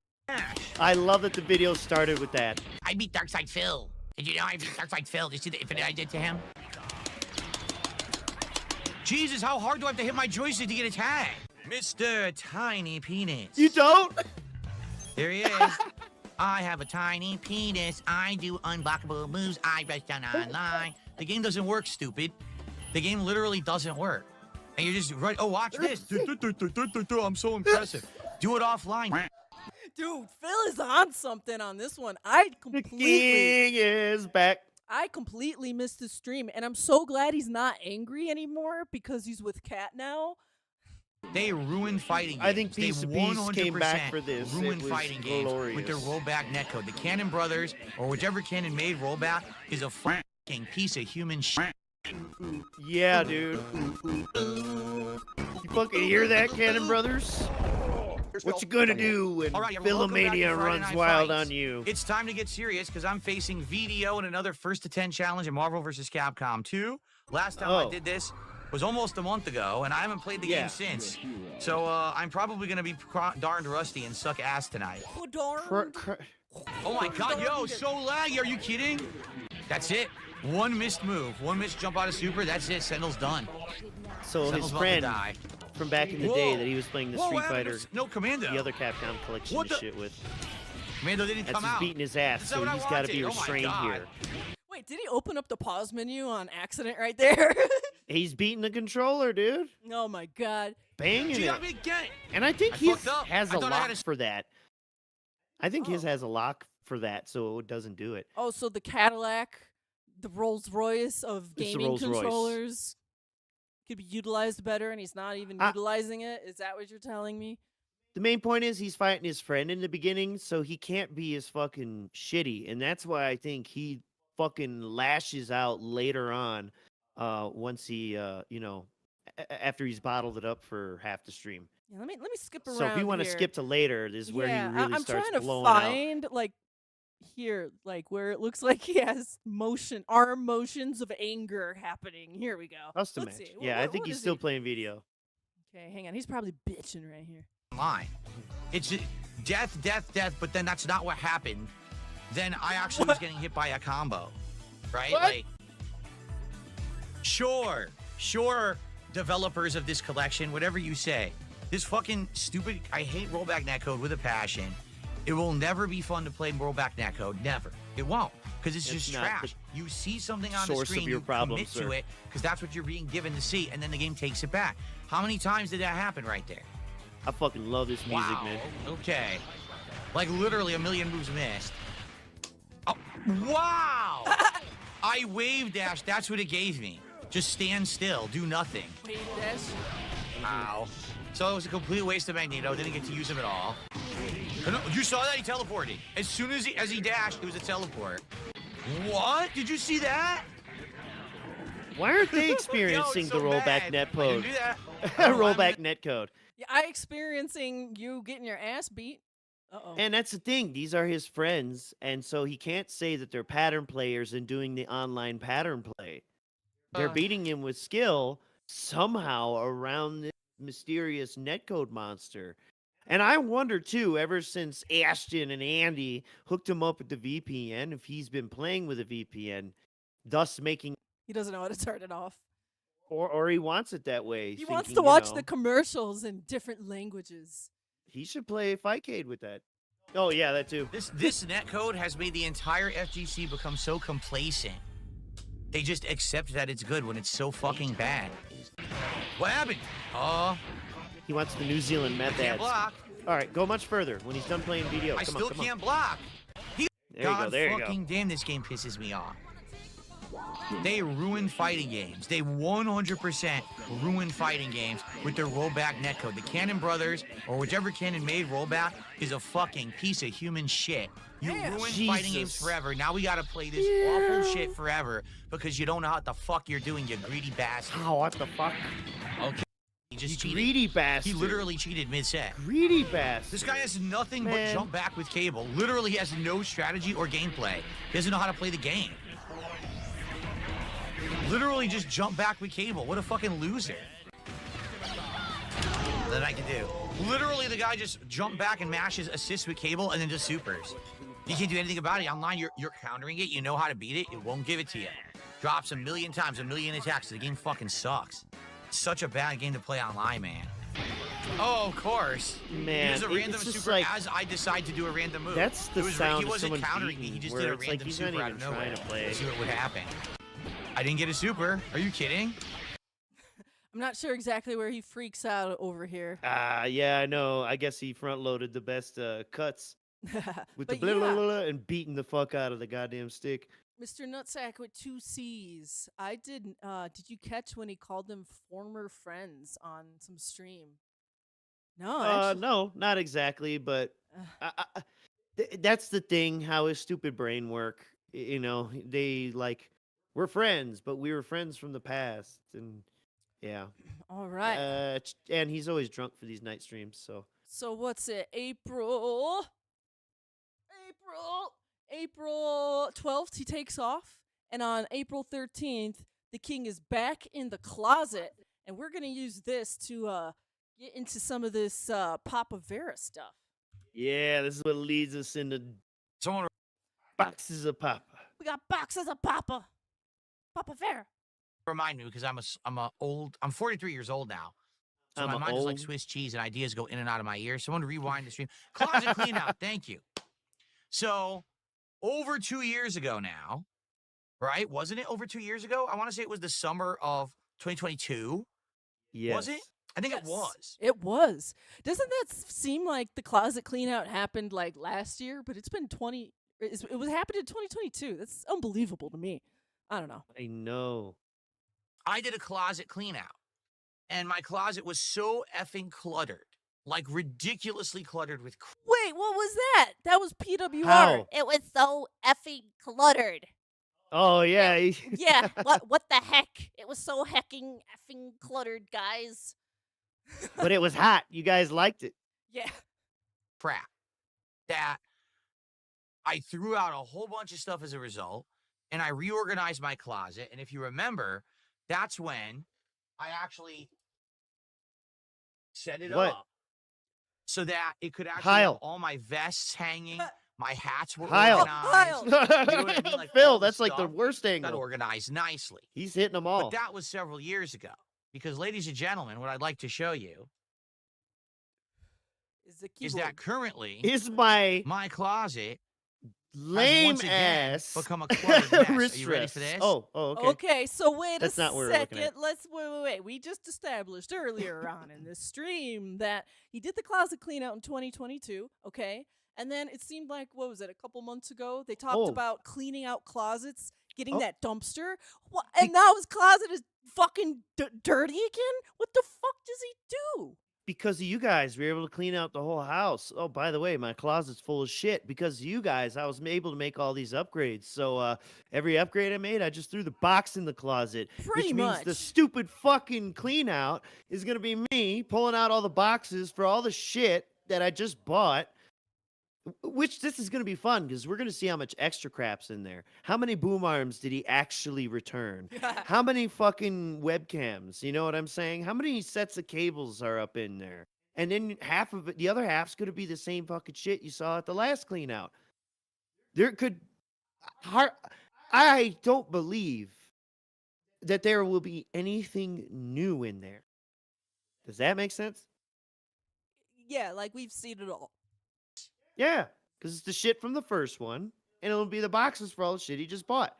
Speaker 3: I love that the video started with that.
Speaker 4: I beat Darkside Phil. Did you know I beat Darkside Phil? Did you see the infinite I did to him? Jesus, how hard do I have to hit my joystick to get a tag? Mr. Tiny Penis.
Speaker 3: You don't?
Speaker 4: There he is. I have a tiny penis. I do unblockable moves. I rest down online. The game doesn't work, stupid. The game literally doesn't work. And you're just right. Oh, watch this. I'm so impressive. Do it offline.
Speaker 2: Dude, Phil is on something on this one. I
Speaker 3: The
Speaker 2: completely
Speaker 3: king is back.
Speaker 2: missed the stream, and I'm so glad he's not angry anymore because he's with Kat now.
Speaker 4: They ruined fighting games.
Speaker 3: I think
Speaker 4: they
Speaker 3: Piece of Peace came back for this.
Speaker 4: Ruined
Speaker 3: It was
Speaker 4: fighting games with their
Speaker 3: glorious.
Speaker 4: rollback netcode. The Cannon Brothers, or whichever Cannon made rollback, is a fucking piece of human shit.
Speaker 3: Yeah, dude. You fucking hear that, Cannon Brothers? What you gonna do when
Speaker 4: All right, everyone, welcome back to
Speaker 3: Philomania
Speaker 4: Friday
Speaker 3: runs
Speaker 4: Night
Speaker 3: wild
Speaker 4: Fights.
Speaker 3: on you?
Speaker 4: It's time to get serious because I'm facing VDO in another first to 10 challenge in Marvel vs. Capcom 2. Last time I
Speaker 3: Oh.
Speaker 4: did this was almost a month ago, and I haven't played the
Speaker 3: Yeah.
Speaker 4: game since. So I'm probably going to be darned rusty and suck ass tonight.
Speaker 2: Oh, darn.
Speaker 4: Oh my god, yo, so laggy, are you kidding? That's it. One missed move, one missed jump out of super, that's it, Sentinel's done.
Speaker 3: So
Speaker 4: Sentinel's
Speaker 3: his
Speaker 4: about to
Speaker 3: friend
Speaker 4: die.
Speaker 3: from back in the
Speaker 4: Whoa.
Speaker 3: day that he was playing the
Speaker 4: Whoa,
Speaker 3: Street
Speaker 4: what happened
Speaker 3: Fighter,
Speaker 4: to no Commando.
Speaker 3: the other Capcom collection
Speaker 4: What
Speaker 3: and
Speaker 4: the-
Speaker 3: shit with,
Speaker 4: Commando didn't
Speaker 3: that's
Speaker 4: come
Speaker 3: just
Speaker 4: out.
Speaker 3: beating his ass,
Speaker 4: Is
Speaker 3: so
Speaker 4: that what I
Speaker 3: he's got to be
Speaker 4: wanted? Oh my
Speaker 3: restrained
Speaker 4: God.
Speaker 3: here.
Speaker 2: Wait, did he open up the pause menu on accident right there?
Speaker 3: He's beating the controller, dude.
Speaker 2: Oh my god.
Speaker 3: Banging
Speaker 4: She
Speaker 3: it.
Speaker 4: got me again.
Speaker 3: And I think
Speaker 4: I
Speaker 3: his
Speaker 4: fucked up.
Speaker 3: has
Speaker 4: I
Speaker 3: a
Speaker 4: thought I had
Speaker 3: lock
Speaker 4: a-
Speaker 3: for that. I think his
Speaker 2: Oh.
Speaker 3: has a lock for that, so it doesn't do it.
Speaker 2: Oh, so the Cadillac, the Rolls Royce of
Speaker 3: It's the
Speaker 2: gaming
Speaker 3: Rolls Royce.
Speaker 2: controllers could be utilized better, and he's not even utilizing it? Is that what you're telling me?
Speaker 3: The main point is he's fighting his friend in the beginning, so he can't be as fucking shitty, and that's why I think he fucking lashes out later on, once he, after he's bottled it up for half the stream.
Speaker 2: Yeah, let me skip around.
Speaker 3: So if you want to
Speaker 2: here.
Speaker 3: skip to later, this is where he
Speaker 2: Yeah,
Speaker 3: really
Speaker 2: I'm
Speaker 3: starts
Speaker 2: trying to
Speaker 3: blowing out.
Speaker 2: find like here, like where it looks like he has arm motions of anger happening. Here we go.
Speaker 3: Custom
Speaker 2: Let's
Speaker 3: match.
Speaker 2: see.
Speaker 3: Yeah, I think
Speaker 2: What
Speaker 3: he's
Speaker 2: is
Speaker 3: still
Speaker 2: he?
Speaker 3: playing video.
Speaker 2: Okay, hang on. He's probably bitching right here.
Speaker 4: Online. It's death, death, death, but then that's not what happened. Then I actually was getting hit by a combo, right?
Speaker 2: What?
Speaker 4: Like, sure, developers of this collection, whatever you say. This fucking stupid, I hate rollback netcode with a passion. It will never be fun to play rollback netcode, never. It won't, because it's just
Speaker 3: not
Speaker 4: trash. You see something on the
Speaker 3: source of
Speaker 4: screen,
Speaker 3: your
Speaker 4: you
Speaker 3: problem,
Speaker 4: commit to
Speaker 3: sir.
Speaker 4: it, because that's what you're being given to see, and then the game takes it back. How many times did that happen right there?
Speaker 3: I fucking love this music,
Speaker 4: Wow.
Speaker 3: man.
Speaker 4: Okay. Like literally a million moves missed. Oh, wow! I wave dash. That's what it gave me. Just stand still, do nothing.
Speaker 2: Wave dash.
Speaker 4: Wow. So it was a complete waste of Magneto. Didn't get to use him at all. No, you saw that? He teleported. As soon as he dashed, it was a teleport. What? Did you see that?
Speaker 3: Why aren't they experiencing
Speaker 4: Yo,
Speaker 3: the
Speaker 4: so
Speaker 3: rollback
Speaker 4: mad. I
Speaker 3: net
Speaker 4: didn't
Speaker 3: code?
Speaker 4: do that. Oh,
Speaker 3: Rollback net code.
Speaker 2: Yeah, I experiencing you getting your ass beat. Uh-oh.
Speaker 3: And that's the thing. These are his friends, and so he can't say that they're pattern players and doing the online pattern play. They're beating him with skill somehow around this mysterious netcode monster. And I wonder too, ever since Ashton and Andy hooked him up with the VPN, if he's been playing with a VPN, thus making
Speaker 2: He doesn't know how to turn it off.
Speaker 3: or he wants it that way.
Speaker 2: He wants
Speaker 3: thinking,
Speaker 2: to
Speaker 3: you
Speaker 2: watch
Speaker 3: know,
Speaker 2: the commercials in different languages.
Speaker 3: he should play Fightcade with that. Oh yeah, that too.
Speaker 4: This netcode has made the entire FGC become so complacent. They just accept that it's good when it's so fucking bad. What happened? Oh,
Speaker 3: He wants the New Zealand meth
Speaker 4: can't
Speaker 3: ads.
Speaker 4: block.
Speaker 3: All right, go much further when he's done playing video.
Speaker 4: I
Speaker 3: Come
Speaker 4: still
Speaker 3: on, come on.
Speaker 4: can't block.
Speaker 3: There you go.
Speaker 4: God
Speaker 3: There you go.
Speaker 4: fucking damn, this game pisses me off. They ruin fighting games. They 100% ruin fighting games with their rollback netcode. The Cannon Brothers, or whichever Cannon made rollback, is a fucking piece of human shit. You
Speaker 2: Yeah.
Speaker 4: ruined fighting games
Speaker 3: Jesus.
Speaker 4: forever. Now we gotta play this awful shit forever because you don't know what the fuck you're doing, you greedy bastard.
Speaker 3: Oh, what the fuck?
Speaker 4: Okay. He just
Speaker 3: You
Speaker 4: cheated.
Speaker 3: greedy bastard.
Speaker 4: He literally cheated mid-set.
Speaker 3: Greedy bastard.
Speaker 4: This guy has nothing but
Speaker 3: Man.
Speaker 4: jump back with cable. Literally has no strategy or gameplay. He doesn't know how to play the game. Literally just jump back with cable. What a fucking loser. That I can do. Literally the guy just jump back and mashes assists with cable and then just supers. You can't do anything about it. Online, you're countering it. You know how to beat it. It won't give it to you. Drops a million times, a million attacks. The game fucking sucks. It's such a bad game to play online, man. Oh, of course.
Speaker 3: Man,
Speaker 4: He was a random
Speaker 3: it's just
Speaker 4: super
Speaker 3: like-
Speaker 4: as I decide to do a random move.
Speaker 3: That's the
Speaker 4: It was
Speaker 3: sound
Speaker 4: He
Speaker 3: of
Speaker 4: wasn't
Speaker 3: someone
Speaker 4: countering me. He
Speaker 3: beating,
Speaker 4: just
Speaker 3: where
Speaker 4: did a
Speaker 3: it's like
Speaker 4: random
Speaker 3: he's not
Speaker 4: super out
Speaker 3: even
Speaker 4: of nowhere.
Speaker 3: trying to play.
Speaker 4: To see what would happen. I didn't get a super. Are you kidding?
Speaker 2: I'm not sure exactly where he freaks out over here.
Speaker 3: Yeah, I know. I guess he front loaded the best cuts with the
Speaker 2: But
Speaker 3: blah, blah,
Speaker 2: yeah,
Speaker 3: blah, blah, and beating the fuck out of the goddamn stick.
Speaker 2: Mr. Nutsack with 2 C's. I did. Did you catch when he called them former friends on some stream? No, actually,
Speaker 3: No, not exactly, but that's the thing. How his stupid brain work. You know, they like we're friends, but we were friends from the past, and yeah.
Speaker 2: All right.
Speaker 3: And he's always drunk for these night streams, so.
Speaker 2: So what's it? April 12th he takes off, and on April 13th the king is back in the closet, and we're gonna use this to get into some of this Papavera stuff.
Speaker 3: Yeah, this is what leads us into
Speaker 4: Someone
Speaker 3: boxes of papa.
Speaker 2: We got boxes of Papavera.
Speaker 4: remind me because I'm 43 years old now. So my
Speaker 3: I'm
Speaker 4: mind is like
Speaker 3: old.
Speaker 4: Swiss cheese and ideas go in and out of my ears. Someone rewind the stream. Closet clean out. Thank you. So over 2 years ago now, right? Wasn't it over 2 years ago? I want to say it was the summer of 2022.
Speaker 3: Yes.
Speaker 4: Was it? I think it
Speaker 2: Yes,
Speaker 4: was.
Speaker 2: It was. Doesn't that seem like the closet clean out happened like last year? But it's been it was happened in 2022. That's unbelievable to me. I don't know.
Speaker 3: I know.
Speaker 4: I did a closet clean out. And my closet was so effing cluttered. Like ridiculously cluttered with
Speaker 2: Wait, what was that? That was PWR.
Speaker 3: How?
Speaker 7: It was so effing cluttered.
Speaker 3: Oh yeah.
Speaker 7: Yeah, what the heck? It was so hecking effing cluttered, guys.
Speaker 3: But it was hot. You guys liked it.
Speaker 2: Yeah.
Speaker 4: crap that I threw out a whole bunch of stuff as a result, and I reorganized my closet. And if you remember, that's when I actually set it
Speaker 3: What?
Speaker 4: up so that it could actually have
Speaker 3: Kyle.
Speaker 4: all my vests hanging, my hats were
Speaker 3: Kyle.
Speaker 4: organized.
Speaker 2: Kyle.
Speaker 4: You know what I mean? Like all
Speaker 3: Phil,
Speaker 4: the
Speaker 3: that's like the
Speaker 4: stuff
Speaker 3: worst
Speaker 4: got
Speaker 3: angle.
Speaker 4: organized nicely.
Speaker 3: He's hitting them all.
Speaker 4: But that was several years ago. Because, ladies and gentlemen, what I'd like to show you
Speaker 2: Is the
Speaker 4: is
Speaker 2: keyboard.
Speaker 4: that currently
Speaker 3: Is my
Speaker 4: my closet has
Speaker 3: lame
Speaker 4: once again
Speaker 3: ass
Speaker 4: become a cluttered mess. Are you ready
Speaker 3: wrist
Speaker 4: for this?
Speaker 3: Oh, okay.
Speaker 2: Okay, so wait
Speaker 3: That's
Speaker 2: a
Speaker 3: not what we're looking
Speaker 2: second.
Speaker 3: at.
Speaker 2: Let's wait. We just established earlier on in this stream that he did the closet clean out in 2022. Okay, and then it seemed like what was it? A couple months ago, they talked
Speaker 3: Oh.
Speaker 2: about cleaning out closets, getting
Speaker 3: Oh.
Speaker 2: that dumpster. What? And now his closet is fucking dirty again. What the fuck does he do?
Speaker 3: Because of you guys, we were able to clean out the whole house. Oh, by the way, my closet's full of shit. Because of you guys, I was able to make all these upgrades. So every upgrade I made, I just threw the box in the closet.
Speaker 2: Pretty
Speaker 3: which means
Speaker 2: much.
Speaker 3: the stupid fucking clean out is going to be me pulling out all the boxes for all the shit that I just bought. Which this is going to be fun because we're going to see how much extra crap's in there. How many boom arms did he actually return? How many fucking webcams? You know what I'm saying? How many sets of cables are up in there? And then half of it, the other half's going to be the same fucking shit you saw at the last clean out. There could, I don't believe that there will be anything new in there. Does that make sense?
Speaker 2: Yeah, like we've seen it all.
Speaker 3: Yeah, because it's the shit from the first one, and it'll be the boxes for all the shit he just bought.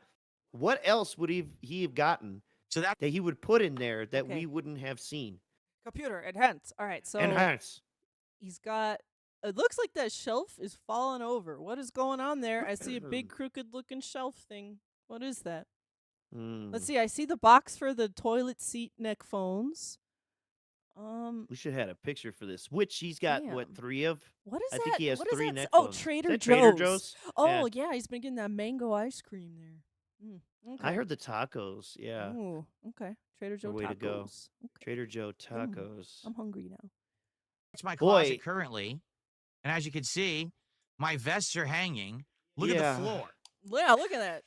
Speaker 3: What else would he have gotten
Speaker 4: So that
Speaker 3: that he would put in there that
Speaker 2: Okay.
Speaker 3: we wouldn't have seen?
Speaker 2: Computer enhance. All right, so
Speaker 3: Enhance.
Speaker 2: he's got. It looks like that shelf is falling over. What is going on there? I see a big crooked looking shelf thing. What is that? Let's see. I see the box for the toilet seat neck phones.
Speaker 3: We should have had a picture for this. Which he's got what
Speaker 2: Damn.
Speaker 3: 3 of?
Speaker 2: What is
Speaker 3: I
Speaker 2: that?
Speaker 3: think he has
Speaker 2: What is
Speaker 3: 3
Speaker 2: that?
Speaker 3: neck
Speaker 2: Oh,
Speaker 3: phones. Is
Speaker 2: Trader
Speaker 3: that
Speaker 2: Joe's.
Speaker 3: Trader Joe's?
Speaker 2: Oh yeah, he's been getting that mango ice cream there. Okay.
Speaker 3: I heard the tacos. Yeah,
Speaker 2: Ooh, okay. Trader Joe
Speaker 3: way
Speaker 2: tacos.
Speaker 3: to go.
Speaker 2: Okay.
Speaker 3: Trader Joe tacos.
Speaker 2: I'm hungry now.
Speaker 4: it's my closet
Speaker 3: Boy.
Speaker 4: currently. And as you can see, my vests are hanging. Look at
Speaker 3: Yeah.
Speaker 4: the floor.
Speaker 2: Yeah, look at that.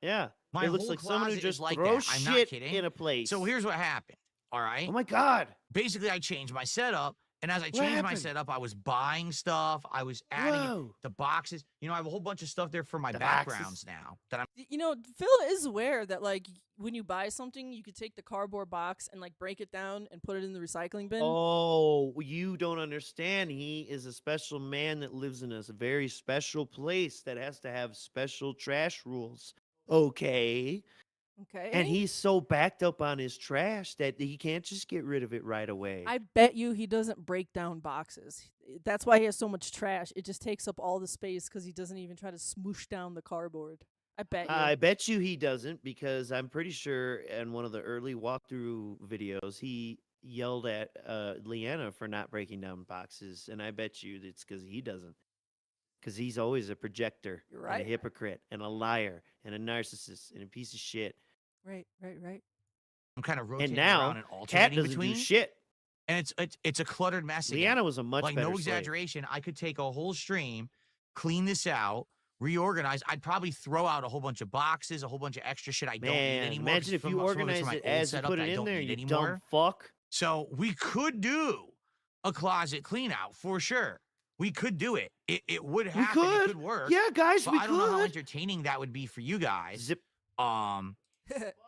Speaker 3: Yeah,
Speaker 4: My
Speaker 3: it looks
Speaker 4: whole
Speaker 3: like someone who
Speaker 4: closet is
Speaker 3: just
Speaker 4: like
Speaker 3: throws
Speaker 4: that. I'm not
Speaker 3: shit
Speaker 4: kidding.
Speaker 3: in a place.
Speaker 4: So here's what happened. All right.
Speaker 3: Oh my god!
Speaker 4: Basically, I changed my setup. And as I
Speaker 3: What
Speaker 4: changed my
Speaker 3: happened?
Speaker 4: setup, I was buying stuff. I was adding
Speaker 3: Whoa!
Speaker 4: the boxes. You know, I have a whole bunch of stuff there for my
Speaker 3: The
Speaker 4: backgrounds
Speaker 3: boxes.
Speaker 4: now that I'm
Speaker 2: You know, Phil is aware that like when you buy something, you could take the cardboard box and like break it down and put it in the recycling bin.
Speaker 3: Oh, you don't understand. He is a special man that lives in a very special place that has to have special trash rules. Okay.
Speaker 2: Okay.
Speaker 3: And he's so backed up on his trash that he can't just get rid of it right away.
Speaker 2: I bet you he doesn't break down boxes. That's why he has so much trash. It just takes up all the space because he doesn't even try to smoosh down the cardboard. I bet you.
Speaker 3: I bet you he doesn't because I'm pretty sure in one of the early walkthrough videos he yelled at Leanna for not breaking down boxes, and I bet you it's because he doesn't. Because he's always a projector,
Speaker 2: You're
Speaker 3: and
Speaker 2: right.
Speaker 3: a hypocrite, and a liar, and a narcissist, and a piece of shit.
Speaker 2: Right.
Speaker 4: kind of rotating
Speaker 3: And now
Speaker 4: around and
Speaker 3: Cat
Speaker 4: alternating
Speaker 3: doesn't
Speaker 4: between.
Speaker 3: do shit.
Speaker 4: And it's a cluttered mess again.
Speaker 3: Leanna was a much
Speaker 4: like
Speaker 3: better
Speaker 4: no
Speaker 3: slave.
Speaker 4: exaggeration. I could take a whole stream, clean this out, reorganize. I'd probably throw out a whole bunch of boxes, a whole bunch of extra shit I don't need
Speaker 3: Man,
Speaker 4: anymore.
Speaker 3: imagine if you organize it as you put it in there, you dumb fuck.
Speaker 4: So we could do a closet clean out for sure. We could do it. It would happen. It could work.
Speaker 3: Yeah, guys,
Speaker 4: But
Speaker 3: we
Speaker 4: I don't know how
Speaker 3: could.
Speaker 4: entertaining that would be for you guys.
Speaker 3: Zip.
Speaker 2: Right.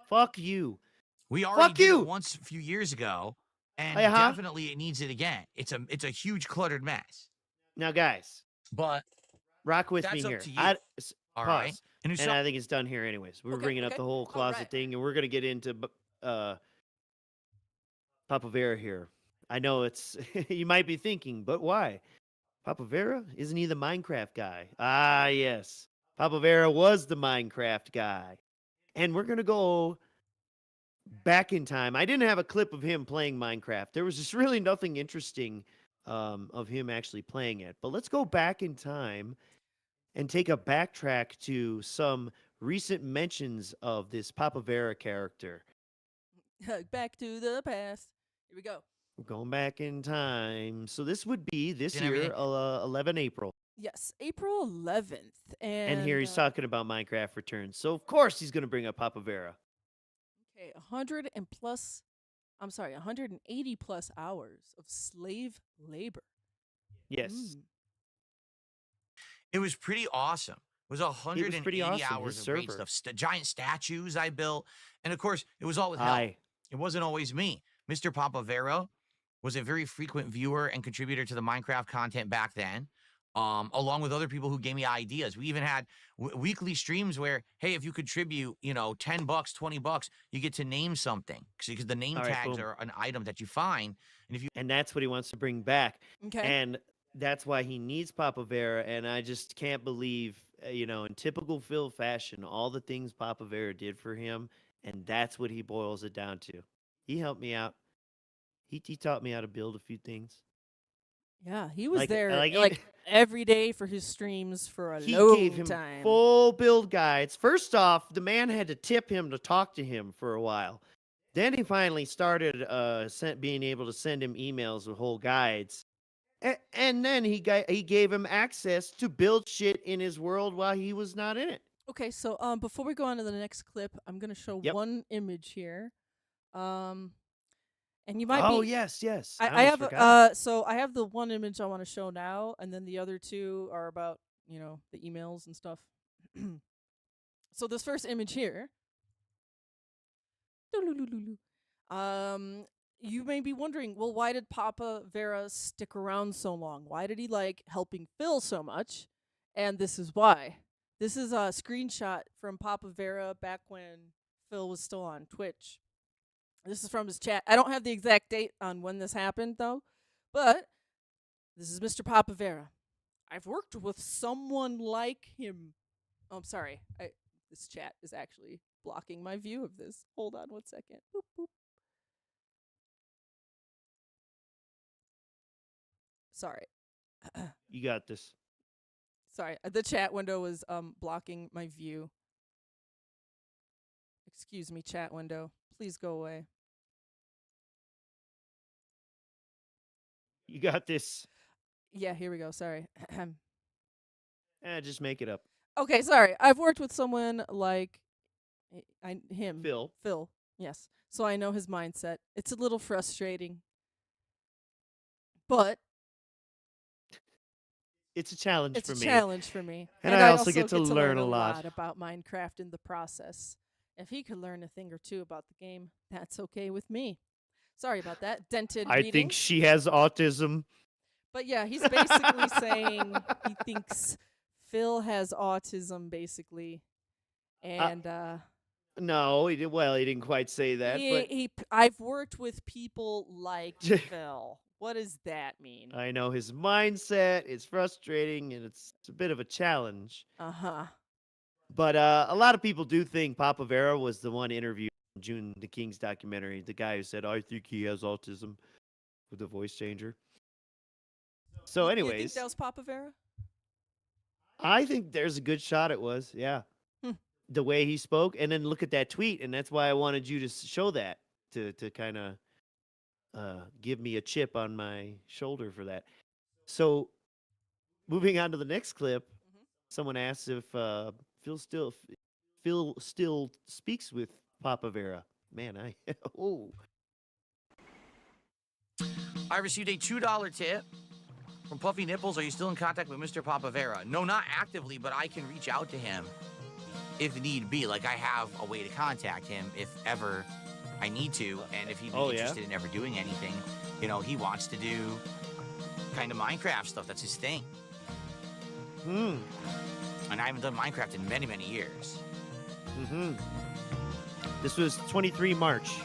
Speaker 3: Fuck you.
Speaker 4: We already
Speaker 3: Fuck
Speaker 4: did
Speaker 3: you.
Speaker 4: it once a few years ago, and
Speaker 3: Uh-huh.
Speaker 4: definitely it needs it again. It's a huge cluttered mess.
Speaker 3: Now, guys,
Speaker 4: But
Speaker 3: rock with
Speaker 4: That's
Speaker 3: me
Speaker 4: up
Speaker 3: here.
Speaker 4: to you.
Speaker 3: Pause.
Speaker 4: all right, and if
Speaker 3: And I think it's done here anyways. We're
Speaker 2: Okay,
Speaker 3: bringing up
Speaker 2: okay.
Speaker 3: the whole
Speaker 2: All
Speaker 3: closet
Speaker 2: right.
Speaker 3: thing, and we're going to get into Papavera here. I know it's you might be thinking, but why? Papavera? Isn't he the Minecraft guy? Ah, yes. Papavera was the Minecraft guy. And we're going to go back in time. I didn't have a clip of him playing Minecraft. There was just really nothing interesting of him actually playing it. But let's go back in time and take a backtrack to some recent mentions of this Papavera character.
Speaker 2: Back to the past. Here we go.
Speaker 3: We're going back in time. So this would be this
Speaker 4: And
Speaker 3: year,
Speaker 4: everything.
Speaker 3: 11 April.
Speaker 2: Yes, April 11th.
Speaker 3: And here he's
Speaker 2: uh,
Speaker 3: talking about Minecraft returns. So of course he's going to bring up Papavera.
Speaker 2: Okay, 100 and plus, I'm sorry, 180 plus hours of slave labor.
Speaker 3: Yes.
Speaker 4: It was pretty awesome. It was
Speaker 3: It was
Speaker 4: 180
Speaker 3: pretty awesome.
Speaker 4: hours
Speaker 3: His
Speaker 4: of great
Speaker 3: server.
Speaker 4: stuff. Giant statues I built. And of course, it was all with help.
Speaker 3: Aye.
Speaker 4: It wasn't always me. Mr. Papavera was a very frequent viewer and contributor to the Minecraft content back then, along with other people who gave me ideas. We even had weekly streams where, hey, if you contribute, $10, $20, you get to name something because the name
Speaker 3: All right,
Speaker 4: tags
Speaker 3: boom.
Speaker 4: are an item that you find. And if you
Speaker 3: And that's what he wants to bring back.
Speaker 2: Okay.
Speaker 3: And that's why he needs Papavera. And I just can't believe, in typical Phil fashion, all the things Papavera did for him. And that's what he boils it down to. He helped me out. He taught me how to build a few things.
Speaker 2: Yeah, he was
Speaker 3: Like-
Speaker 2: there
Speaker 3: like
Speaker 2: like,
Speaker 3: even-
Speaker 2: every day for his streams for a
Speaker 3: He
Speaker 2: long
Speaker 3: gave him
Speaker 2: time.
Speaker 3: full build guides. First off, the man had to tip him to talk to him for a while. Then he finally started being able to send him emails with whole guides. And then he gave him access to build shit in his world while he was not in it.
Speaker 2: Okay, so before we go on to the next clip, I'm gonna show
Speaker 3: Yep.
Speaker 2: one image here. And you might
Speaker 3: Oh
Speaker 2: be
Speaker 3: yes.
Speaker 2: I
Speaker 3: almost
Speaker 2: have
Speaker 3: forgot.
Speaker 2: so I have the one image I want to show now, and then the other two are about, the emails and stuff. So this first image here. You may be wondering, well, why did Papavera stick around so long? Why did he like helping Phil so much? And this is why. This is a screenshot from Papavera back when Phil was still on Twitch. This is from his chat. I don't have the exact date on when this happened, though, but this is Mr. Papavera. I've worked with someone like him. Oh, I'm sorry. This chat is actually blocking my view of this. Hold on 1 second. Boop, boop. Sorry.
Speaker 3: You got this.
Speaker 2: Sorry. The chat window was blocking my view. Excuse me, chat window. Please go away.
Speaker 3: You got this.
Speaker 2: Yeah, here we go. Sorry.
Speaker 3: Just make it up.
Speaker 2: Okay, sorry. I've worked with someone like him.
Speaker 3: Phil.
Speaker 2: Yes. So I know his mindset. It's a little frustrating. But
Speaker 3: It's a challenge
Speaker 2: it's
Speaker 3: for
Speaker 2: a
Speaker 3: me.
Speaker 2: challenge for me.
Speaker 3: And I also get to learn a lot.
Speaker 2: About Minecraft in the process. If he could learn a thing or two about the game, that's okay with me. Sorry about that. Dented
Speaker 3: I
Speaker 2: reading.
Speaker 3: think she has autism.
Speaker 2: But yeah, he's basically saying he thinks Phil has autism, basically. And
Speaker 3: No, he didn't quite say that, but
Speaker 2: I've worked with people like Phil. What does that mean?
Speaker 3: I know his mindset is frustrating and it's a bit of a challenge.
Speaker 2: Uh-huh.
Speaker 3: But a lot of people do think Papavera was the one interviewed in June the King's documentary, the guy who said, I think he has autism, with the voice changer. So
Speaker 2: You think
Speaker 3: anyways,
Speaker 2: that was Papavera?
Speaker 3: I think there's a good shot it was, yeah.
Speaker 2: Hmm.
Speaker 3: The way he spoke, and then look at that tweet, and that's why I wanted you to show that, to kind of give me a chip on my shoulder for that. So, moving on to the next clip, someone asks if Phil still speaks with Papavera. Man,
Speaker 4: I received a $2 tip from Puffy Nipples. Are you still in contact with Mr. Papavera? No, not actively, but I can reach out to him if need be. Like, I have a way to contact him if ever I need to, and if he'd be interested in ever doing anything. He wants to do kind of Minecraft stuff. That's his thing. And I haven't done Minecraft in many, many years.
Speaker 3: This was 23 March.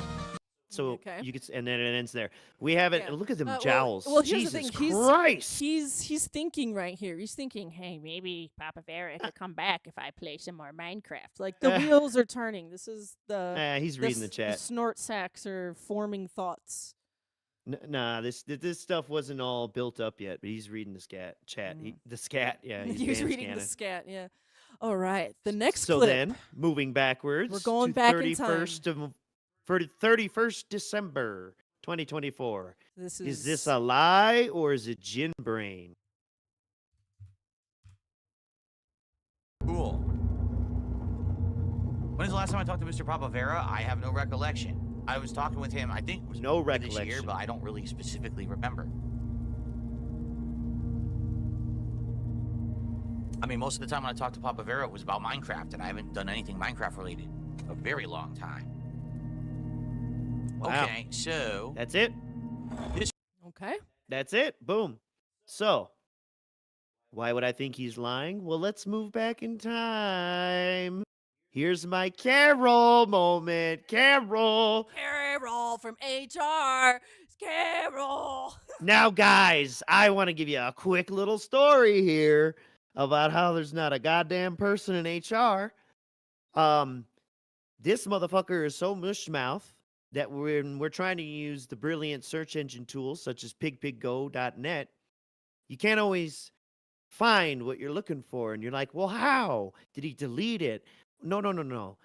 Speaker 3: So
Speaker 2: Okay.
Speaker 3: you could, and then it ends there. We have it.
Speaker 2: Yeah.
Speaker 3: Look at them
Speaker 2: Well,
Speaker 3: jowls.
Speaker 2: well, here's
Speaker 3: Jesus
Speaker 2: the thing.
Speaker 3: Christ!
Speaker 2: He's thinking right here. He's thinking, hey, maybe Papavera could come back if I play some more Minecraft. Like the wheels are turning. This is the.
Speaker 3: He's reading the chat.
Speaker 2: Snort sacks are forming thoughts.
Speaker 3: Nah, this stuff wasn't all built up yet, but he's reading the chat. The scat, yeah.
Speaker 2: He's reading the scat, yeah. All right, the next
Speaker 3: So
Speaker 2: clip.
Speaker 3: then, moving backwards,
Speaker 2: We're going
Speaker 3: to
Speaker 2: back in time.
Speaker 3: 31st December 2024.
Speaker 2: This
Speaker 3: Is this a lie or is it Gin Brain?
Speaker 4: Cool. When's the last time I talked to Mr. Papavera? I have no recollection. I was talking with him, I think, it was
Speaker 3: No
Speaker 4: this year,
Speaker 3: recollection.
Speaker 4: but I don't really specifically remember. I mean, most of the time when I talked to Papavera, it was about Minecraft, and I haven't done anything Minecraft related a very long time.
Speaker 3: Wow.
Speaker 4: Okay, so
Speaker 3: That's it.
Speaker 2: Okay.
Speaker 3: That's it. Boom. So, why would I think he's lying? Well, let's move back in time. Here's my Carol moment. Carol.
Speaker 2: Carol from HR. It's Carol.
Speaker 3: Now, guys, I want to give you a quick little story here about how there's not a goddamn person in HR. This motherfucker is so mushmouth that when we're trying to use the brilliant search engine tools such as pigpiggo.net, you can't always find what you're looking for. And you're like, well, how? Did he delete it? No.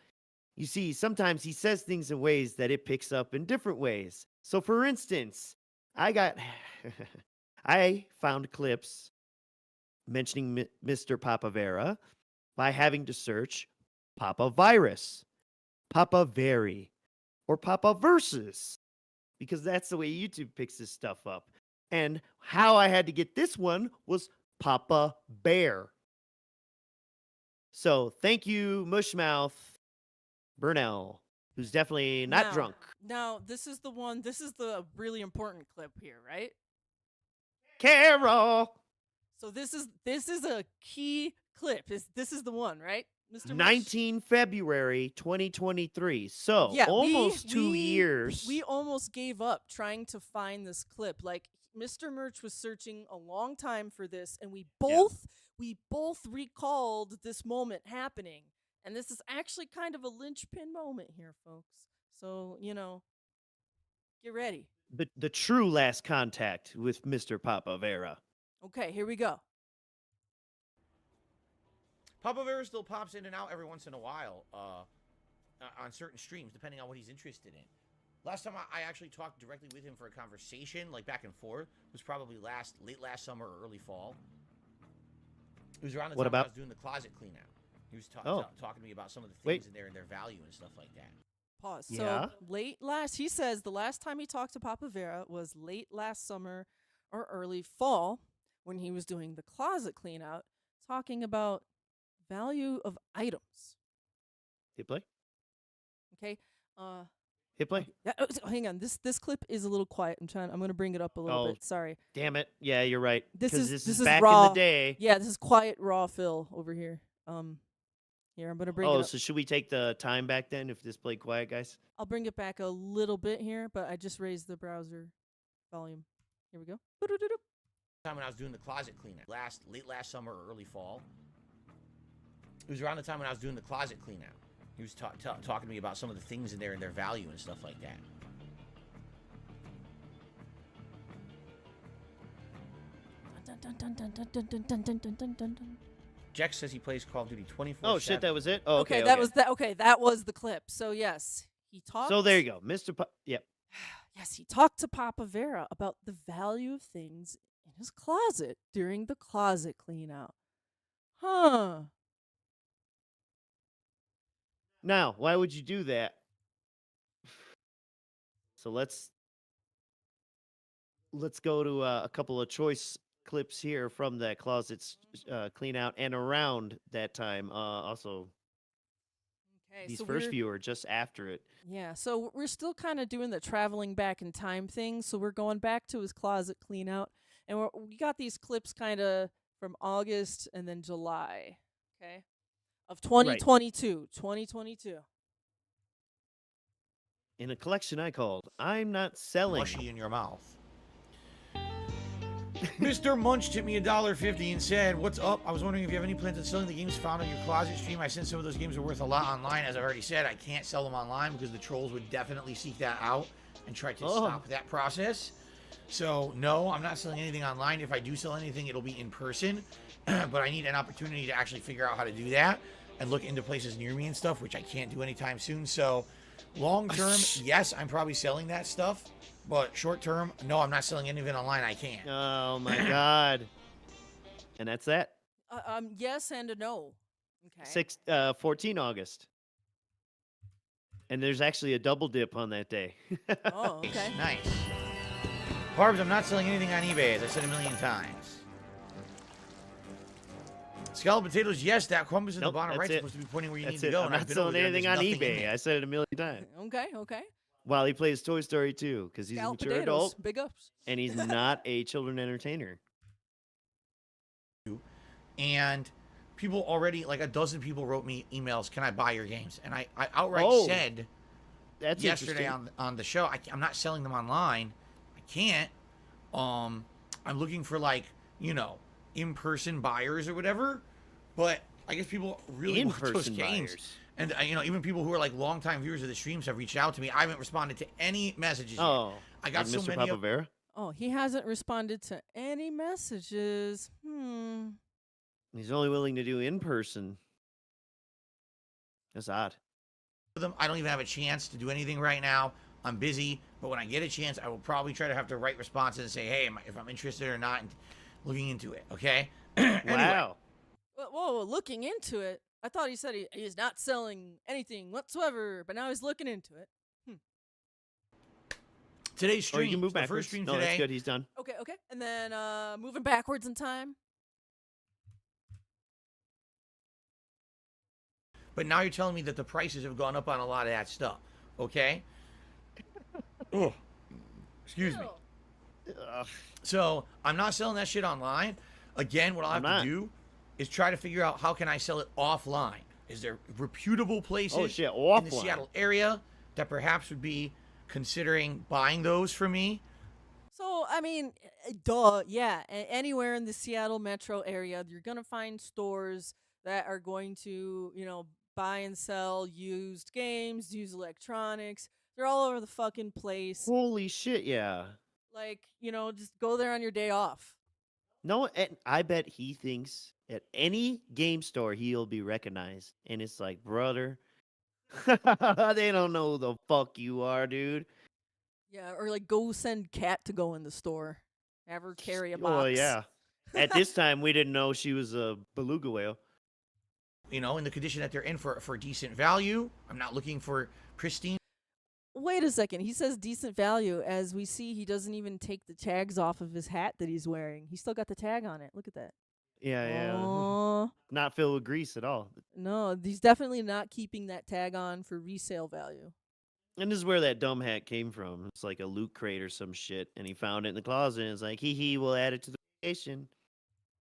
Speaker 3: You see, sometimes he says things in ways that it picks up in different ways. So, for instance, I found clips mentioning Mr. Papavera by having to search Papavirus, Papaveri, or Papaverses, because that's the way YouTube picks this stuff up. And how I had to get this one was Papa Bear. So thank you, Mushmouth Burnell, who's definitely not
Speaker 2: Now-
Speaker 3: drunk.
Speaker 2: Now, this is the one. This is the really important clip here, right?
Speaker 3: Carol,
Speaker 2: So this is a key clip. This is the one, right, Mr. Mush?
Speaker 3: 19 February 2023. So
Speaker 2: Yeah,
Speaker 3: almost 2 years.
Speaker 2: We almost gave up trying to find this clip. Like Mr. Murch was searching a long time for this, and we both recalled this moment happening. And this is actually kind of a linchpin moment here, folks. So, get ready.
Speaker 3: the true last contact with Mr. Papavera.
Speaker 2: Okay, here we go.
Speaker 5: Papavera still pops in and out every once in a while on certain streams, depending on what he's interested in. Last time I actually talked directly with him for a conversation, like back and forth, was probably late last summer or early fall. It was around the time when I was doing the closet clean out. He was talking to me about some of the things in there and their value and stuff like that.
Speaker 2: Pause.
Speaker 3: Yeah.
Speaker 2: So he says the last time he talked to Papavera was late last summer or early fall when he was doing the closet clean out, talking about value of items.
Speaker 3: Hit play.
Speaker 2: Okay.
Speaker 3: Hit play.
Speaker 2: Hang on. This clip is a little quiet. I'm going to bring it up a little bit. Sorry.
Speaker 3: Damn it. Yeah, you're right.
Speaker 2: This
Speaker 3: 'Cause
Speaker 2: is
Speaker 3: this is
Speaker 2: is
Speaker 3: back
Speaker 2: raw.
Speaker 3: in the day.
Speaker 2: Yeah, this is quiet raw Phil over here. Here I'm going to bring it up.
Speaker 3: So should we take the time back then if this played quiet, guys?
Speaker 2: I'll bring it back a little bit here, but I just raised the browser volume. Here we go.
Speaker 5: Time when I was doing the closet clean out, late last summer or early fall. It was around the time when I was doing the closet clean out. He was talking to me about some of the things in there and their value and stuff like that. Jack says he plays Call of Duty 24/7.
Speaker 3: Oh shit, that was it. Oh, okay,
Speaker 2: that was that. Okay, that was the clip. So yes, he talked.
Speaker 3: So there you go, Mr. Yep.
Speaker 2: Yes, he talked to Papavera about the value of things in his closet during the closet clean out. Huh.
Speaker 3: Now, why would you do that? So let's go to a couple of choice clips here from that closet clean out and around that time. Also,
Speaker 2: Okay,
Speaker 3: these
Speaker 2: so
Speaker 3: first few are just after it.
Speaker 2: Yeah, so we're still kind of doing the traveling back in time thing. So we're going back to his closet clean out, and we got these clips kind of from August and then July, okay, of 2022. 2022.
Speaker 3: In a collection I called "I'm Not Selling."
Speaker 5: Mushy in your mouth. Mr. Munch tipped me $1.50 and said, "What's up? I was wondering if you have any plans on selling the games found on your closet stream. I sense some of those games are worth a lot online. As I've already said, I can't sell them online because the trolls would definitely seek that out and try to stop that process. So, no, I'm not selling anything online. If I do sell anything, it'll be in person. But I need an opportunity to actually figure out how to do that and look into places near me and stuff, which I can't do anytime soon. So, long term, yes, I'm probably selling that stuff. But short term, no, I'm not selling any of it online. I can't."
Speaker 3: Oh my god! And that's that.
Speaker 2: Yes and a no. Okay.
Speaker 3: 14 August. And there's actually a double dip on that day.
Speaker 2: Oh, okay.
Speaker 4: Nice. Barbs, I'm not selling anything on eBay, as I said a million times. Scalloped potatoes, yes, that compass in
Speaker 3: Nope,
Speaker 4: the bottom
Speaker 3: that's
Speaker 4: right is
Speaker 3: it.
Speaker 4: supposed to be pointing where you need
Speaker 3: That's
Speaker 4: to
Speaker 3: it.
Speaker 4: go.
Speaker 3: I'm
Speaker 4: and I've
Speaker 3: not
Speaker 4: been over
Speaker 3: selling
Speaker 4: there and
Speaker 3: anything
Speaker 4: there's
Speaker 3: on
Speaker 4: nothing in
Speaker 3: eBay.
Speaker 4: there.
Speaker 3: I said it a million times.
Speaker 2: Okay.
Speaker 3: While he plays Toy Story 2, because he's a
Speaker 2: Scalloped
Speaker 3: mature
Speaker 2: potatoes.
Speaker 3: adult
Speaker 2: Big ups.
Speaker 3: and he's not a children entertainer.
Speaker 4: And people already, like a dozen people wrote me emails, can I buy your games? And I outright
Speaker 3: Oh,
Speaker 4: said
Speaker 3: That's
Speaker 4: yesterday
Speaker 3: interesting.
Speaker 4: on the show, I'm not selling them online. I can't. I'm looking for, like, you know, in-person buyers or whatever. But I guess people really want those
Speaker 3: In-person
Speaker 4: games.
Speaker 3: buyers.
Speaker 4: And, you know, even people who are, like, longtime viewers of the streams have reached out to me. I haven't responded to any messages yet.
Speaker 3: Oh,
Speaker 4: I got
Speaker 3: like
Speaker 4: so
Speaker 3: Mr.
Speaker 4: many of
Speaker 3: Papavera?
Speaker 2: Oh, he hasn't responded to any messages.
Speaker 3: He's only willing to do in person. That's odd.
Speaker 4: them. I don't even have a chance to do anything right now. I'm busy, but when I get a chance, I will probably try to have to write responses and say, hey, if I'm interested or not, and looking into it, okay? Anyway,
Speaker 3: Wow.
Speaker 2: Whoa, looking into it. I thought he said he's not selling anything whatsoever, but now he's looking into it.
Speaker 4: today's
Speaker 3: Or you
Speaker 4: stream,
Speaker 3: can move
Speaker 4: the
Speaker 3: backwards.
Speaker 4: first stream
Speaker 3: No,
Speaker 4: today,
Speaker 3: that's good. He's done.
Speaker 2: Okay. And then moving backwards in time.
Speaker 4: but now you're telling me that the prices have gone up on a lot of that stuff, okay? Oh, excuse me.
Speaker 3: Ugh.
Speaker 4: So I'm not selling that shit online. Again, what I'll have
Speaker 3: I'm
Speaker 4: to
Speaker 3: not.
Speaker 4: do is try to figure out how can I sell it offline. Is there reputable places
Speaker 3: Oh, shit.
Speaker 4: in the
Speaker 3: Offline.
Speaker 4: Seattle area that perhaps would be considering buying those for me?
Speaker 2: So, I mean, duh, yeah. Anywhere in the Seattle metro area, you're going to find stores that are going to, buy and sell used games, used electronics. They're all over the fucking place.
Speaker 3: Holy shit, yeah.
Speaker 2: Like, just go there on your day off.
Speaker 3: No, and I bet he thinks at any game store he'll be recognized. And it's like, brother, they don't know who the fuck you are, dude.
Speaker 2: Yeah, or like go send Kat to go in the store. Have her carry a box.
Speaker 3: Oh, yeah. At this time, we didn't know she was a beluga whale.
Speaker 4: You know, in the condition that they're in for decent value. I'm not looking for pristine.
Speaker 2: Wait a second. He says decent value. As we see, he doesn't even take the tags off of his hat that he's wearing. He's still got the tag on it. Look at that.
Speaker 3: Yeah.
Speaker 2: Aw.
Speaker 3: Not filled with grease at all.
Speaker 2: No, he's definitely not keeping that tag on for resale value.
Speaker 3: And this is where that dumb hat came from. It's like a loot crate or some shit. And he found it in the closet. And it's like, we'll add it to the creation.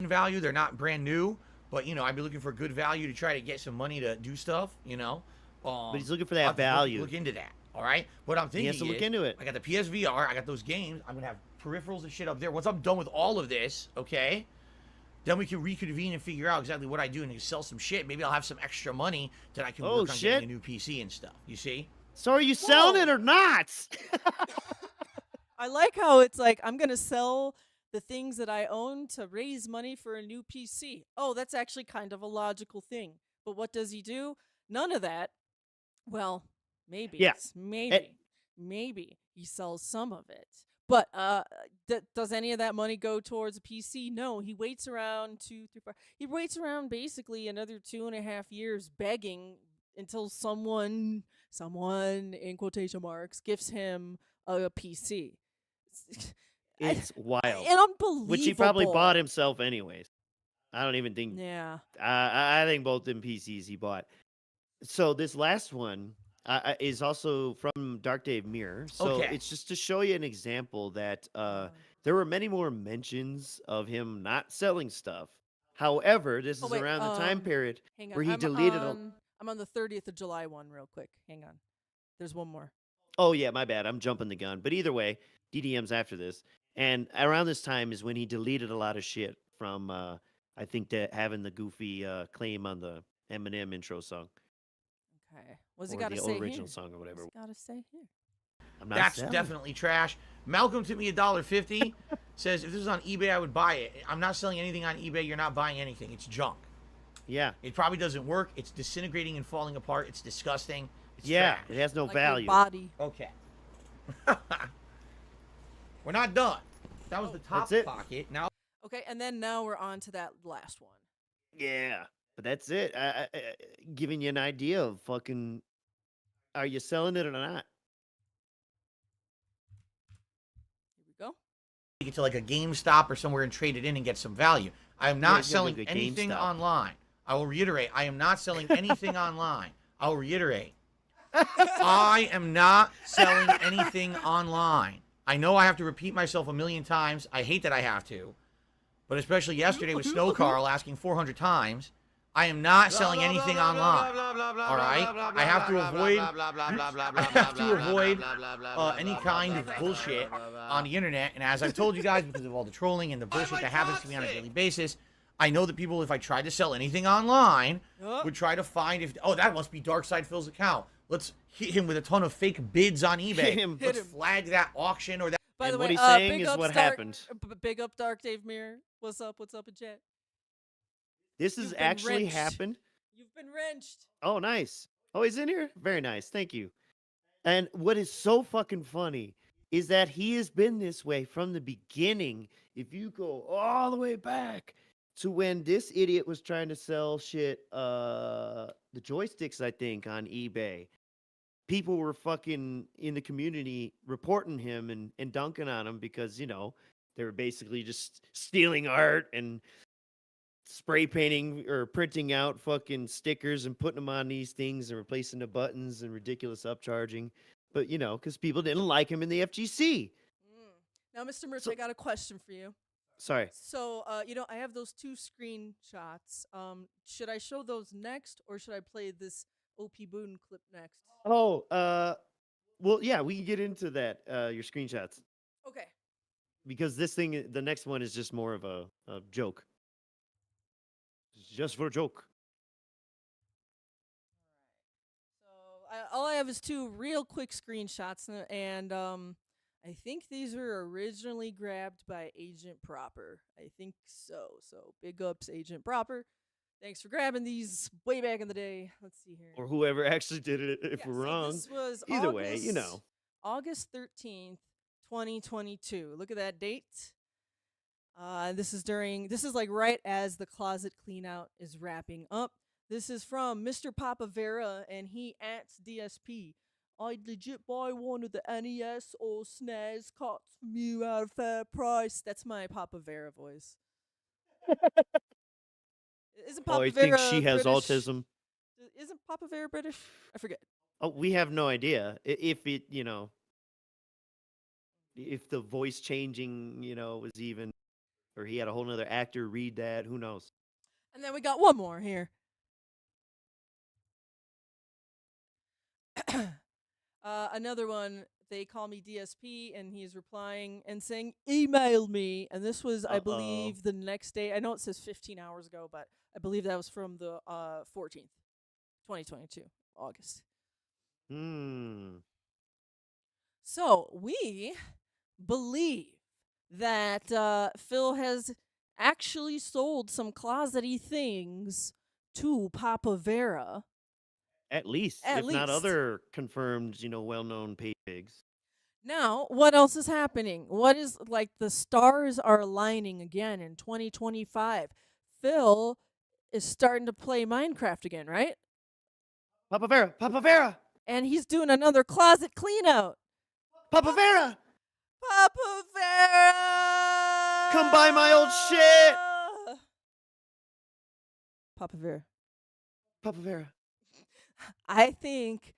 Speaker 4: Value. They're not brand new, but, you know, I'd be looking for good value to try to get some money to do stuff, you know.
Speaker 3: But he's looking for
Speaker 4: I'll
Speaker 3: that
Speaker 4: have to
Speaker 3: value.
Speaker 4: Look into that. All right. What I'm thinking
Speaker 3: He has to look
Speaker 4: is,
Speaker 3: into it.
Speaker 4: I got the PSVR. I got those games. I'm gonna have peripherals and shit up there. Once I'm done with all of this, okay, then we can reconvene and figure out exactly what I do and sell some shit. Maybe I'll have some extra money that I can
Speaker 3: Oh,
Speaker 4: work on
Speaker 3: shit.
Speaker 4: getting a new PC and stuff. You see?
Speaker 3: So are you selling it or not?
Speaker 2: I like how it's like, I'm going to sell the things that I own to raise money for a new PC. Oh, that's actually kind of a logical thing. But what does he do? None of that. Well, maybe.
Speaker 3: Yeah.
Speaker 2: Maybe he sells some of it. But does any of that money go towards a PC? No, he waits around 2, 3, 4. He waits around basically another 2.5 years begging until someone in quotation marks gifts him a PC.
Speaker 3: It's wild.
Speaker 2: And unbelievable.
Speaker 3: Which he probably bought himself anyways. I don't even think.
Speaker 2: Yeah.
Speaker 3: I think both them PCs he bought. So this last one is also from Dark Dave Mirror. So
Speaker 4: Okay.
Speaker 3: it's just to show you an example that there were many more mentions of him not selling stuff. However, this is
Speaker 2: wait,
Speaker 3: around the time period
Speaker 2: Hang on.
Speaker 3: where he
Speaker 2: I'm
Speaker 3: deleted.
Speaker 2: I'm on the 30th of July one real quick. Hang on. There's one more.
Speaker 3: Oh yeah, my bad. I'm jumping the gun. But either way, DDM's after this, and around this time is when he deleted a lot of shit from. I think that having the goofy claim on the Eminem intro song.
Speaker 2: Okay. What's he
Speaker 3: Or
Speaker 2: got to
Speaker 3: the
Speaker 2: say
Speaker 3: original
Speaker 2: here?
Speaker 3: song or whatever.
Speaker 2: What's he got to say here?
Speaker 3: I'm not
Speaker 4: That's
Speaker 3: selling.
Speaker 4: definitely trash. Malcolm took me $1.50. Says if this was on eBay, I would buy it. I'm not selling anything on eBay. You're not buying anything. It's junk.
Speaker 3: Yeah.
Speaker 4: It probably doesn't work. It's disintegrating and falling apart. It's disgusting. It's
Speaker 3: Yeah.
Speaker 4: trash.
Speaker 3: It has no
Speaker 2: Like your
Speaker 3: value.
Speaker 2: body.
Speaker 4: Okay. We're not done. That was the top
Speaker 3: That's it.
Speaker 4: pocket. Now
Speaker 2: Okay, and then now we're on to that last one.
Speaker 3: Yeah. But that's it. Giving you an idea of fucking, are you selling it or not?
Speaker 2: Here we go.
Speaker 4: Take it to like a GameStop or somewhere and trade it in and get some value. I am
Speaker 3: Yeah,
Speaker 4: not
Speaker 3: you gotta
Speaker 4: selling
Speaker 3: go to
Speaker 4: anything
Speaker 3: GameStop.
Speaker 4: online. I will reiterate, I am not selling anything online. I will reiterate. I am not selling anything online. I know I have to repeat myself a million times. I hate that I have to. But especially yesterday with Snow Carl asking 400 times, I am not selling anything online. All right? I have to avoid any kind of bullshit on the internet. And as I've told you guys, because of all the trolling and the bullshit that happens to me on a daily basis, I know that people, if I tried to sell anything online, would try to find if, oh, that must be Darkside Phil's account. Let's hit him with a ton of fake bids on eBay.
Speaker 3: Hit him.
Speaker 4: Let's flag that auction or that.
Speaker 2: By the
Speaker 3: And
Speaker 2: way,
Speaker 3: what he's saying
Speaker 2: big
Speaker 3: is
Speaker 2: ups
Speaker 3: what
Speaker 2: Dark-
Speaker 3: happened.
Speaker 2: Big up, Dark Dave Mirror. What's up? What's up in chat?
Speaker 3: This has
Speaker 2: You've been
Speaker 3: actually
Speaker 2: wrenched.
Speaker 3: happened.
Speaker 2: You've been wrenched.
Speaker 3: Oh, nice. Oh, he's in here? Very nice. Thank you. And what is so fucking funny is that he has been this way from the beginning. If you go all the way back to when this idiot was trying to sell shit, the joysticks, I think, on eBay, people were fucking in the community reporting him and dunking on him because, you know, they were basically just stealing art and spray painting or printing out fucking stickers and putting them on these things and replacing the buttons and ridiculous upcharging. But, you know, because people didn't like him in the FGC.
Speaker 2: Now, Mr. Merch,
Speaker 3: So-
Speaker 2: I got a question for you.
Speaker 3: Sorry.
Speaker 2: So, you know, I have those 2 screenshots. Should I show those next, or should I play this OP Boone clip next?
Speaker 3: Oh, well, yeah, we can get into that, your screenshots.
Speaker 2: Okay.
Speaker 3: Because this thing, the next one is just more of a joke. It's just for a joke.
Speaker 2: So, all I have is 2 real quick screenshots, and I think these were originally grabbed by Agent Proper. I think so. So, big ups, Agent Proper. Thanks for grabbing these way back in the day. Let's see here.
Speaker 3: Or whoever actually did it, if
Speaker 2: Yeah,
Speaker 3: we're
Speaker 2: so
Speaker 3: wrong.
Speaker 2: This was
Speaker 3: Either way, you know.
Speaker 2: August 13th, 2022. Look at that date. This is like right as the closet clean out is wrapping up. This is from Mr. Papavera, and he ats DSP. I'd legit buy one of the NES or SNES carts from you at a fair price. That's my Papavera voice. Isn't Papavera
Speaker 3: Oh, I think she has
Speaker 2: British?
Speaker 3: autism.
Speaker 2: Isn't Papavera British? I forget.
Speaker 3: Oh, we have no idea if it, you know, if the voice changing, you know, was even, or he had a whole nother actor read that. Who knows?
Speaker 2: And then we got one more here. Another one. They call me DSP, and he's replying and saying, "Email me." And this was, I believe, the next day. I know it says 15 hours ago, but I believe that was from the 14th, 2022, August. So we believe that Phil has actually sold some closety things to Papavera.
Speaker 3: At least,
Speaker 2: At
Speaker 3: if not
Speaker 2: least.
Speaker 3: other confirmed, you know, well-known pay pigs.
Speaker 2: Now, what else is happening? What is, like, the stars are aligning again in 2025. Phil is starting to play Minecraft again, right?
Speaker 3: Papavera, Papavera,
Speaker 2: And he's doing another closet clean out.
Speaker 3: Papavera.
Speaker 2: Papavera!
Speaker 3: Come buy my old shit.
Speaker 2: Papavera.
Speaker 3: Papavera.
Speaker 2: I think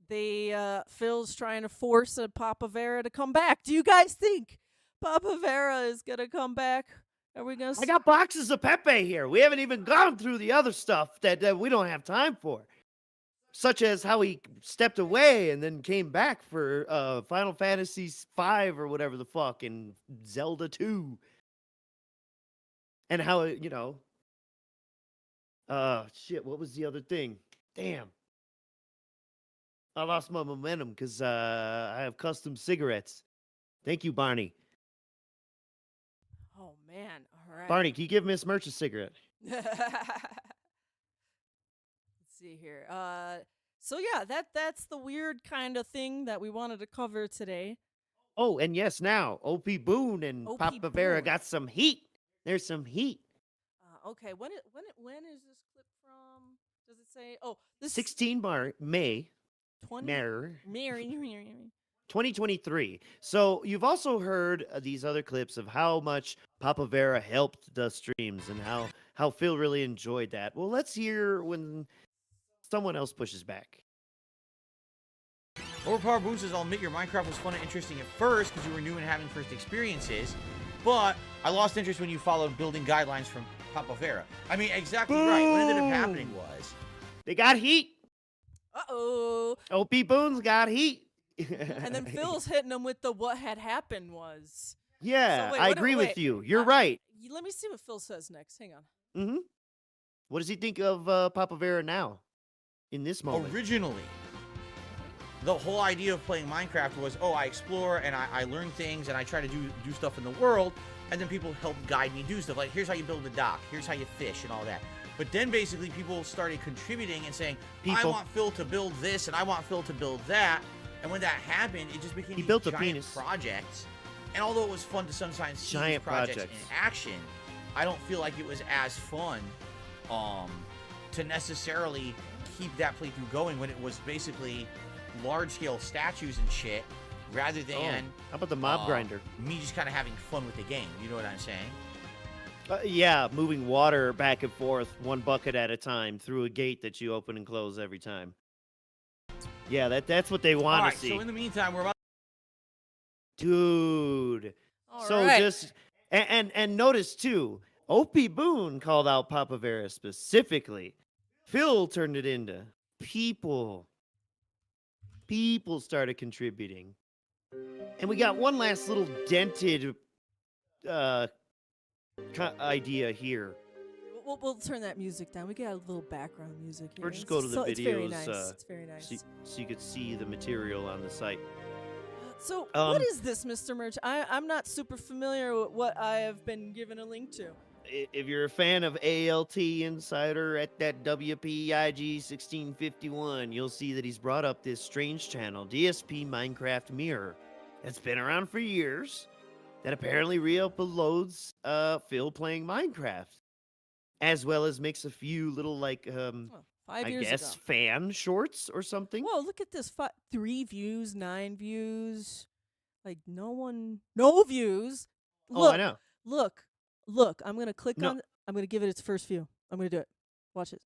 Speaker 2: Phil's trying to force a Papavera to come back. Do you guys think Papavera is gonna come back? Are we gonna?
Speaker 3: I got boxes of Pepe here. We haven't even gone through the other stuff that we don't have time for. Such as how he stepped away and then came back for Final Fantasy V or whatever the fuck, and Zelda 2. And how, you know... shit, what was the other thing? Damn. I lost my momentum because I have custom cigarettes. Thank you, Barney.
Speaker 2: Oh man! All right.
Speaker 3: Barney, can you give Miss Merch a cigarette?
Speaker 2: Let's see here. So yeah, that's the weird kind of thing that we wanted to cover today.
Speaker 3: Oh, and yes, now OP Boone and
Speaker 2: OP
Speaker 3: Papavera
Speaker 2: Boone.
Speaker 3: got some heat. There's some heat.
Speaker 2: Okay, when is this clip Does it say? Oh, this
Speaker 3: 16 May
Speaker 2: 20.
Speaker 3: Mary 2023. So you've also heard these other clips of how much Papavera helped the streams and how Phil really enjoyed that. Well, let's hear when someone else pushes back.
Speaker 4: Overpowered boosters, I'll admit your Minecraft was fun and interesting at first because you were new and having first experiences, but I lost interest when you followed building guidelines from Papavera. I mean, exactly right. What ended up happening was...
Speaker 3: They got heat.
Speaker 2: Uh-oh.
Speaker 3: OP Boons got heat.
Speaker 2: And then Phil's hitting them with the what had happened was.
Speaker 3: Yeah,
Speaker 2: So wait,
Speaker 3: I
Speaker 2: what-
Speaker 3: agree
Speaker 2: wait,
Speaker 3: with you. You're right.
Speaker 2: Let me see what Phil says next. Hang on.
Speaker 3: Mm-hmm. What does he think of Papavera now? In this moment.
Speaker 4: Originally, the whole idea of playing Minecraft was, oh, I explore and I learn things and I try to do stuff in the world, and then people help guide me do stuff. Like, here's how you build a dock, here's how you fish and all that. But then basically people started contributing and saying, I want Phil to build this and I want Phil to build that. And when that happened, it just became
Speaker 3: built a
Speaker 4: giant
Speaker 3: penis.
Speaker 4: projects. And although it was fun to sometimes see these
Speaker 3: Giant
Speaker 4: projects
Speaker 3: projects.
Speaker 4: in action, I don't feel like it was as fun to necessarily keep that playthrough going when it was basically large-scale statues and shit, rather than
Speaker 3: how about the mob grinder?
Speaker 4: Me just kind of having fun with the game. You know what I'm saying?
Speaker 3: Yeah, moving water back and forth, one bucket at a time, through a gate that you open and close every time. Yeah, that's what they want to see.
Speaker 4: So in the meantime, we're about...
Speaker 3: Dude.
Speaker 2: All
Speaker 3: so
Speaker 2: right.
Speaker 3: just and notice too, OP Boone called out Papavera specifically. Phil turned it into people. People started contributing. And we got one last little dented idea here.
Speaker 2: We'll turn that music down. We got a little background music here.
Speaker 3: Or just go to the
Speaker 2: It's very
Speaker 3: videos,
Speaker 2: nice. It's very nice.
Speaker 3: so you could see the material on the site.
Speaker 2: So what is this, Mr. Merch? I'm not super familiar with what I have been given a link to.
Speaker 3: If you're a fan of ALT Insider at that WPIG 1651, you'll see that he's brought up this strange channel, DSP Minecraft Mirror, that's been around for years, that apparently re-uploads Phil playing Minecraft, as well as makes a few little, like,
Speaker 2: 5
Speaker 3: I
Speaker 2: years
Speaker 3: guess,
Speaker 2: ago.
Speaker 3: fan shorts or something.
Speaker 2: Whoa, look at this. 3 views, 9 views. Like, no views.
Speaker 3: Oh, I know.
Speaker 2: Look, I'm going to click
Speaker 3: No.
Speaker 2: on, I'm going to give it its first view. I'm going to do it. Watch it.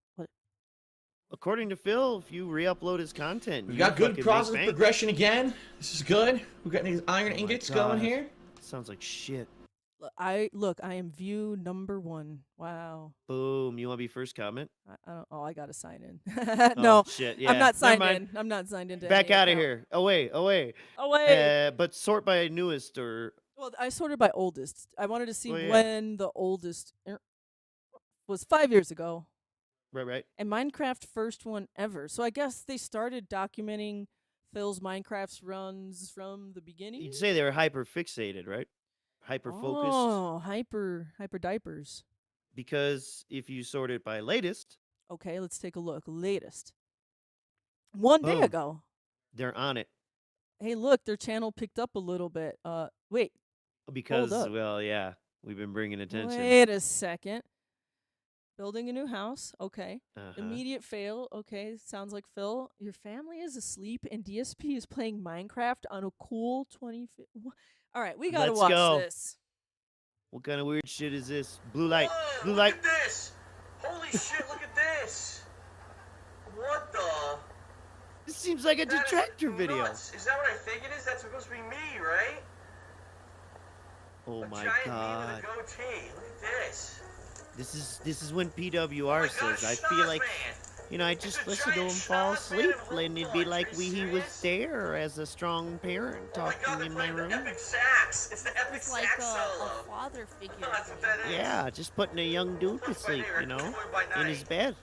Speaker 3: According to Phil, if you re-upload his content,
Speaker 8: We
Speaker 3: you
Speaker 8: got good
Speaker 3: fucking
Speaker 8: process
Speaker 3: make bank.
Speaker 8: progression again. This is good. We got these iron
Speaker 3: Oh my
Speaker 8: ingots going
Speaker 3: God.
Speaker 8: here.
Speaker 3: Sounds like shit.
Speaker 2: I am view number 1. Wow.
Speaker 3: Boom. You want to be first comment?
Speaker 2: I don't. Oh, I gotta sign in.
Speaker 3: Oh,
Speaker 2: No,
Speaker 3: shit. Yeah.
Speaker 2: I'm not
Speaker 3: Never
Speaker 2: signed
Speaker 3: mind.
Speaker 2: in. I'm not signed into.
Speaker 3: Back
Speaker 2: any
Speaker 3: out of
Speaker 2: account.
Speaker 3: here. Away.
Speaker 2: Oh wait.
Speaker 3: But sort by newest or
Speaker 2: Well, I sorted by oldest. I wanted to see
Speaker 3: Oh, yeah.
Speaker 2: when the oldest was 5 years ago,
Speaker 3: right.
Speaker 2: and Minecraft first one ever. So I guess they started documenting Phil's Minecraft's runs from the beginning.
Speaker 3: You'd say they were hyper fixated, right? Hyper focused.
Speaker 2: Oh, hyper diapers.
Speaker 3: Because if you sort it by latest,
Speaker 2: Okay, let's take a look. Latest. 1 day
Speaker 3: Boom.
Speaker 2: ago.
Speaker 3: they're on it.
Speaker 2: Hey, look, their channel picked up a little bit. Wait.
Speaker 3: Because
Speaker 2: up.
Speaker 3: well, yeah, we've been bringing attention.
Speaker 2: Wait a second. Building a new house. Okay.
Speaker 3: Uh-huh.
Speaker 2: Immediate fail. Okay. Sounds like Phil. Your family is asleep and DSP is playing Minecraft on a cool 20. All right. We got to
Speaker 3: Let's
Speaker 2: watch
Speaker 3: go.
Speaker 2: this.
Speaker 3: What kind of weird shit is this? Blue light.
Speaker 5: Whoa,
Speaker 3: Blue
Speaker 5: look
Speaker 3: light.
Speaker 5: at this! Holy shit, look at this! What the?
Speaker 3: This seems like a
Speaker 5: That is
Speaker 3: detractor video.
Speaker 5: nuts. Is that what I think it is? That's supposed to be me, right?
Speaker 3: Oh
Speaker 5: A
Speaker 3: my
Speaker 5: giant
Speaker 3: god.
Speaker 5: me with a goatee. Look at this.
Speaker 3: This is when
Speaker 5: Oh
Speaker 3: PWR
Speaker 5: my
Speaker 3: says,
Speaker 5: God,
Speaker 3: I feel like,
Speaker 5: Schnoz
Speaker 3: you know, I
Speaker 5: It's
Speaker 3: just
Speaker 5: a
Speaker 3: listen to him
Speaker 5: giant
Speaker 3: fall
Speaker 5: Schnoz
Speaker 3: asleep,
Speaker 5: man in
Speaker 3: and it'd be
Speaker 5: Home
Speaker 3: like
Speaker 5: Punch. Are you
Speaker 3: he was
Speaker 5: serious?
Speaker 3: there as a strong parent
Speaker 5: Oh my god,
Speaker 3: talking
Speaker 5: they're
Speaker 3: in my
Speaker 5: playing the
Speaker 3: room.
Speaker 5: epic sax. It's the epic
Speaker 7: It's like
Speaker 5: sax
Speaker 7: a
Speaker 5: solo.
Speaker 7: father figure.
Speaker 5: That's what that is.
Speaker 3: Yeah, just putting a young dude to sleep,
Speaker 5: here,
Speaker 3: you know,
Speaker 5: Explorer by
Speaker 3: in his
Speaker 5: night.
Speaker 3: bed.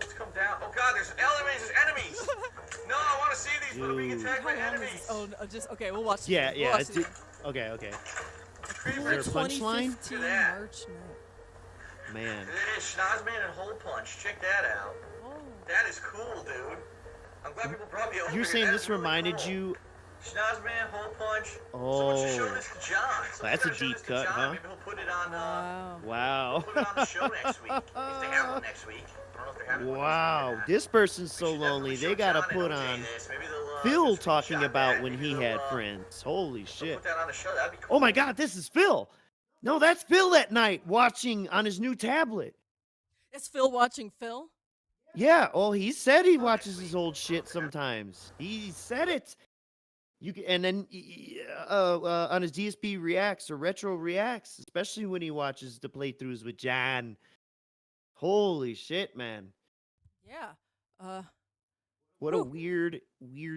Speaker 5: Let's come down. Oh god, there's enemies. No, I want to see these, but I'm being
Speaker 3: Dude.
Speaker 5: attacked by
Speaker 2: How long is
Speaker 5: enemies.
Speaker 2: this? Oh, no, just okay. We'll watch.
Speaker 3: Yeah,
Speaker 2: We'll
Speaker 3: yeah.
Speaker 2: watch
Speaker 3: It's
Speaker 2: it.
Speaker 3: okay.
Speaker 2: Cool
Speaker 3: there a punchline?
Speaker 2: 2015
Speaker 5: Look at that.
Speaker 2: March night.
Speaker 3: Man.
Speaker 5: It is Schnozman and Hole Punch. Check that out.
Speaker 2: Oh.
Speaker 5: That is cool, dude. I'm glad people brought me over
Speaker 3: You're
Speaker 5: here.
Speaker 3: saying
Speaker 5: That
Speaker 3: this
Speaker 5: is really
Speaker 3: reminded
Speaker 5: cool.
Speaker 3: you?
Speaker 5: Schnozman, Hole Punch.
Speaker 3: Oh.
Speaker 5: Someone should show this to John.
Speaker 3: That's a
Speaker 5: Someone's gotta show
Speaker 3: deep
Speaker 5: this to
Speaker 3: cut,
Speaker 5: John.
Speaker 3: huh?
Speaker 5: Maybe he'll put it on.
Speaker 2: Wow.
Speaker 3: Wow.
Speaker 5: Put it on the show next week if they have one next week.
Speaker 3: Wow, this person's so lonely. They gotta put on Phil talking about when he had friends. Holy shit. Oh my god, this is Phil. No, that's Phil at night watching on his new tablet.
Speaker 2: Is Phil watching Phil?
Speaker 3: Yeah, oh, he said he watches his old shit sometimes. He said it. And then on his DSP reacts or retro reacts, especially when he watches the playthroughs with John. Holy shit, man.
Speaker 2: Yeah.
Speaker 3: What a weird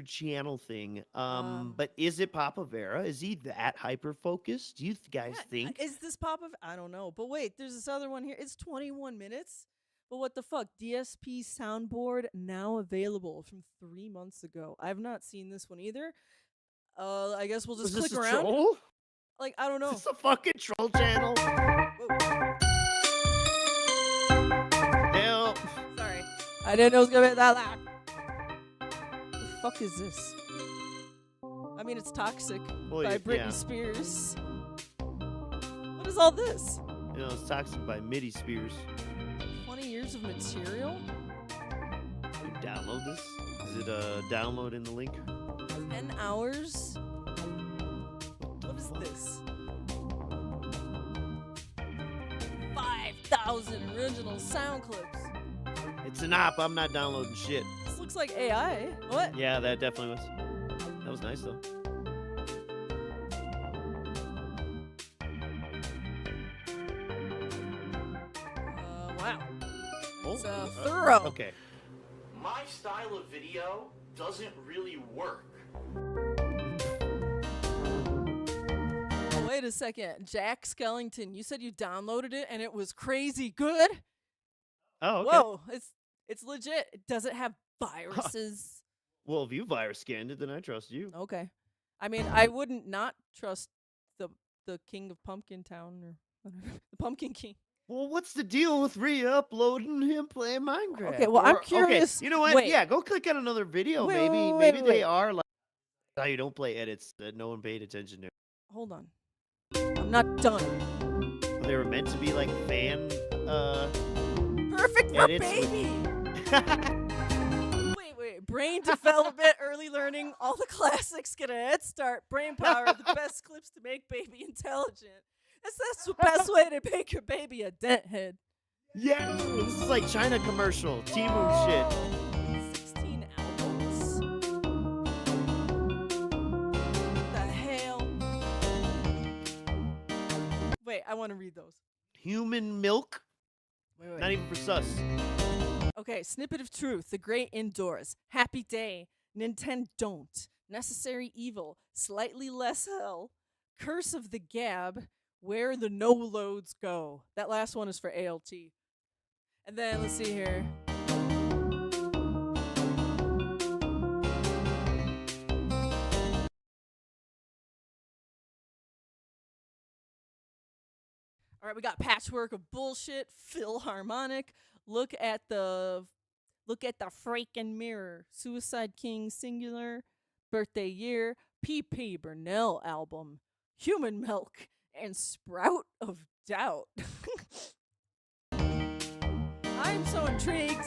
Speaker 3: channel thing. But is it Papavera? Is he that hyper focused? Do you guys think?
Speaker 2: Is this I don't know. But wait, there's this other one here. It's 21 minutes. But what the fuck? DSP soundboard now available from 3 months ago. I've not seen this one either. I guess we'll just
Speaker 3: Was
Speaker 2: click
Speaker 3: this a
Speaker 2: around.
Speaker 3: troll?
Speaker 2: Like, I don't know.
Speaker 3: Is this a fucking troll channel?
Speaker 2: Whoa.
Speaker 3: Help.
Speaker 2: Sorry. I didn't know it was gonna be that loud. The fuck is this? I mean, it's Toxic
Speaker 3: Well,
Speaker 2: by Britney
Speaker 3: yeah.
Speaker 2: Spears. What is all this?
Speaker 3: You know, it's Toxic by Midi Spears.
Speaker 2: 20 years of material?
Speaker 3: You download this? Is it download in the link?
Speaker 2: 10 hours? What is this? 5,000 original sound clips.
Speaker 3: It's an op. I'm not downloading shit.
Speaker 2: This looks like AI. What?
Speaker 3: Yeah, that definitely was. That was nice though.
Speaker 2: Wow.
Speaker 3: Oh,
Speaker 2: It's thorough.
Speaker 3: Okay.
Speaker 5: My style of video doesn't really work.
Speaker 2: Oh, wait a second. Jack Skellington, you said you downloaded it and it was crazy good?
Speaker 3: Oh, okay.
Speaker 2: Whoa, it's legit. Does it have viruses?
Speaker 3: Well, if you virus scanned it, then I trust you.
Speaker 2: Okay. I mean, I wouldn't not trust the king of Pumpkin Town or whatever. The Pumpkin King.
Speaker 3: Well, what's the deal with re-uploading him playing Minecraft?
Speaker 2: Okay, well, I'm
Speaker 3: okay,
Speaker 2: curious.
Speaker 3: you know what?
Speaker 2: Wait.
Speaker 3: Yeah, go click on another video.
Speaker 2: Wait,
Speaker 3: maybe
Speaker 2: wait,
Speaker 3: they
Speaker 2: wait.
Speaker 3: are like how you don't play edits that no one paid attention to.
Speaker 2: Hold on. I'm not done.
Speaker 3: They were meant to be like fan
Speaker 2: Perfect for
Speaker 3: edits with-
Speaker 2: baby. Wait. Brain development, early learning, all the classics get a head start. Brain power, the best clips to make baby intelligent. That's the best way to make your baby a dent head.
Speaker 3: Yeah, this is like China commercial, Temu shit.
Speaker 2: 16 albums. The hell? Wait, I want to read those.
Speaker 3: Human milk,
Speaker 2: Wait.
Speaker 3: not even for sus.
Speaker 2: Okay, snippet of truth. The great indoors. Happy day. Nintendo don't. Necessary evil. Slightly less hell. Curse of the gab. Where the no loads go. That last one is for ALT. And then let's see here. All right, we got patchwork of bullshit, Philharmonic. Look at the freaking mirror. Suicide King singular, birthday year, P.P. Burnell album, Human Milk, and Sprout of Doubt. I'm so intrigued.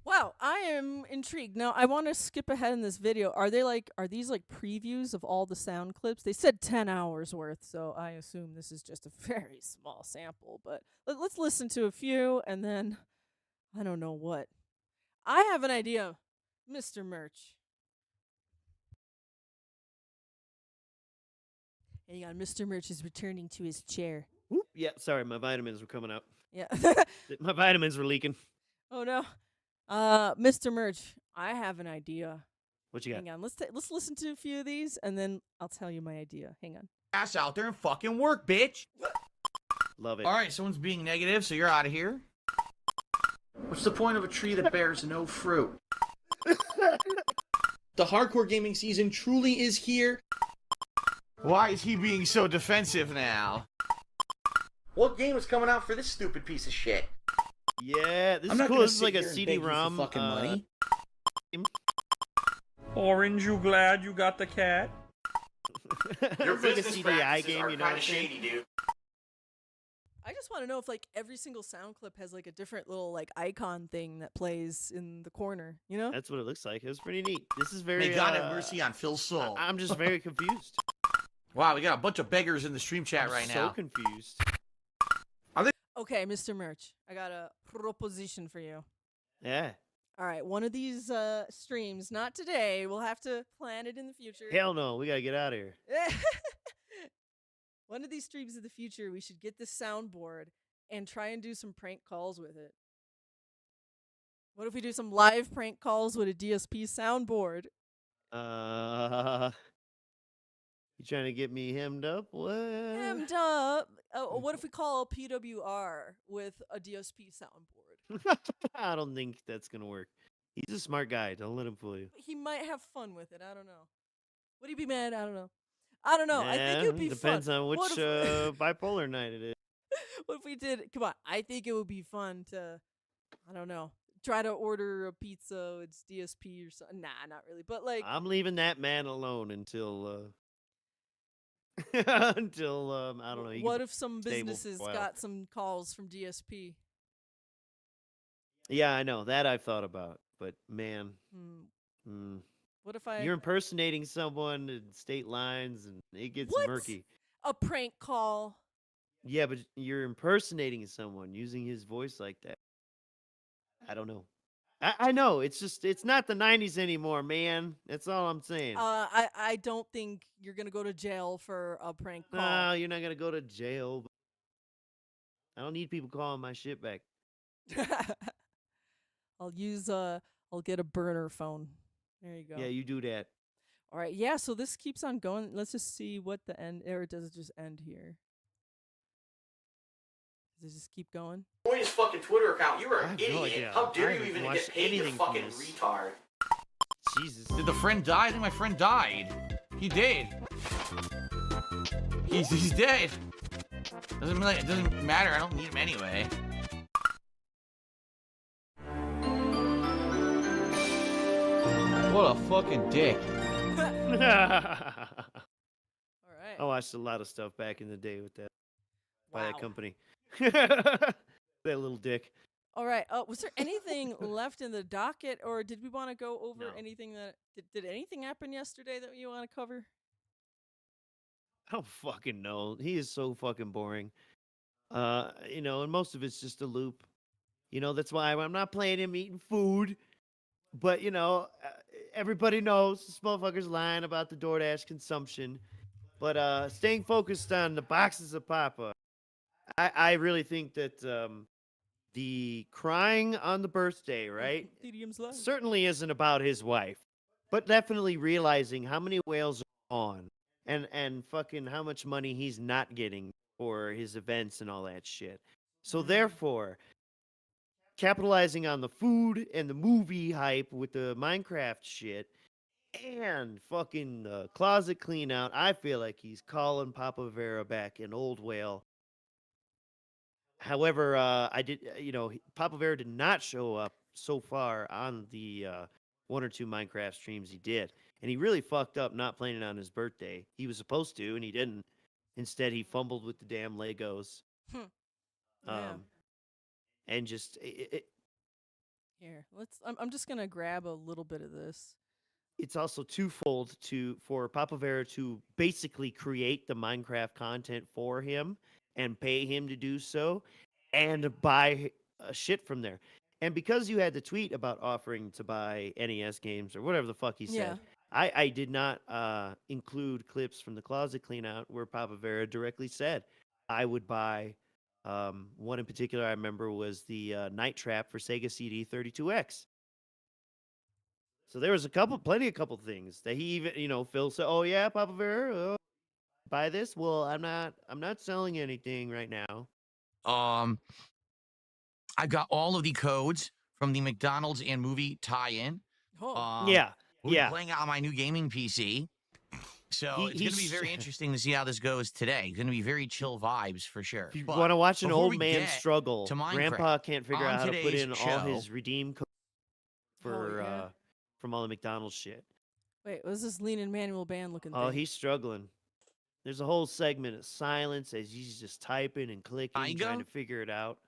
Speaker 2: Wow, I am intrigued. Now, I want to skip ahead in this video. Are these like previews of all the sound clips? They said 10 hours worth, so I assume this is just a very small sample. But let's listen to a few, and then I don't know what. I have an idea, Mr. Merch. Hang on, Mr. Merch is returning to his chair.
Speaker 3: Whoop, yeah, sorry, my vitamins were coming out.
Speaker 2: Yeah.
Speaker 3: My vitamins were leaking.
Speaker 2: Oh no. Mr. Merch, I have an idea.
Speaker 3: What you got?
Speaker 2: Hang on, let's listen to a few of these, and then I'll tell you my idea. Hang on.
Speaker 5: Ass out there and fucking work, bitch.
Speaker 3: Love it.
Speaker 4: All right, someone's being negative, so you're out of here.
Speaker 8: What's the point of a tree that bears no fruit? The hardcore gaming season truly is here.
Speaker 5: Why is he being so defensive now?
Speaker 8: What game is coming out for this stupid piece of shit?
Speaker 3: Yeah, this
Speaker 8: I'm
Speaker 3: is
Speaker 8: not
Speaker 3: cool.
Speaker 8: gonna
Speaker 3: This is
Speaker 8: sit
Speaker 3: like a
Speaker 8: here and beg you for
Speaker 3: CD-ROM.
Speaker 8: fucking money.
Speaker 9: Orange, you glad you got the cat?
Speaker 8: Your
Speaker 3: It's like a
Speaker 8: business
Speaker 3: CDI
Speaker 8: practices
Speaker 3: game,
Speaker 8: are
Speaker 3: you know
Speaker 8: kind
Speaker 3: what
Speaker 8: of
Speaker 3: I'm saying?
Speaker 8: shady, dude.
Speaker 2: I just want to know if like every single sound clip has like a different little like icon thing that plays in the corner, you know?
Speaker 3: That's what it looks like. It was pretty neat. This is very.
Speaker 5: May God have mercy on Phil's soul.
Speaker 3: I'm just very confused.
Speaker 5: Wow, we got a bunch of beggars in the stream chat
Speaker 3: I'm
Speaker 5: right
Speaker 3: so
Speaker 5: now.
Speaker 3: confused.
Speaker 2: Okay, Mr. Merch, I got a proposition for you.
Speaker 3: Yeah.
Speaker 2: All right, one of these streams, not today. We'll have to plan it in the future.
Speaker 3: Hell no, we gotta get out of here.
Speaker 2: One of these streams in the future, we should get this soundboard and try and do some prank calls with it. What if we do some live prank calls with a DSP soundboard?
Speaker 3: You trying to get me hemmed up? What?
Speaker 2: Hemmed up. What if we call a PWR with a DSP soundboard?
Speaker 3: I don't think that's gonna work. He's a smart guy. Don't let him fool you.
Speaker 2: He might have fun with it. I don't know. Would he be mad? I don't know. I don't know. I think it would be
Speaker 3: depends
Speaker 2: fun.
Speaker 3: on which
Speaker 2: What if-
Speaker 3: bipolar night it is.
Speaker 2: What if we did? Come on. I think it would be fun to, I don't know, try to order a pizza. It's DSP or something. Nah, not really. But like,
Speaker 3: I'm leaving that man alone until until I don't know.
Speaker 2: what if some
Speaker 3: stable for a
Speaker 2: businesses
Speaker 3: while.
Speaker 2: got some calls from DSP?
Speaker 3: Yeah, I know that I've thought about, but man,
Speaker 2: What if I
Speaker 3: you're impersonating someone in state lines, and it gets
Speaker 2: What?
Speaker 3: murky.
Speaker 2: a prank call?
Speaker 3: Yeah, but you're impersonating someone using his voice like that. I don't know. I know. It's not the 90s anymore, man. That's all I'm saying.
Speaker 2: I don't think you're gonna go to jail for a prank call.
Speaker 3: No, you're not gonna go to jail. But I don't need people calling my shit back.
Speaker 2: I'll get a burner phone. There you go.
Speaker 3: Yeah, you do that.
Speaker 2: All right. Yeah. So this keeps on going. Let's just see what the end. Or does it just end here? Does it just keep going?
Speaker 8: Join his fucking Twitter account. You are
Speaker 3: I
Speaker 8: an
Speaker 3: have no
Speaker 8: idiot.
Speaker 3: idea.
Speaker 8: How dare
Speaker 3: I
Speaker 8: you
Speaker 3: haven't
Speaker 8: even
Speaker 3: watched
Speaker 8: get paid, you
Speaker 3: anything from
Speaker 8: fucking
Speaker 3: this.
Speaker 8: retard.
Speaker 3: Jesus.
Speaker 5: Did the friend die? I think my friend died. He did. He's dead. It doesn't matter. I don't need him anyway. What a fucking dick.
Speaker 2: All right.
Speaker 3: I watched a lot of stuff back in the day with that by that
Speaker 2: Wow.
Speaker 3: company. That little dick.
Speaker 2: All right. Was there anything left in the docket, or did we want to go over
Speaker 3: No.
Speaker 2: anything that did anything happen yesterday that you want to cover?
Speaker 3: I don't fucking know. He is so fucking boring. And most of it's just a loop. That's why I'm not playing him eating food. But everybody knows this motherfucker's lying about the DoorDash consumption. But staying focused on the boxes of Papa, I really think that the crying on the birthday, right,
Speaker 2: TDM's live.
Speaker 3: certainly isn't about his wife, but definitely realizing how many whales are on and fucking how much money he's not getting for his events and all that shit. So therefore, capitalizing on the food and the movie hype with the Minecraft shit and fucking the closet clean out, I feel like he's calling Papavera back an old whale. However, Papavera did not show up so far on the one or two Minecraft streams he did. And he really fucked up not playing it on his birthday. He was supposed to, and he didn't. Instead, he fumbled with the damn Legos.
Speaker 2: Yeah.
Speaker 3: And just
Speaker 2: Here, I'm just gonna grab a little bit of this.
Speaker 3: it's also twofold for Papavera to basically create the Minecraft content for him and pay him to do so and buy shit from there. And because you had the tweet about offering to buy NES games or whatever the fuck he said,
Speaker 2: Yeah.
Speaker 3: I did not include clips from the closet clean out where Papavera directly said I would buy one in particular I remember was the Night Trap for Sega CD 32X. So there was plenty of things that he even, Phil said, "Oh yeah, Papavera, buy this." Well, I'm not selling anything right now.
Speaker 4: I've got all of the codes from the McDonald's and movie tie-in.
Speaker 2: Oh.
Speaker 3: Yeah,
Speaker 4: We'll be
Speaker 3: yeah.
Speaker 4: playing it on my new gaming PC. So
Speaker 3: He-
Speaker 4: it's going to be
Speaker 3: he's-
Speaker 4: very interesting to see how this goes today. It's going to be very chill vibes for sure.
Speaker 3: If you
Speaker 4: But
Speaker 3: want to watch an
Speaker 4: before
Speaker 3: old
Speaker 4: we
Speaker 3: man
Speaker 4: get
Speaker 3: struggle,
Speaker 4: to Minecraft,
Speaker 3: Grandpa can't figure
Speaker 4: on
Speaker 3: out how to put
Speaker 4: today's
Speaker 3: in all
Speaker 4: show-
Speaker 3: his redeem code for
Speaker 2: yeah.
Speaker 3: from all the McDonald's shit.
Speaker 2: Wait, what's this lean and manual band looking
Speaker 3: Oh,
Speaker 2: thing?
Speaker 3: he's struggling. There's a whole segment of silence as he's just typing and clicking, trying
Speaker 4: Tyga?
Speaker 3: to figure it out.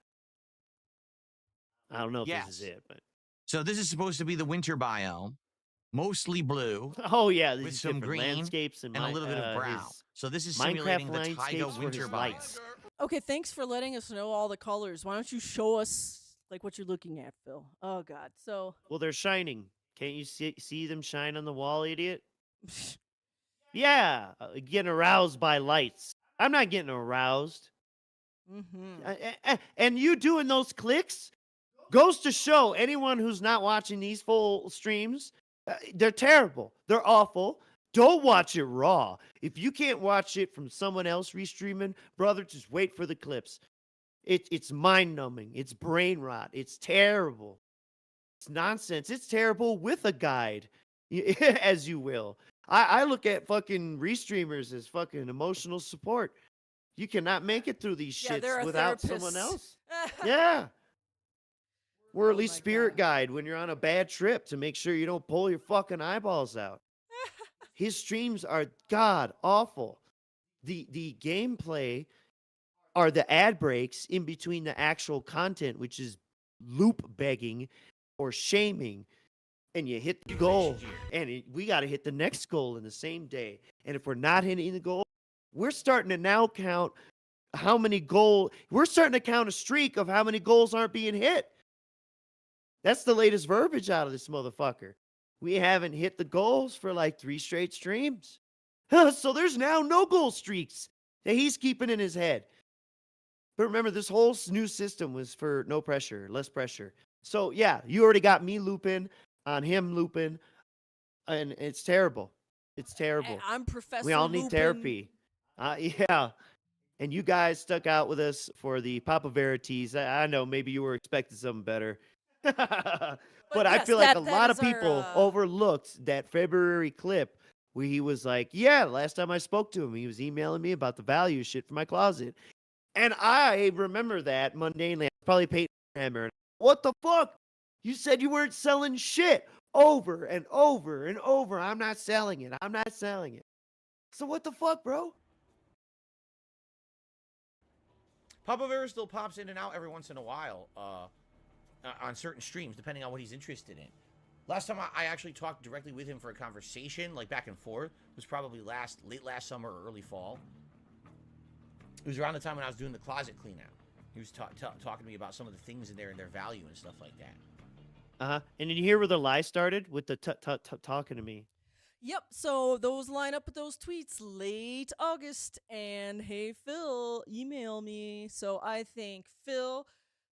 Speaker 3: I don't know if this is
Speaker 4: Yes.
Speaker 3: it, but
Speaker 4: So this is supposed to be the winter biome, mostly blue
Speaker 3: oh yeah,
Speaker 4: with
Speaker 3: these
Speaker 4: some
Speaker 3: different
Speaker 4: green
Speaker 3: landscapes and,
Speaker 4: and a little bit of brown.
Speaker 3: his
Speaker 4: So this is
Speaker 3: Minecraft
Speaker 4: simulating the
Speaker 3: landscapes
Speaker 4: Tyga
Speaker 3: for
Speaker 4: winter
Speaker 3: his
Speaker 4: biome.
Speaker 3: lights.
Speaker 2: Okay, thanks for letting us know all the colors. Why don't you show us like what you're looking at, Phil? Oh God. So
Speaker 3: Well, they're shining. Can't you see them shine on the wall, idiot? Yeah, getting aroused by lights. I'm not getting aroused. And you doing those clicks goes to show anyone who's not watching these full streams, they're terrible. They're awful. Don't watch it raw. If you can't watch it from someone else restreaming, brother, just wait for the clips. It's mind-numbing. It's brain rot. It's terrible. It's nonsense. It's terrible with a guide, as you will. I look at fucking restreamers as fucking emotional support. You cannot make it through these
Speaker 2: Yeah, they're
Speaker 3: shits
Speaker 2: a
Speaker 3: without
Speaker 2: therapist.
Speaker 3: someone else. Yeah. Or at
Speaker 2: Oh
Speaker 3: least
Speaker 2: my
Speaker 3: spirit
Speaker 2: God.
Speaker 3: guide when you're on a bad trip to make sure you don't pull your fucking eyeballs out. His streams are god awful. The gameplay are the ad breaks in between the actual content, which is loop begging or shaming. And you hit the goal, and we got to hit the next goal in the same day. And if we're not hitting the goal, we're starting to now count how many goals. We're starting to count a streak of how many goals aren't being hit. That's the latest verbiage out of this motherfucker. We haven't hit the goals for like 3 straight streams. So there's now no goal streaks that he's keeping in his head. But remember, this whole new system was for no pressure, less pressure. So yeah, you already got me looping on him looping, and it's terrible. It's terrible.
Speaker 2: I'm Professor
Speaker 3: We all need
Speaker 2: Lupin.
Speaker 3: therapy. Yeah. And you guys stuck out with us for the Papavera tease. I know maybe you were expecting something better. But I
Speaker 2: yes,
Speaker 3: feel like
Speaker 2: that-
Speaker 3: a
Speaker 2: that
Speaker 3: lot
Speaker 2: is
Speaker 3: of
Speaker 2: our,
Speaker 3: people overlooked that February clip where he was like, yeah, last time I spoke to him, he was emailing me about the value shit for my closet. And I remember that mundanely. I probably paid hammer. What the fuck? You said you weren't selling shit over and over and over. I'm not selling it. I'm not selling it. So what the fuck, bro?
Speaker 4: Papavera still pops in and out every once in a while on certain streams, depending on what he's interested in. Last time I actually talked directly with him for a conversation, like back and forth, was probably late last summer or early fall. It was around the time when I was doing the closet clean out. He was talking to me about some of the things in there and their value and stuff like that.
Speaker 3: And did you hear where the lie started with the talking to me?
Speaker 2: Yep, so those line up with those tweets late August. And hey, Phil, email me. So I think Phil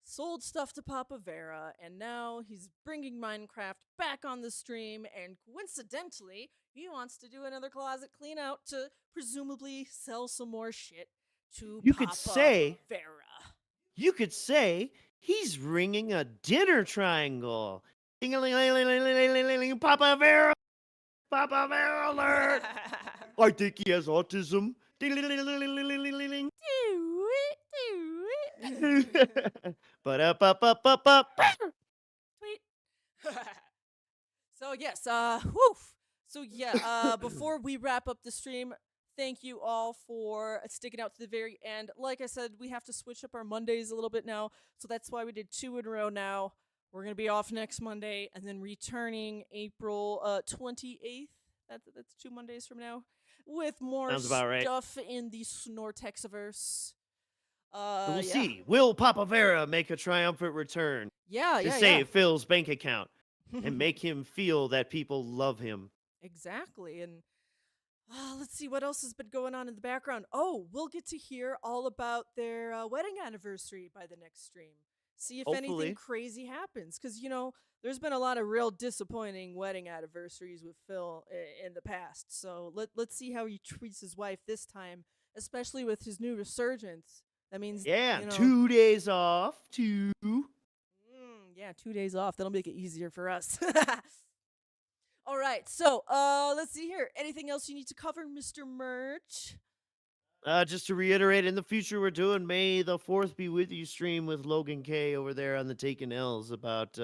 Speaker 2: sold stuff to Papavera, and now he's bringing Minecraft back on the stream. And coincidentally, he wants to do another closet clean out to presumably sell some more shit to
Speaker 3: You could say-
Speaker 2: Papavera.
Speaker 3: You could say he's ringing a dinner triangle. Ding-a-ling-ling-ling-ling-ling-ling-ling, Papavera! Papavera alert! I think he has autism. Ding-a-ling-ling-ling-ling-ling-ling-ling.
Speaker 2: Do it.
Speaker 3: Ba-da-ba-ba-ba-ba.
Speaker 2: Tweet. So yes, woof. So yeah, before we wrap up the stream, thank you all for sticking out to the very end. Like I said, we have to switch up our Mondays a little bit now, so that's why we did 2 in a row now. We're gonna be off next Monday, and then returning April 28th. That's 2 Mondays from now, with more
Speaker 3: Sounds about right.
Speaker 2: stuff in the Snortexiverse.
Speaker 3: We'll
Speaker 2: yeah.
Speaker 3: see. Will Papavera make a triumphant return
Speaker 2: Yeah,
Speaker 3: to
Speaker 2: yeah,
Speaker 3: save Phil's bank account
Speaker 2: yeah.
Speaker 3: and make him feel that people love him?
Speaker 2: Exactly. And let's see what else has been going on in the background. Oh, we'll get to hear all about their wedding anniversary by the next stream. See if
Speaker 3: Hopefully.
Speaker 2: anything crazy happens. Because, there's been a lot of real disappointing wedding anniversaries with Phil in the past. So let's see how he treats his wife this time, especially with his new resurgence. That means,
Speaker 3: Yeah, 2 days off. 2.
Speaker 2: Yeah, 2 days off. That'll make it easier for us. All right, so let's see here. Anything else you need to cover, Mr. Merch?
Speaker 3: Just to reiterate, in the future, we're doing May the 4th Be With You stream with Logan K over there on the Taken L's about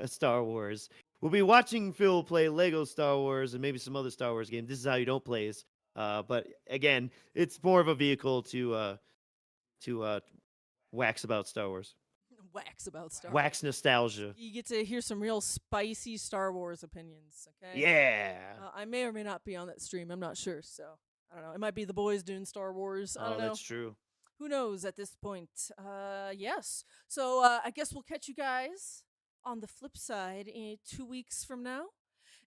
Speaker 3: Star Wars. We'll be watching Phil play Lego Star Wars and maybe some other Star Wars game. This is how you don't plays. But again, it's more of a vehicle to wax about Star Wars.
Speaker 2: Wax about Star Wars.
Speaker 3: Wax nostalgia.
Speaker 2: You get to hear some real spicy Star Wars opinions, okay?
Speaker 3: Yeah.
Speaker 2: I may or may not be on that stream. I'm not sure, so I don't know. It might be the boys doing Star Wars. I don't know.
Speaker 3: That's true.
Speaker 2: Who knows at this point? Yes. So I guess we'll catch you guys on the flip side in 2 weeks from now.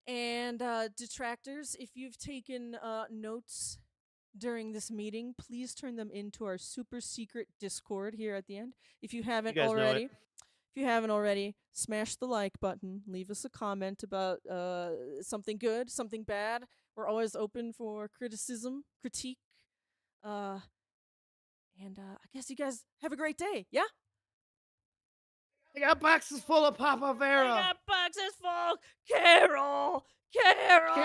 Speaker 2: And detractors, if you've taken notes during this meeting, please turn them into our super secret Discord here at the end. If you haven't
Speaker 3: guys know it.
Speaker 2: already, smash the like button. Leave us a comment about something good, something bad. We're always open for criticism, critique. And I guess you guys have a great day. Yeah?
Speaker 3: I got boxes full of Papavera.
Speaker 7: I got boxes full. Carol! Carol!